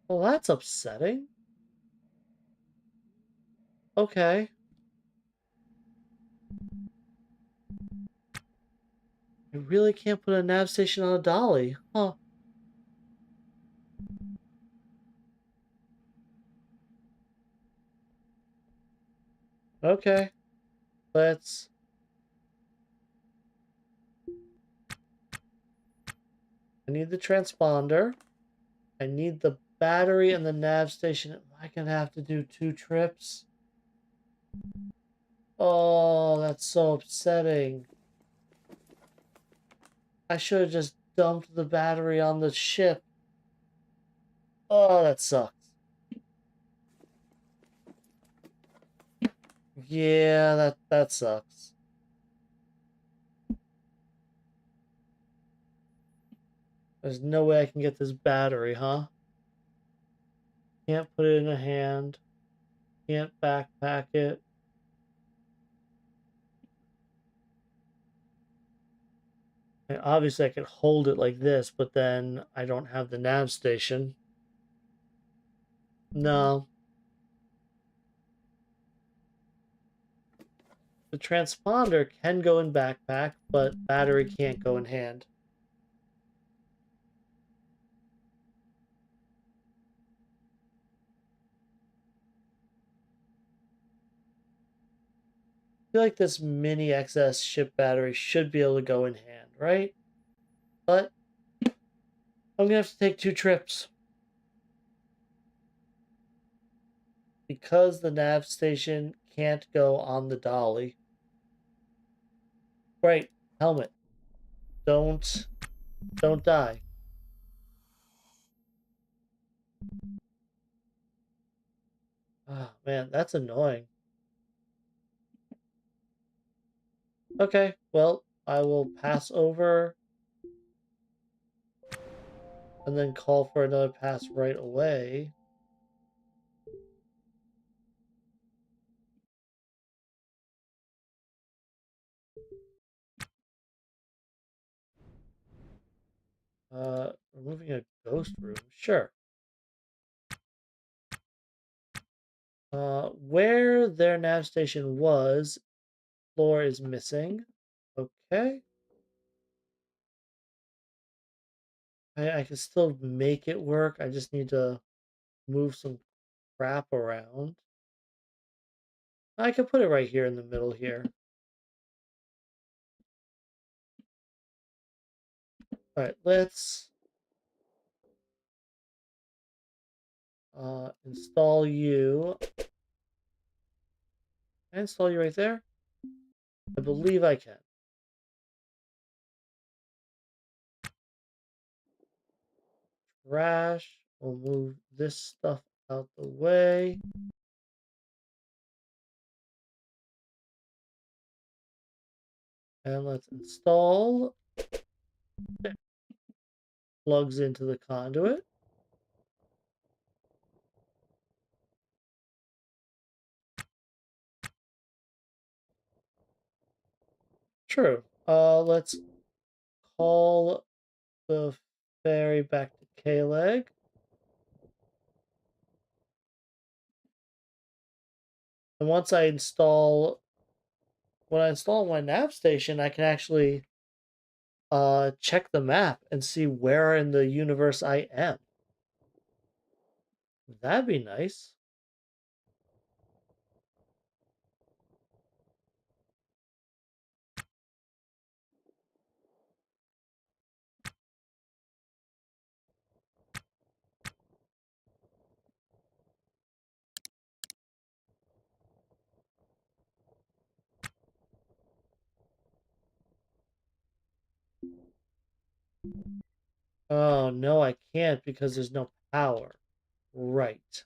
Well, that's upsetting. Okay. I really can't put a nav station on a dolly. Huh. Okay. Let's... I need the transponder. I need the battery and the nav station. Am I gonna have to do 2 trips? Oh, that's so upsetting. I should have just dumped the battery on the ship. Oh, that sucks. Yeah, that sucks. There's no way I can get this battery, huh? Can't put it in a hand. Can't backpack it. And obviously, I could hold it like this, but then I don't have the nav station. No. The transponder can go in backpack, but battery can't go in hand. I feel like this mini XS ship battery should be able to go in hand, right? But I'm gonna have to take 2 trips because the nav station can't go on the dolly. Right, helmet. Don't don't die. Oh man, that's annoying. Okay, well, I will pass over and then call for another pass right away. Removing a ghost room. Sure. Where their nav station was, floor is missing. Okay. I can still make it work. I just need to move some crap around. I can put it right here in the middle here. All right, let's install you. Can I install you right there? I believe I can. Trash. We'll move this stuff out the way. And let's install. It plugs into the conduit. True. Let's call the ferry back to K-Leg. And when I install my nav station, I can actually check the map and see where in the universe I am. That'd be nice. Oh no, I can't because there's no power. Right.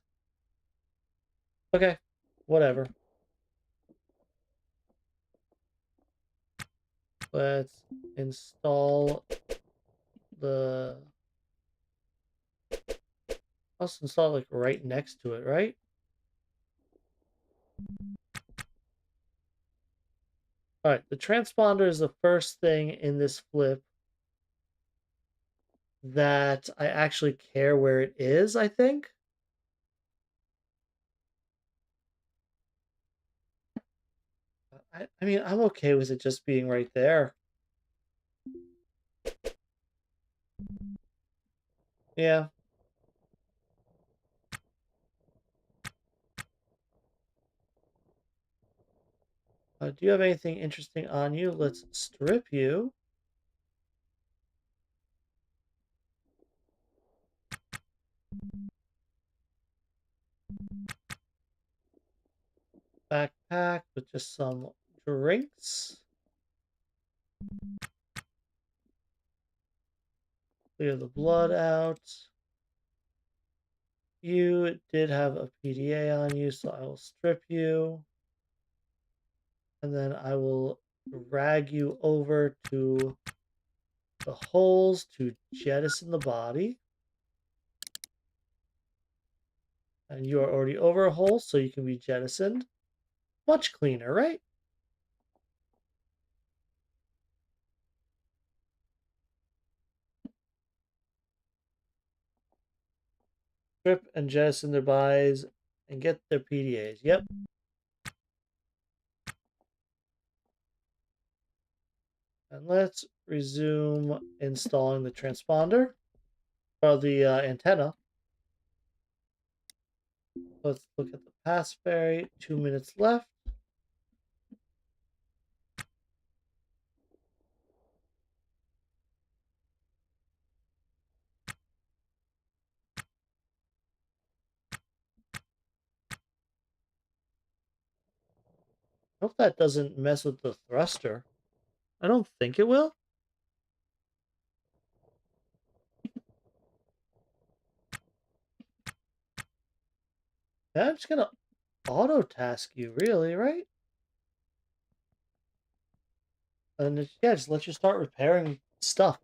Okay. Whatever. Let's install the I'll install like right next to it, right? All right, the transponder is the first thing in this flip that I actually care where it is, I think. I mean, I'm okay with it just being right there. Yeah. Do you have anything interesting on you? Let's strip you. Backpack with just some drinks. Clear the blood out. You did have a PDA on you, so I will strip you. And then I will drag you over to the holes to jettison the body. And you are already over a hole, so you can be jettisoned. Much cleaner, right? Strip and jettison their bodies and get their PDAs. Yep. And let's resume installing the transponder or the antenna. Let's look at the pass ferry. 2 minutes left. Hope that doesn't mess with the thruster. I don't think it will. That's gonna auto task you, really, right? And yeah, just let you start repairing stuff.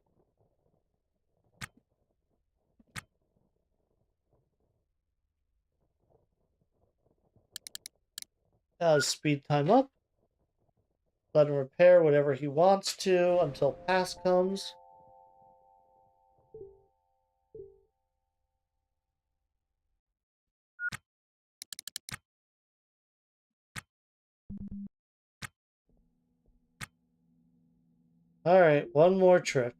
Speed time up. Let him repair whatever he wants to until pass comes. Alright, one more trip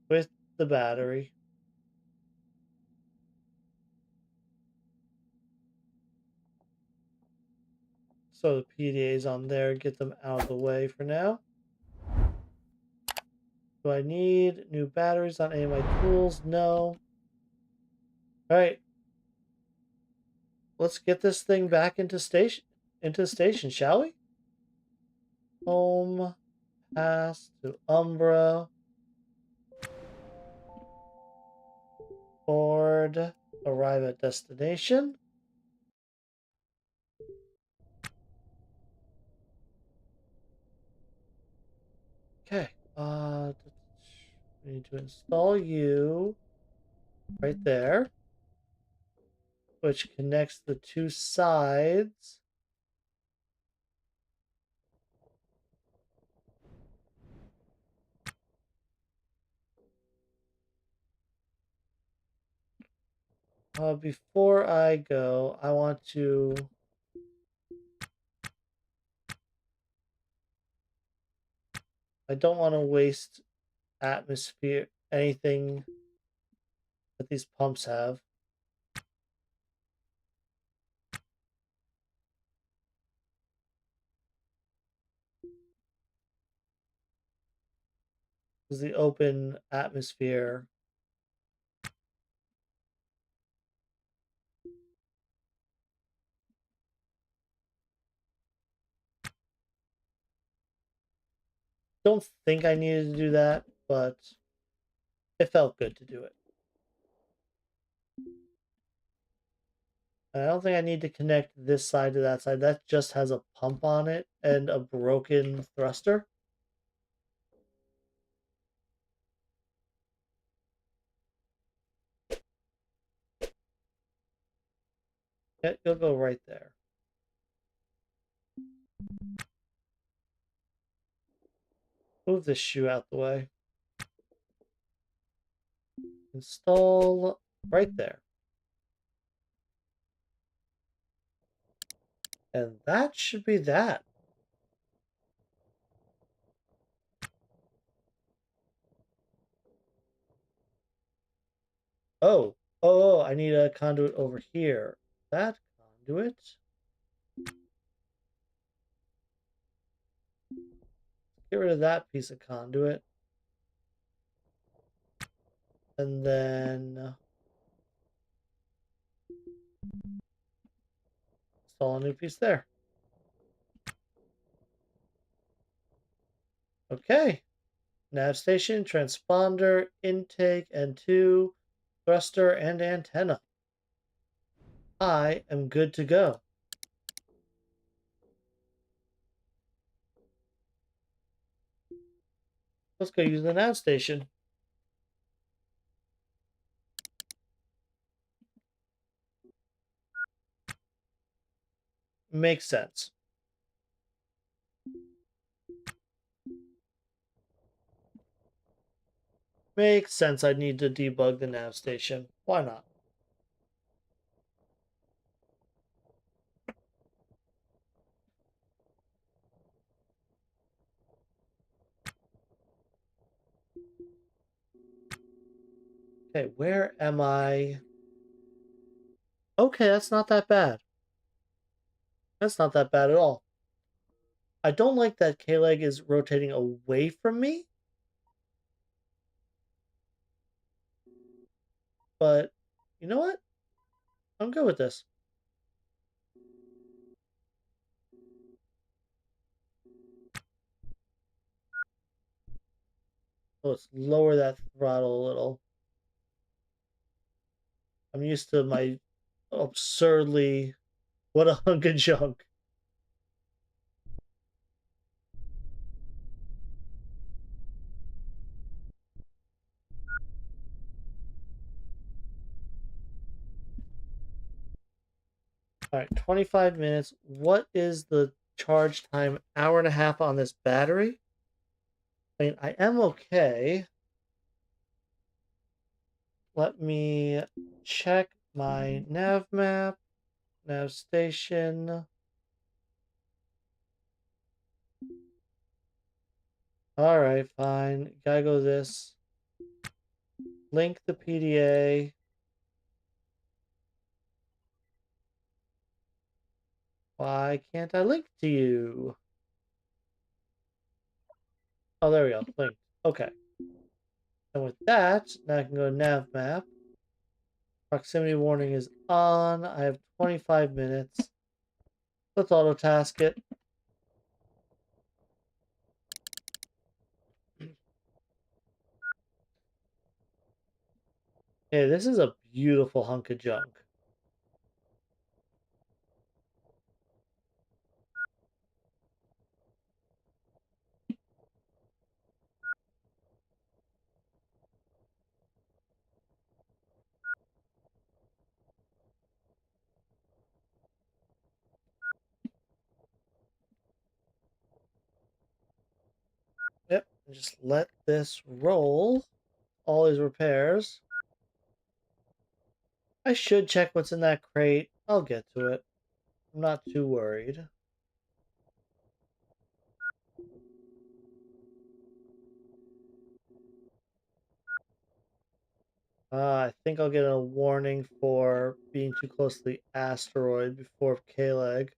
with the battery. So the PDA's on there, get them out of the way for now. Do I need new batteries on any of my tools? No. Alright, let's get this thing back into station, shall we? Home, pass to Umbra, board, arrive at destination. Okay, we need to install you right there, which connects the two sides. Before I go, I don't want to waste anything that these pumps have. Because the open atmosphere. Don't think I needed to do that, but it felt good to do it. I don't think I need to connect this side to that side. That just has a pump on it and a broken thruster. It'll go right there. Move this shoe out the way. Install right there. And that should be that. Oh, I need a conduit over here. That conduit. Get rid of that piece of conduit. And then install a new piece there. Okay. Nav station, transponder, intake, and two, thruster, and antenna. I am good to go. Let's go use the nav station. Makes sense. Makes sense I need to debug the nav station. Why not? Okay, where am I? Okay, that's not that bad. That's not that bad at all. I don't like that K-leg is rotating away from me, but you know what? I'm good with this. Oh, let's lower that throttle a little. I'm used to my absurdly what a hunk of junk. All right, 25 minutes. What is the charge time? Hour and a half on this battery? I mean, I am okay. Let me check my nav map, nav station. All right, fine. Gotta go this. Link the PDA. Why can't I link to you? Oh, there we go. Linked. Okay. And with that, now I can go to nav map. Proximity warning is on. I have 25 minutes. Let's auto task it. Hey, this is a beautiful hunk of junk. Yep, just let this roll. All these repairs. I should check what's in that crate. I'll get to it. I'm not too worried. I think I'll get a warning for being too close to the asteroid before K-Leg.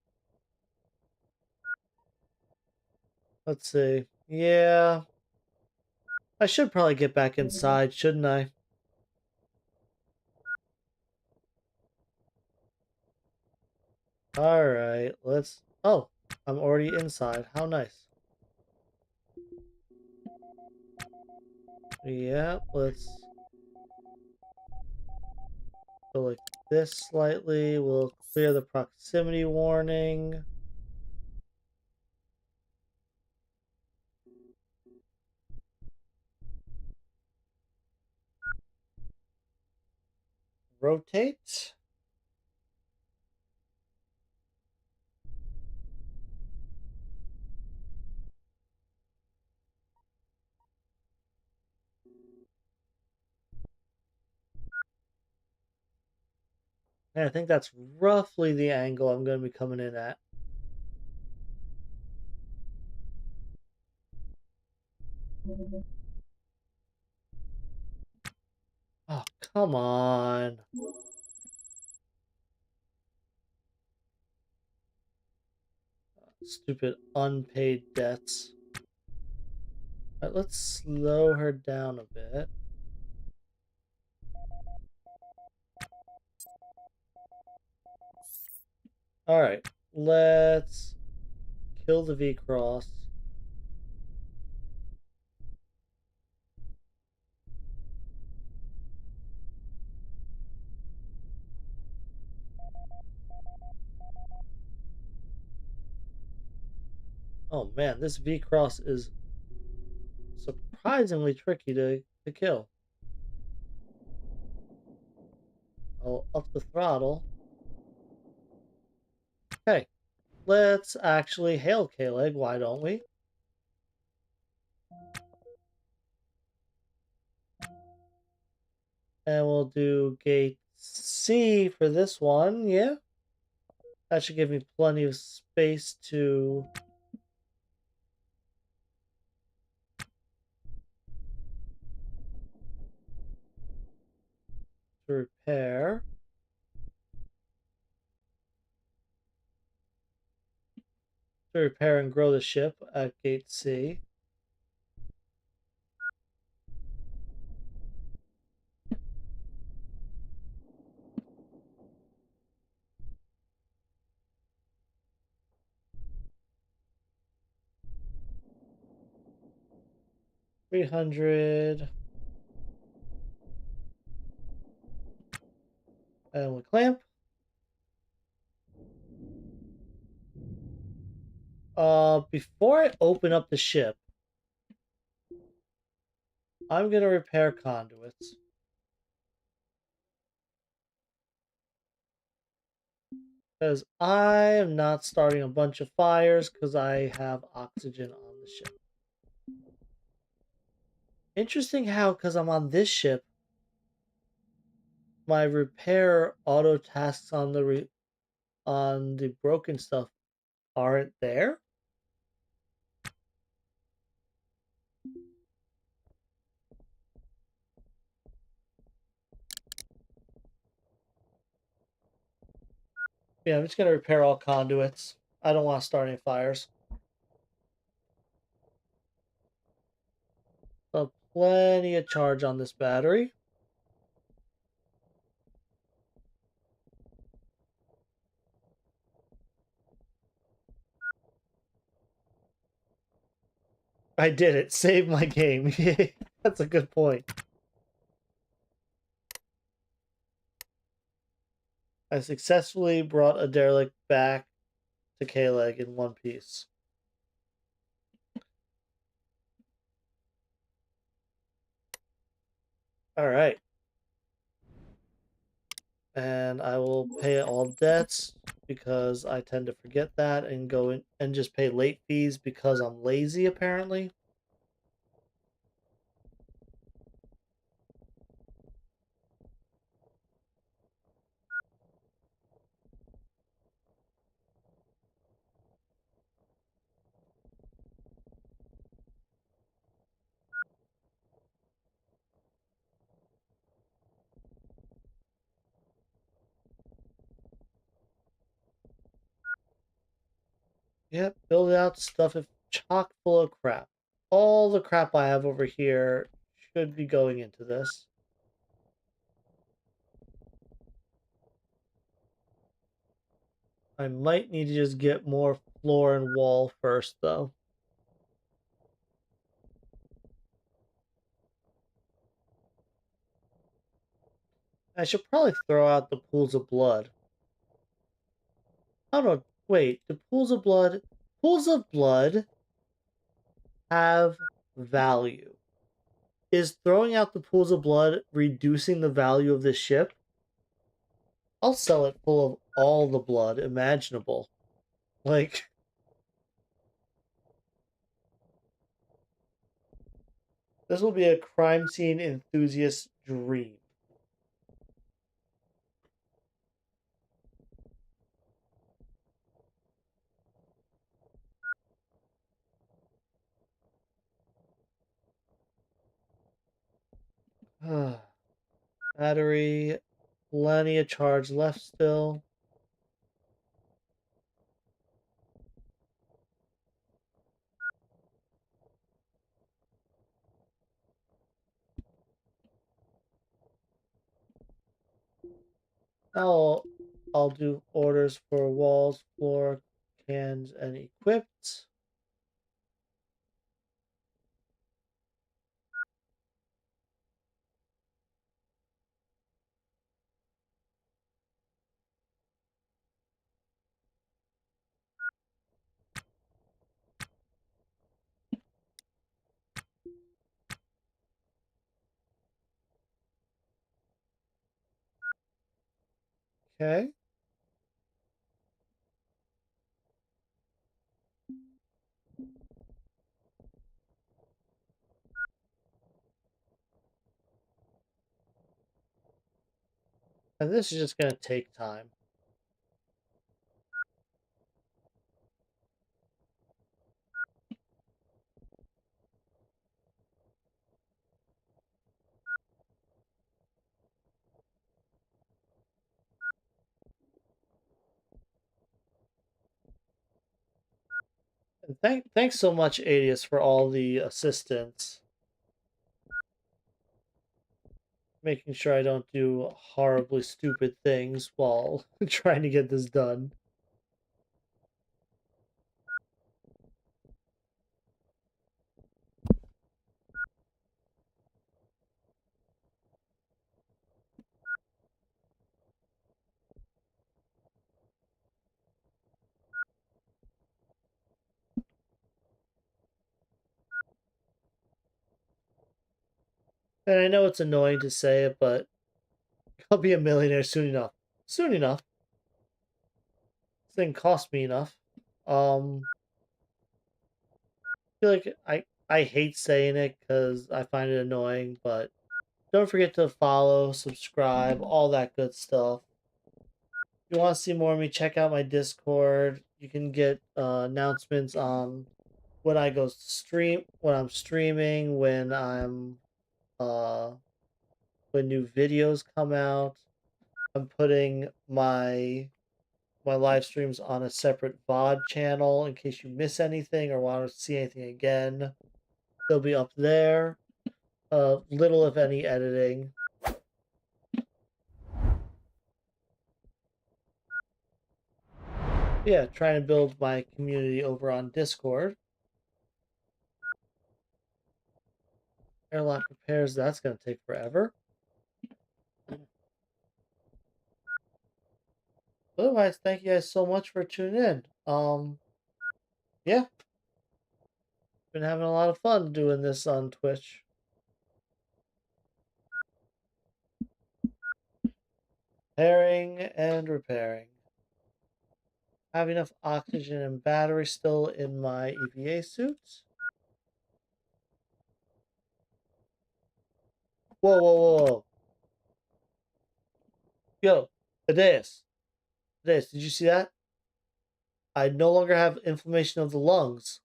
Let's see. Yeah, I should probably get back inside, shouldn't I? Alright, let's... Oh, I'm already inside. How nice. Yeah, let's go like this slightly. We'll clear the proximity warning. Rotate. And I think that's roughly the angle I'm going to be coming in at. Oh, come on. Stupid unpaid debts. All right, let's slow her down a bit. All right, let's kill the V-Cross. Oh man, this V-Cross is surprisingly tricky to kill. I'll up the throttle. Okay, let's actually hail K-Leg, why don't we? And we'll do gate C for this one, yeah? That should give me plenty of space to repair. To repair and grow the ship at gate C. 300. And we clamp. Before I open up the ship, I'm gonna repair conduits. Because I am not starting a bunch of fires because I have oxygen on the ship. Interesting how, because I'm on this ship, my repair auto tasks on the broken stuff aren't there. Yeah, I'm just gonna repair all conduits. I don't want to start any fires. So plenty of charge on this battery. I did it. Saved my game. That's a good point. I successfully brought a derelict back to K-Leg in one piece. All right. And I will pay all debts because I tend to forget that and go in and just pay late fees because I'm lazy apparently. Yep, build out stuff is chock full of crap. All the crap I have over here should be going into this. I might need to just get more floor and wall first though. I should probably throw out the pools of blood. I don't know. Wait, the pools of blood have value. Is throwing out the pools of blood reducing the value of this ship? I'll sell it full of all the blood imaginable. Like, this will be a crime scene enthusiast's dream. Battery, plenty of charge left still. Now I'll do orders for walls, floor, cans, and equipped. Okay. And this is just going to take time. And thanks so much, Adius, for all the assistance. Making sure I don't do horribly stupid things while trying to get this done. And I know it's annoying to say it, but I'll be a millionaire soon enough. Soon enough. This thing cost me enough. I feel like I hate saying it because I find it annoying, but don't forget to follow, subscribe, all that good stuff. If you want to see more of me, check out my Discord. You can get announcements on when I go stream, when I'm streaming, uh when new videos come out. I'm putting my live streams on a separate VOD channel in case you miss anything or want to see anything again. They'll be up there. Little if any editing. Yeah, trying to build my community over on Discord. Airlock repairs, that's going to take forever. Otherwise, thank you guys so much for tuning in. Yeah, been having a lot of fun doing this on Twitch. Repairing and repairing. Have enough oxygen and battery still in my EVA suit. Whoa, whoa, whoa, whoa. Yo, Adeus. Adeus, did you see that? I no longer have inflammation of the lungs.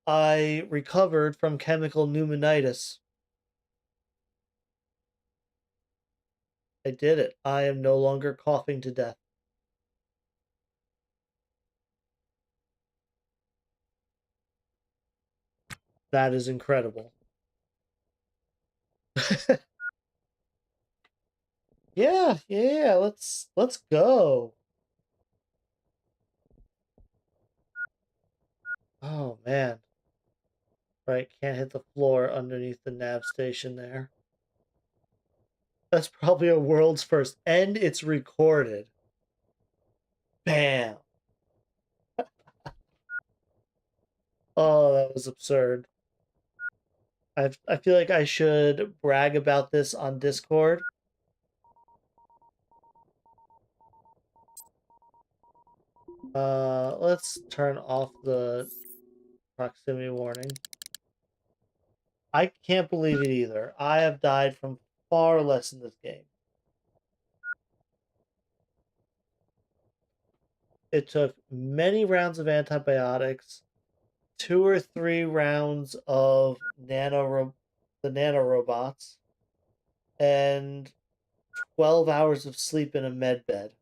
I recovered from chemical pneumonitis. I did it. I am no longer coughing to death. That is incredible. Yeah, let's go. Oh man. Right, can't hit the floor underneath the nav station there. That's probably a world's first. And it's recorded. Bam. Oh, that was absurd. I feel like I should brag about this on Discord. Let's turn off the proximity warning. I can't believe it either. I have died from far less in this game. It took many rounds of antibiotics, 2 or 3 rounds of the nanorobots, and 12 hours of sleep in a med bed.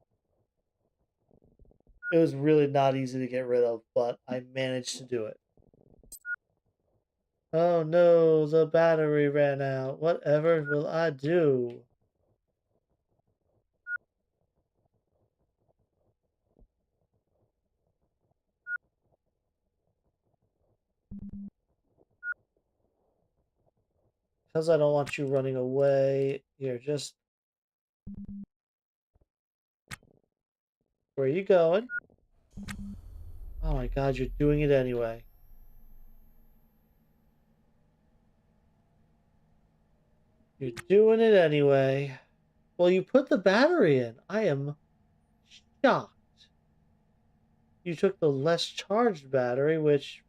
It was really not easy to get rid of, but I managed to do it. Oh no, the battery ran out. Whatever will I do? Because I don't want you running away. Here, just... Where are you going? Oh my god, you're doing it anyway. You're doing it anyway. Well, you put the battery in. I am shocked. You took the less charged battery, which,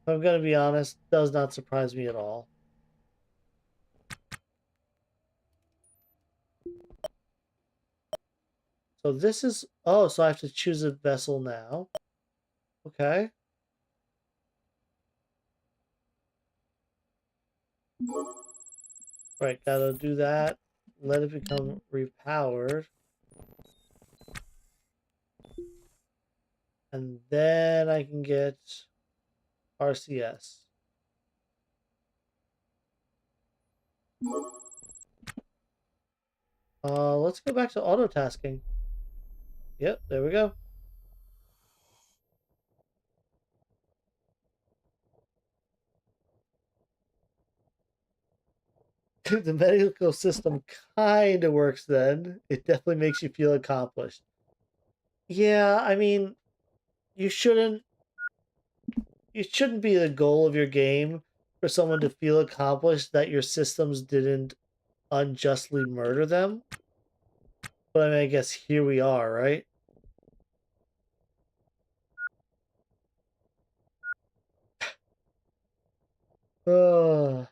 if I'm going to be honest, does not surprise me at all. So this is... Oh, so I have to choose a vessel now. Okay. Right, gotta do that. Let it become repowered. And then I can get RCS. Let's go back to auto tasking. Yep, there we go. The medical system kind of works then. It definitely makes you feel accomplished. Yeah, I mean, you shouldn't it shouldn't be the goal of your game for someone to feel accomplished that your systems didn't unjustly murder them. But I mean, I guess here we are, right? Uh,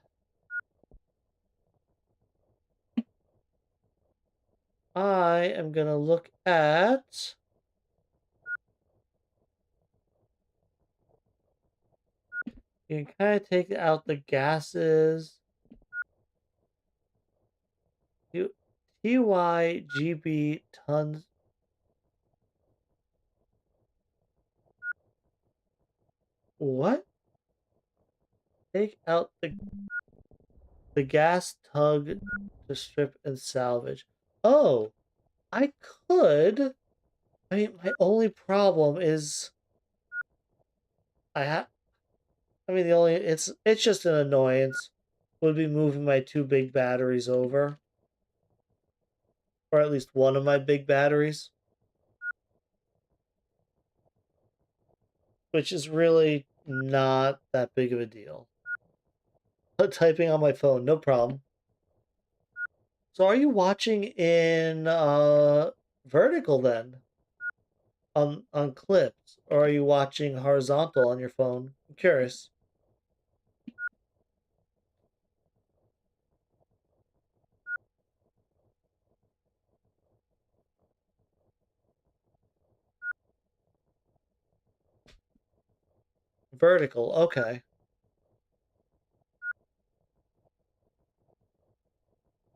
I am gonna look at. You can kind of take out the gases. TYGB tons. What? Take out the gas tug to strip and salvage. Oh, I could. I mean, my only problem is I have. I mean, the only it's just an annoyance. Would be moving my two big batteries over, or at least one of my big batteries, which is really not that big of a deal. But typing on my phone, no problem. So, are you watching in vertical then on clips, or are you watching horizontal on your phone? I'm curious. Vertical, okay.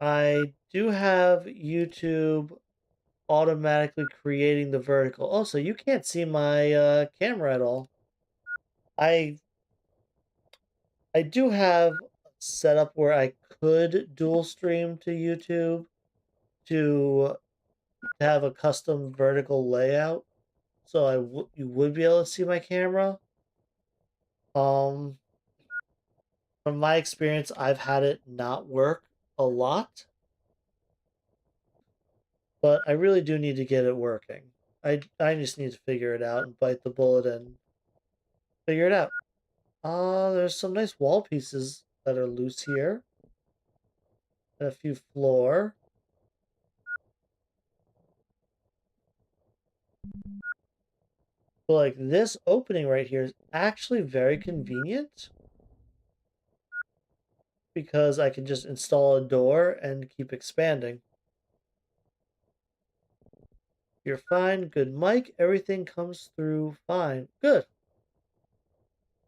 I do have YouTube automatically creating the vertical. Oh, so you can't see my camera at all. I I do have set up where I could dual stream to YouTube to have a custom vertical layout, so you would be able to see my camera. Um, from my experience, I've had it not work a lot, but I really do need to get it working. I just need to figure it out and bite the bullet and figure it out. There's some nice wall pieces that are loose here, and a few floor. But like this opening right here is actually very convenient because I can just install a door and keep expanding. You're fine. Good mic. Everything comes through fine. Good.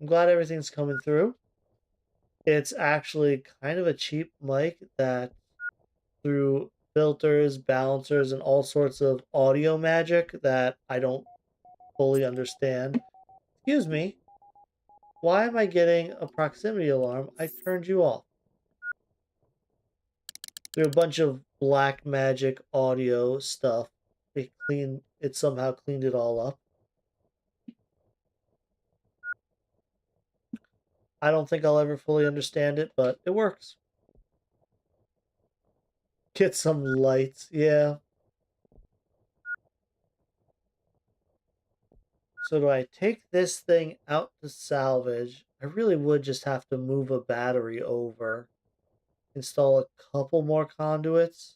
I'm glad everything's coming through. It's actually kind of a cheap mic that through filters, balancers, and all sorts of audio magic that I don't fully understand. Excuse me. Why am I getting a proximity alarm? I turned you off. Through a bunch of black magic audio stuff, it somehow cleaned it all up. I don't think I'll ever fully understand it, but it works. Get some lights, yeah. So do I take this thing out to salvage? I really would just have to move a battery over, install a couple more conduits.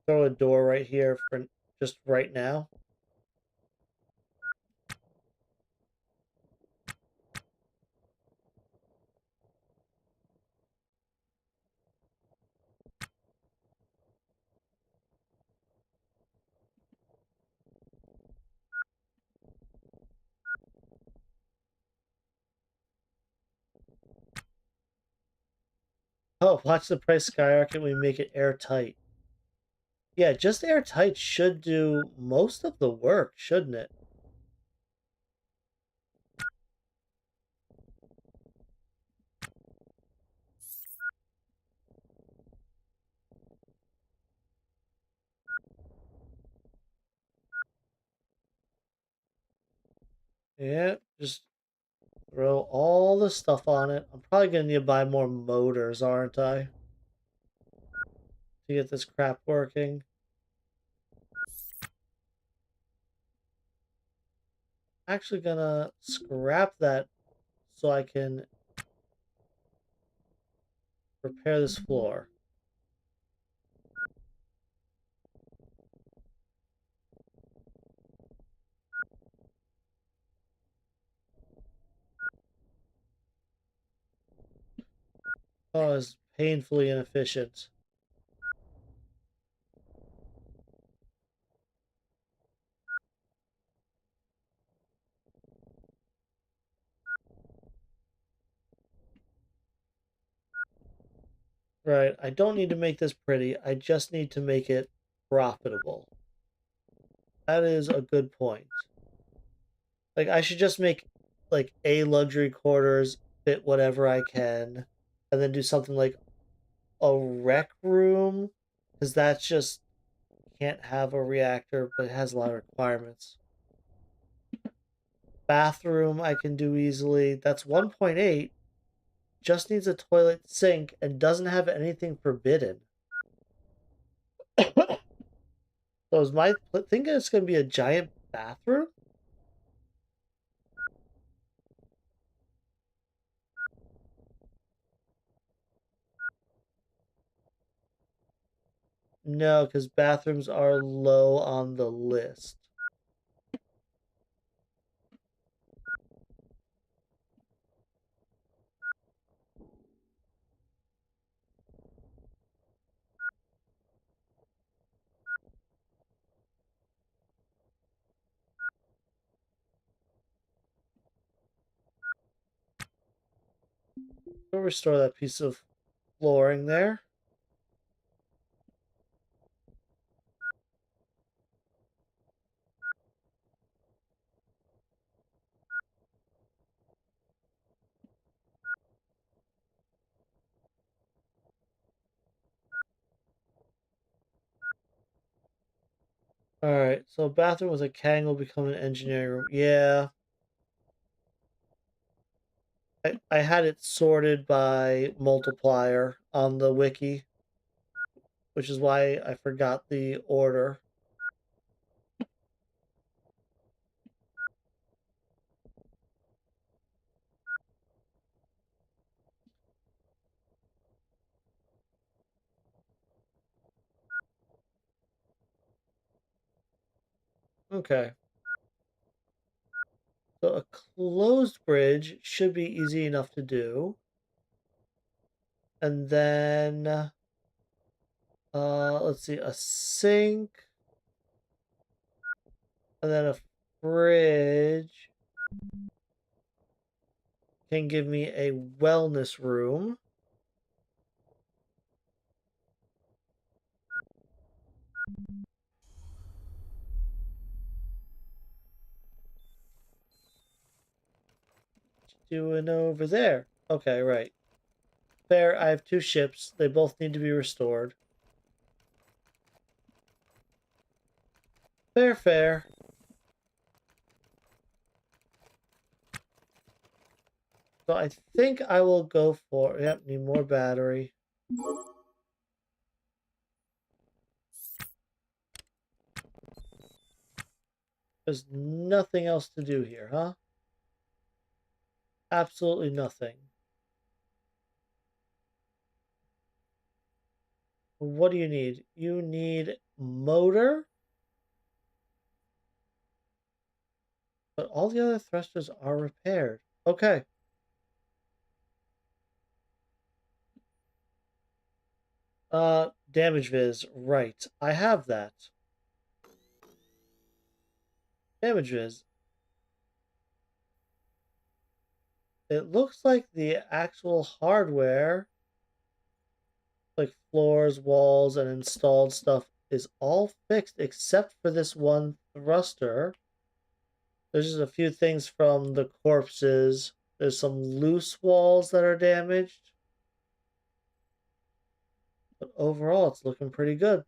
Throw a door right here for just right now. Oh, watch the price skyrocket when we make it airtight. Yeah, just airtight should do most of the work, shouldn't it? Yeah, just throw all the stuff on it. I'm probably gonna need to buy more motors, aren't I? to get this crap working. Actually gonna scrap that so I can repair this floor. Oh, it's painfully inefficient. Right, I don't need to make this pretty. I just need to make it profitable. That is a good point. Like, I should just make, like, a luxury quarters fit whatever I can, and then do something like a rec room, because that's just can't have a reactor, but it has a lot of requirements. Bathroom I can do easily. That's 1.8. Just needs a toilet sink and doesn't have anything forbidden. So is my thinking it's going to be a giant bathroom? No, because bathrooms are low on the list. We'll restore that piece of flooring there. Alright, so bathroom with a kang will become an engineering room. Yeah. I had it sorted by multiplier on the wiki, which is why I forgot the order. Okay. So a closed bridge should be easy enough to do. And then, let's see, a sink, and then a fridge can give me a wellness room. Doing over there. Okay, right. Fair, I have two ships. They both need to be restored. Fair, fair. So I think I will go for... Yep, need more battery. There's nothing else to do here, huh? Absolutely nothing. What do you need? You need motor, but all the other thrusters are repaired. Okay. Damage viz. Right. I have that. Damage viz. It looks like the actual hardware, like floors, walls, and installed stuff, is all fixed except for this one thruster. There's just a few things from the corpses. There's some loose walls that are damaged. But overall, it's looking pretty good.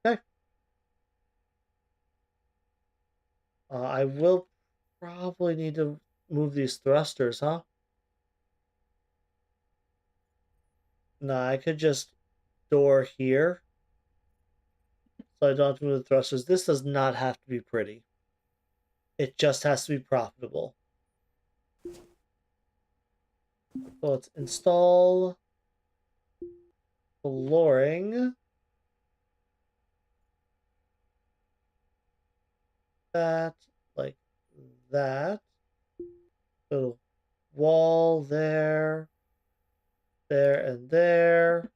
Okay. I will probably need to move these thrusters, huh? No, I could just door here. So I don't have to move the thrusters. This does not have to be pretty. It just has to be profitable. So let's install flooring. That, like that. Little wall there, there, and there.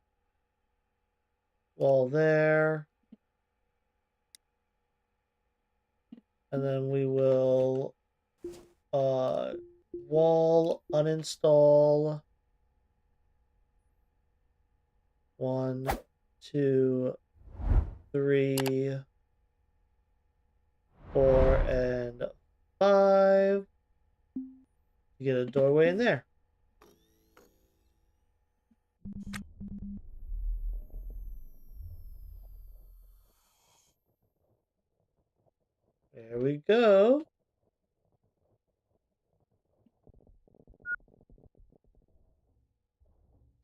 Wall there. And then we will wall uninstall. 1, 2, 3, 4, and 5. You get a doorway in there. There we go.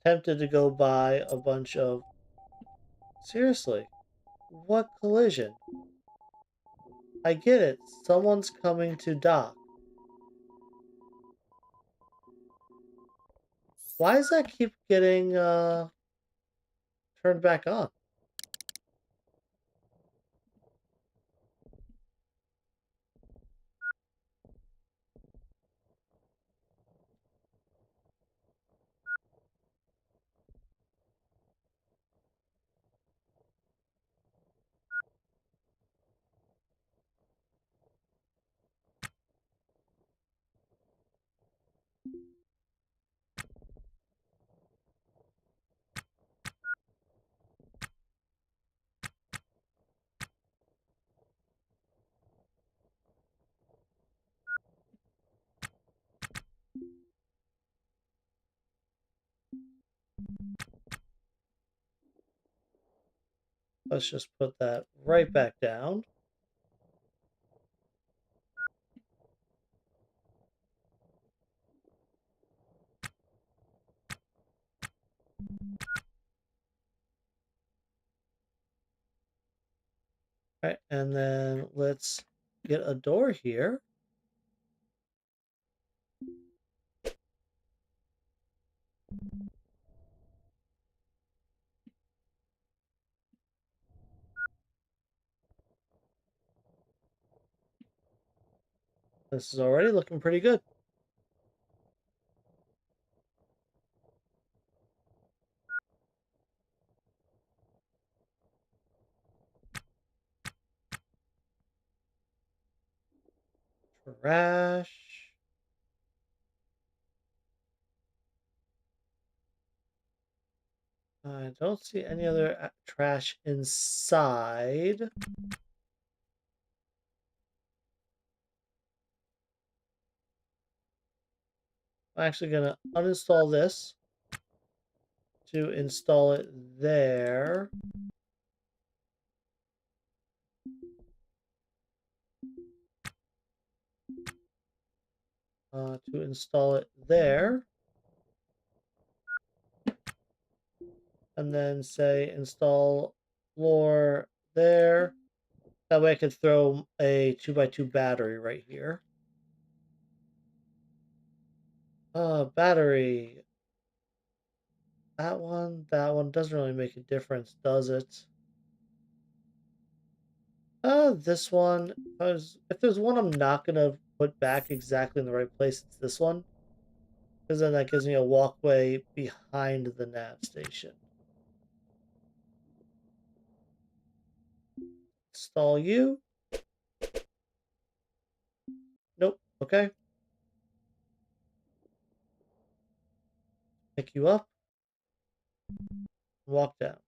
Tempted to go buy a bunch of... Seriously, what collision? I get it. Someone's coming to dock. Why does that keep getting turned back on? Let's just put that right back down. All right, and then let's get a door here. This is already looking pretty good. Trash. I don't see any other trash inside. I'm actually going to uninstall this to install it there. To install it there. And then say install floor there. That way I could throw a 2x2 battery right here. Battery. That one doesn't really make a difference, does it? This one, if there's one I'm not gonna put back exactly in the right place, it's this one. Because then that gives me a walkway behind the nav station. Install you. Nope. Okay. Pick you up. Walk down.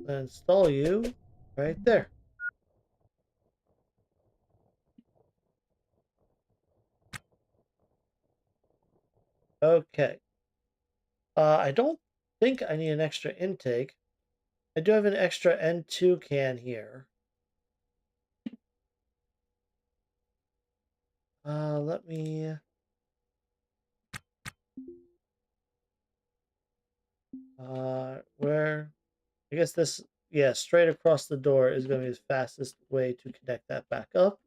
Then install you right there. Okay. I don't think I need an extra intake. I do have an extra N2 can here. Let me... Where? I guess this, yeah, straight across the door is going to be the fastest way to connect that back up.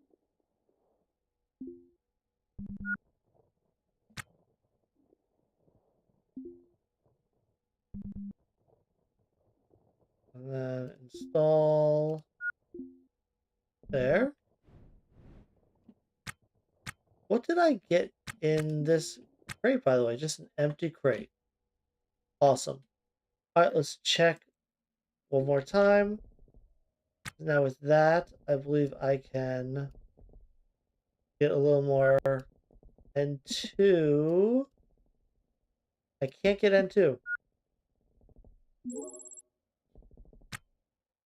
And then install there. What did I get in this crate, by the way? Just an empty crate. Awesome. All right, let's check one more time. Now with that, I believe I can get a little more N2. I can't get N2.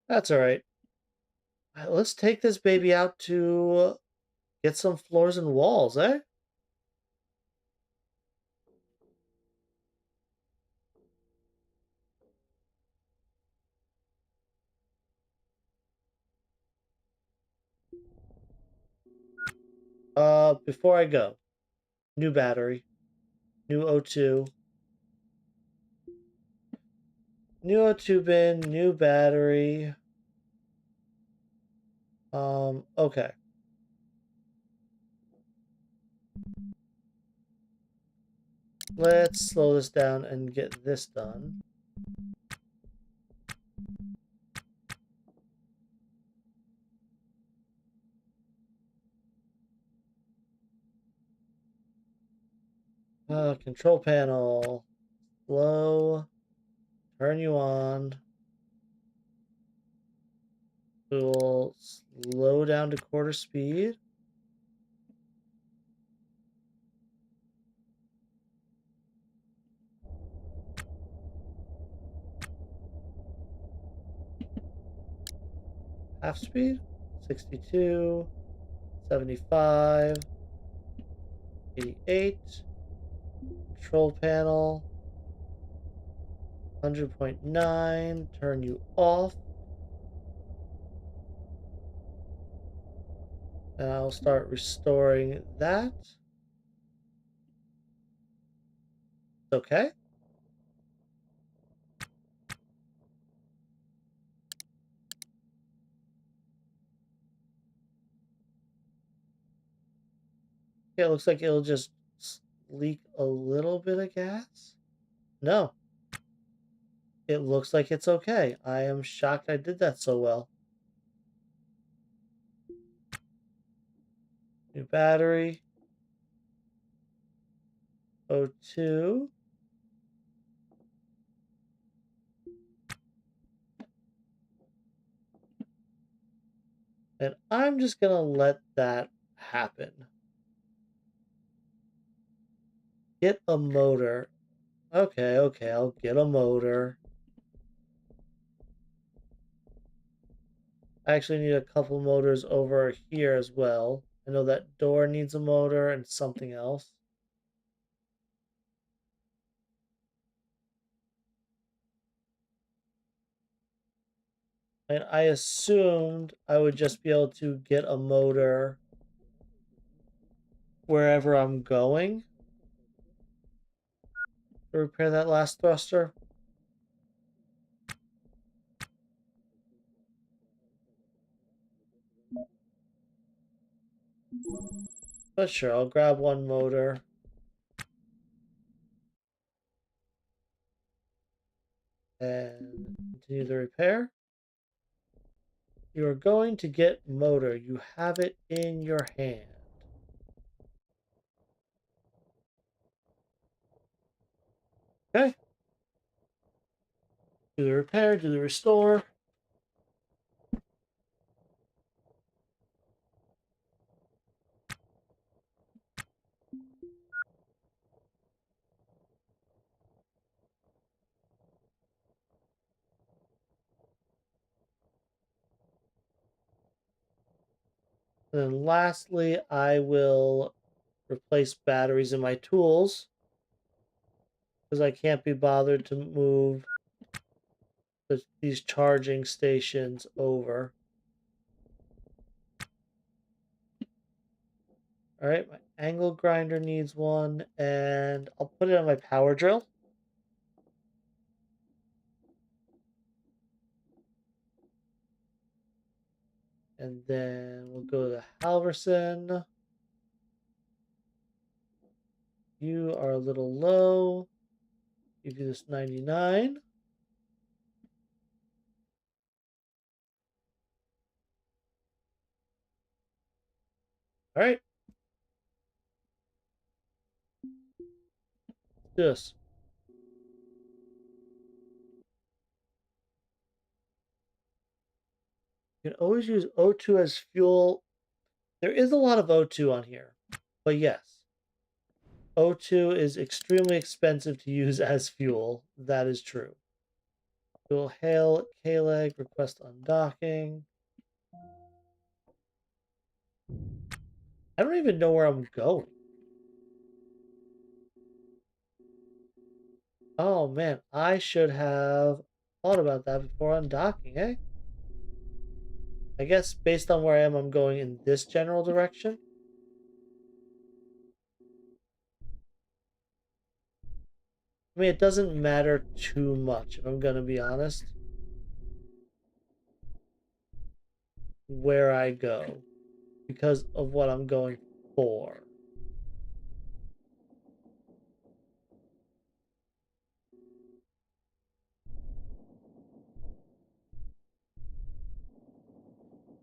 That's all right. All right, let's take this baby out to get some floors and walls, eh? Before I go, new battery, new O2, new O2 bin, new battery. Okay. Let's slow this down and get this done. Control panel, slow, turn you on. We will slow down to quarter speed. Half speed, 62, 75, 88. Control panel, 100.9, turn you off. And I'll start restoring that. Okay. Yeah, it looks like it'll just leak a little bit of gas. No, it looks like it's okay. I am shocked I did that so well. New battery. O2. And I'm just going to let that happen. Get a motor. Okay, I'll get a motor. I actually need a couple motors over here as well. I know that door needs a motor and something else. And I assumed I would just be able to get a motor wherever I'm going to repair that last thruster. But sure, I'll grab one motor and continue the repair. You are going to get motor. You have it in your hand. Okay. Do the repair, do the restore. And then lastly, I will replace batteries in my tools because I can't be bothered to move these charging stations over. All right, my angle grinder needs one, and I'll put it on my power drill. And then we'll go to Halverson. You are a little low. Give you this 99. All right. Just you can always use O2 as fuel. There is a lot of O2 on here, but yes, O2 is extremely expensive to use as fuel. That is true. We'll hail K-Leg, request undocking. I don't even know where I'm going. Oh man, I should have thought about that before undocking, eh? I guess based on where I am, I'm going in this general direction. I mean, it doesn't matter too much, if I'm gonna be honest, where I go, because of what I'm going for.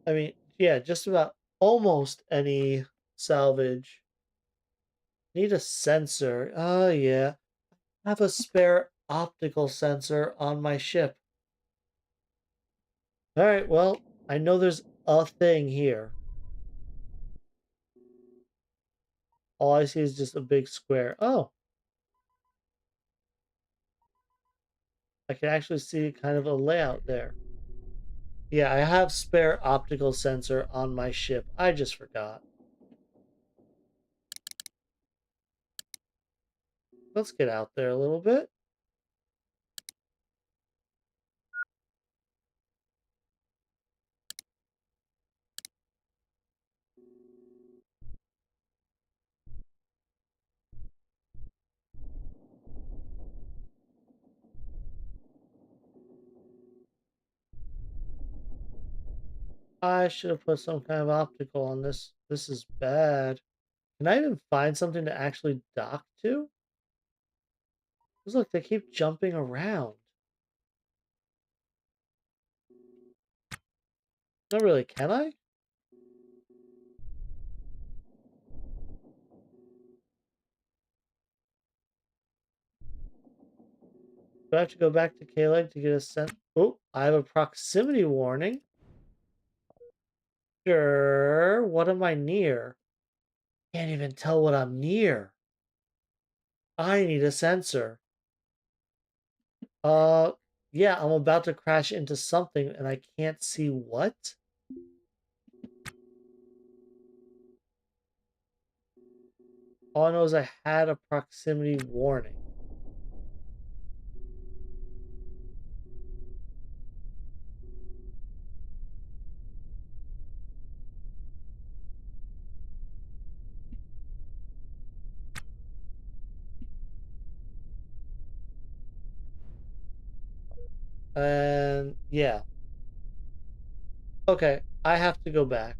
I mean, yeah, just about almost any salvage. Need a sensor. Oh, yeah. I have a spare optical sensor on my ship. All right, well, I know there's a thing here. All I see is just a big square. Oh, I can actually see kind of a layout there. Yeah, I have spare optical sensor on my ship. I just forgot. Let's get out there a little bit. I should have put some kind of optical on this. This is bad. Can I even find something to actually dock to? Because look, they keep jumping around. Not really, can I? Do I have to go back to K-Leg to get a sense? Oh, I have a proximity warning. Sure. What am I near? Can't even tell what I'm near. I need a sensor. Uh, yeah, I'm about to crash into something and I can't see what? All I know is I had a proximity warning. And yeah. Okay, I have to go back.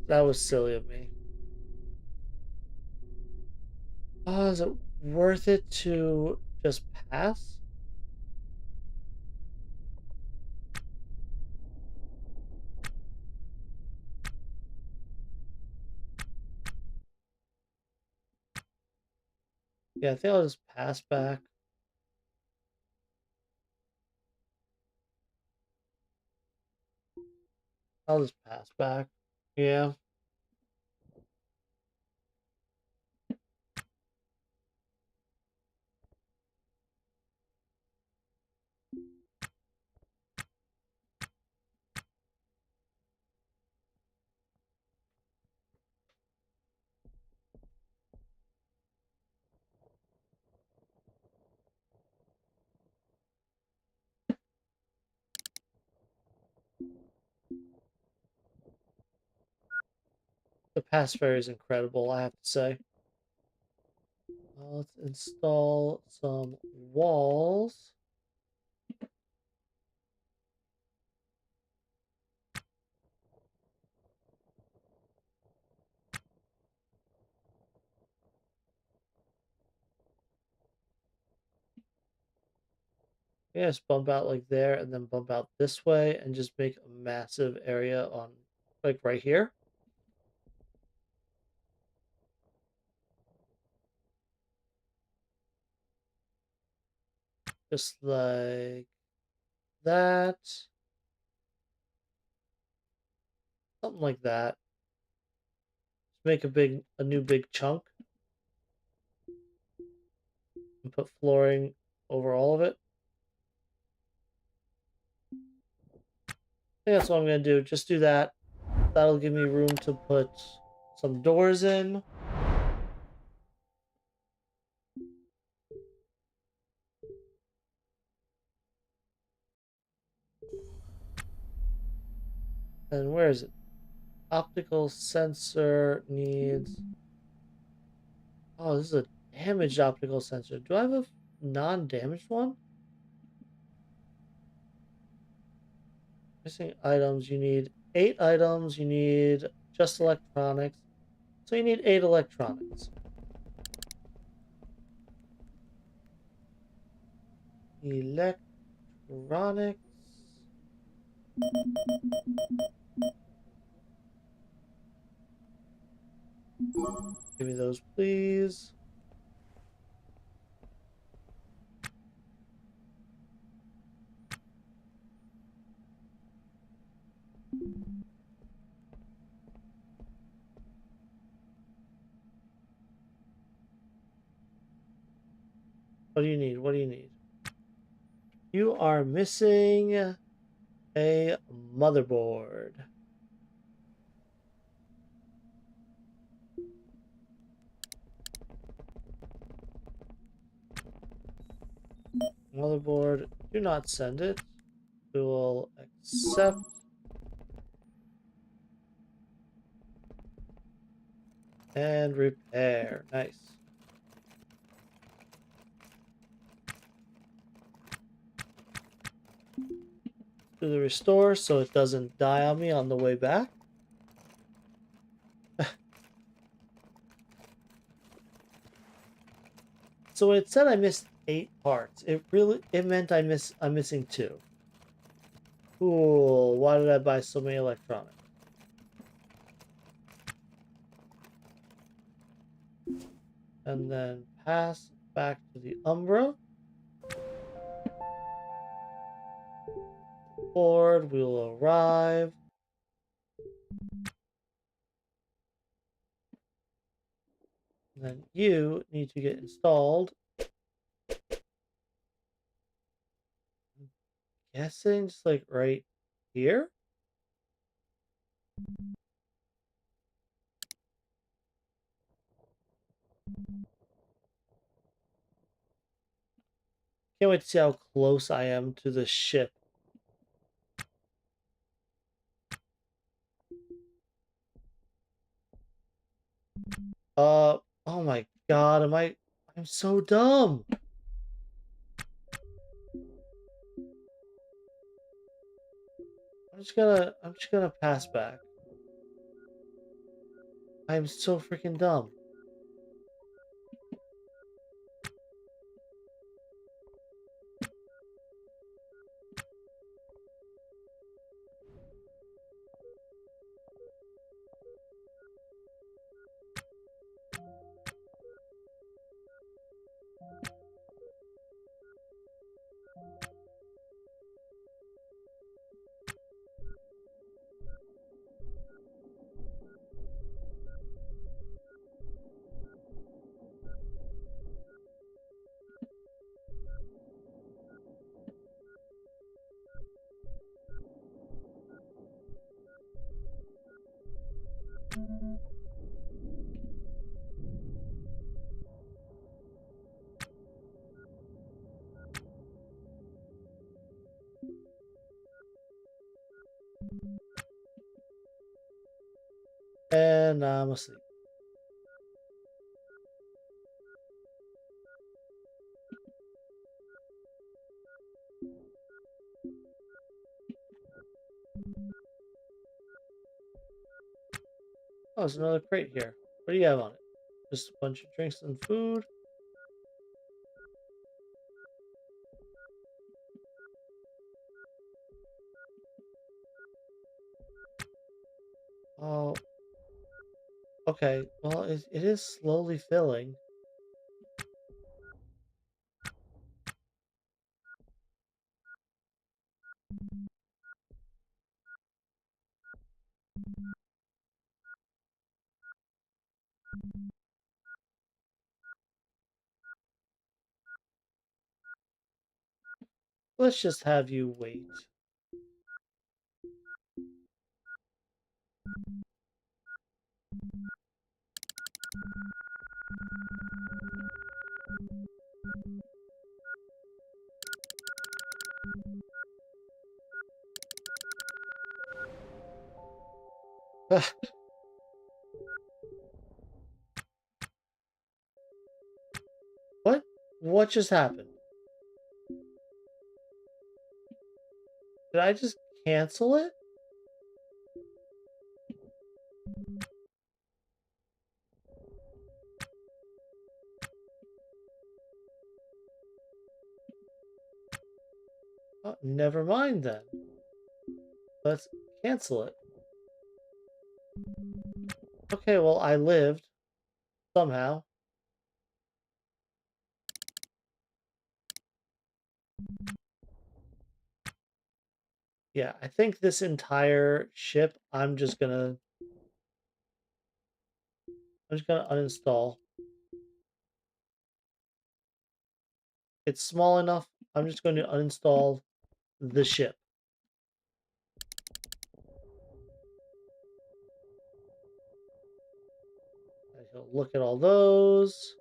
That was silly of me. Oh, is it worth it to just pass? Yeah, I think I'll just pass back. I'll just pass back. Yeah. The pass ferry is incredible, I have to say. Let's install some walls. Yeah, just bump out like there and then bump out this way and just make a massive area on like right here. Just like that. Something like that. Just make a new big chunk and put flooring over all of it. I think that's what I'm gonna do. Just do that. That'll give me room to put some doors in. And where is it? Optical sensor needs. Oh, this is a damaged optical sensor. Do I have a non-damaged one? Missing items. You need 8 items. You need just electronics. So you need 8 electronics. Electronics. Give me those, please. What do you need? What do you need? You are missing a motherboard. Motherboard, do not send it. We will accept and repair. Nice. Do the restore so it doesn't die on me on the way back. So when it said I missed 8 parts, it meant I'm missing 2. Cool. Why did I buy so many electronics? And then pass back to the Umbra. Board will arrive. And then you need to get installed. I'm guessing just like right here. Can't wait to see how close I am to the ship. Oh my god, I'm so dumb. I'm just gonna pass back. I'm so freaking dumb. And I'm asleep. Oh, there's another crate here. What do you have on it? Just a bunch of drinks and food. Oh, okay. Well, it is slowly filling. Let's just have you wait. What? What just happened? Did I just cancel it? Oh, never mind then. Let's cancel it. Okay, well, I lived somehow. Yeah, I think this entire ship, I'm just gonna uninstall. It's small enough. I'm just going to uninstall the ship. I'll look at all those.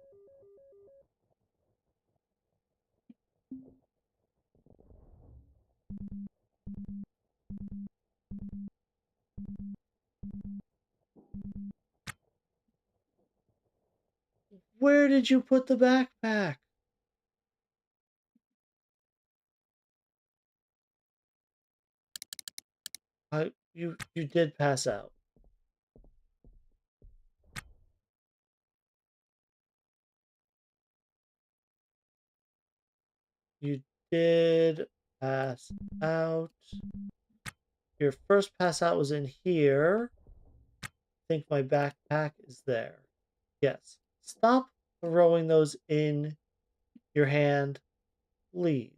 Where did you put the backpack? You did pass out. You did pass out. Your first pass out was in here. I think my backpack is there. Yes. Stop throwing those in your hand, please.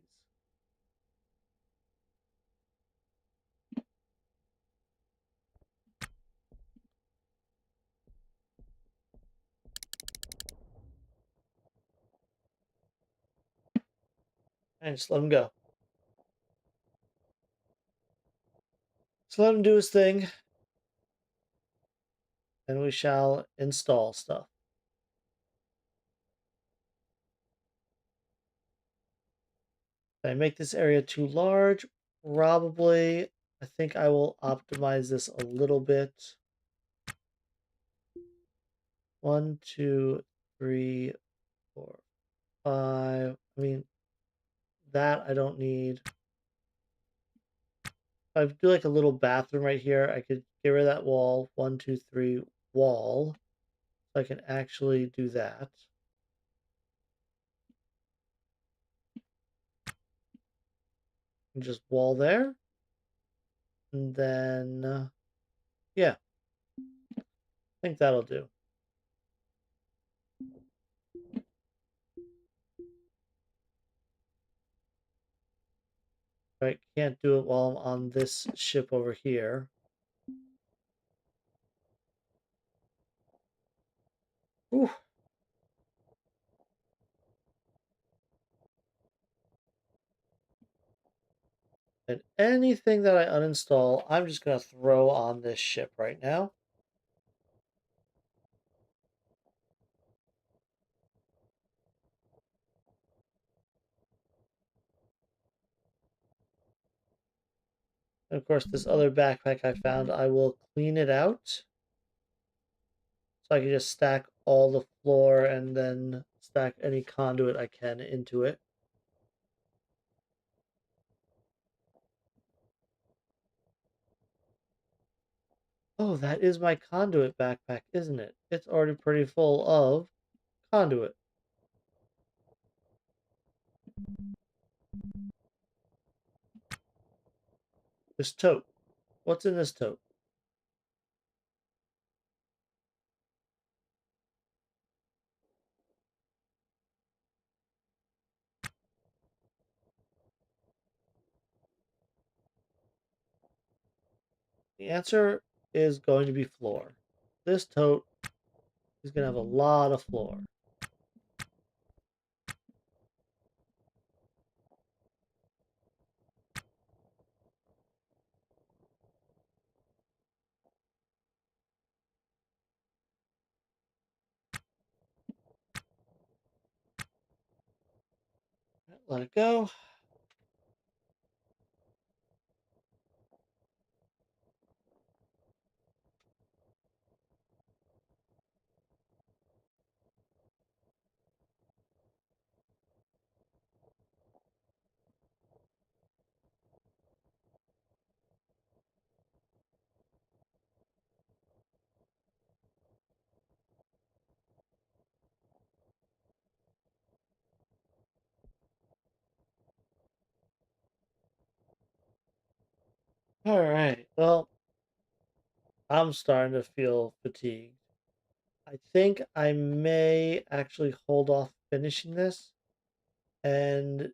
And just let him go. Just let him do his thing, and we shall install stuff. If I make this area too large, probably. I think I will optimize this a little bit. 1, 2, 3, 4, 5. I mean, that I don't need. If I do like a little bathroom right here, I could get rid of that wall. 1, 2, 3 wall. So I can actually do that. And just wall there. And then, yeah, I think that'll do. Right, can't do it while I'm on this ship over here. Whew. And anything that I uninstall, I'm just going to throw on this ship right now. And of course, this other backpack I found, I will clean it out. So I can just stack all the floor and then stack any conduit I can into it. Oh, that is my conduit backpack, isn't it? It's already pretty full of conduit. This tote. What's in this tote? The answer is going to be floor. This tote is going to have a lot of floor. Let it go. All right. Well, I'm starting to feel fatigued. I think I may actually hold off finishing this and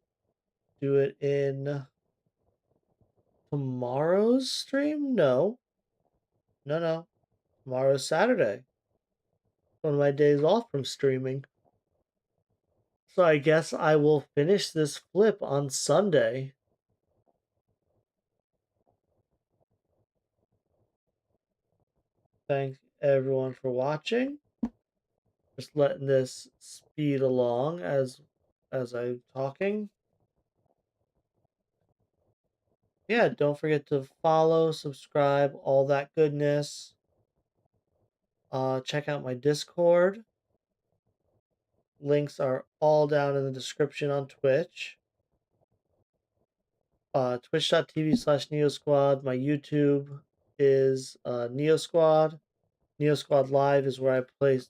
do it in tomorrow's stream. No, no, no. Tomorrow's Saturday. One of my days off from streaming. So I guess I will finish this flip on Sunday. Thank everyone for watching. Just letting this speed along as I'm talking. Yeah, don't forget to follow, subscribe, all that goodness. Check out my Discord. Links are all down in the description on Twitch. Twitch.tv/NeoSquad. My YouTube is NeoSquad. NeoSquad Live is where I place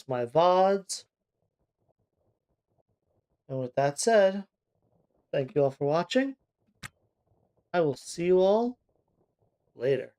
my VODs. And with that said, thank you all for watching. I will see you all later.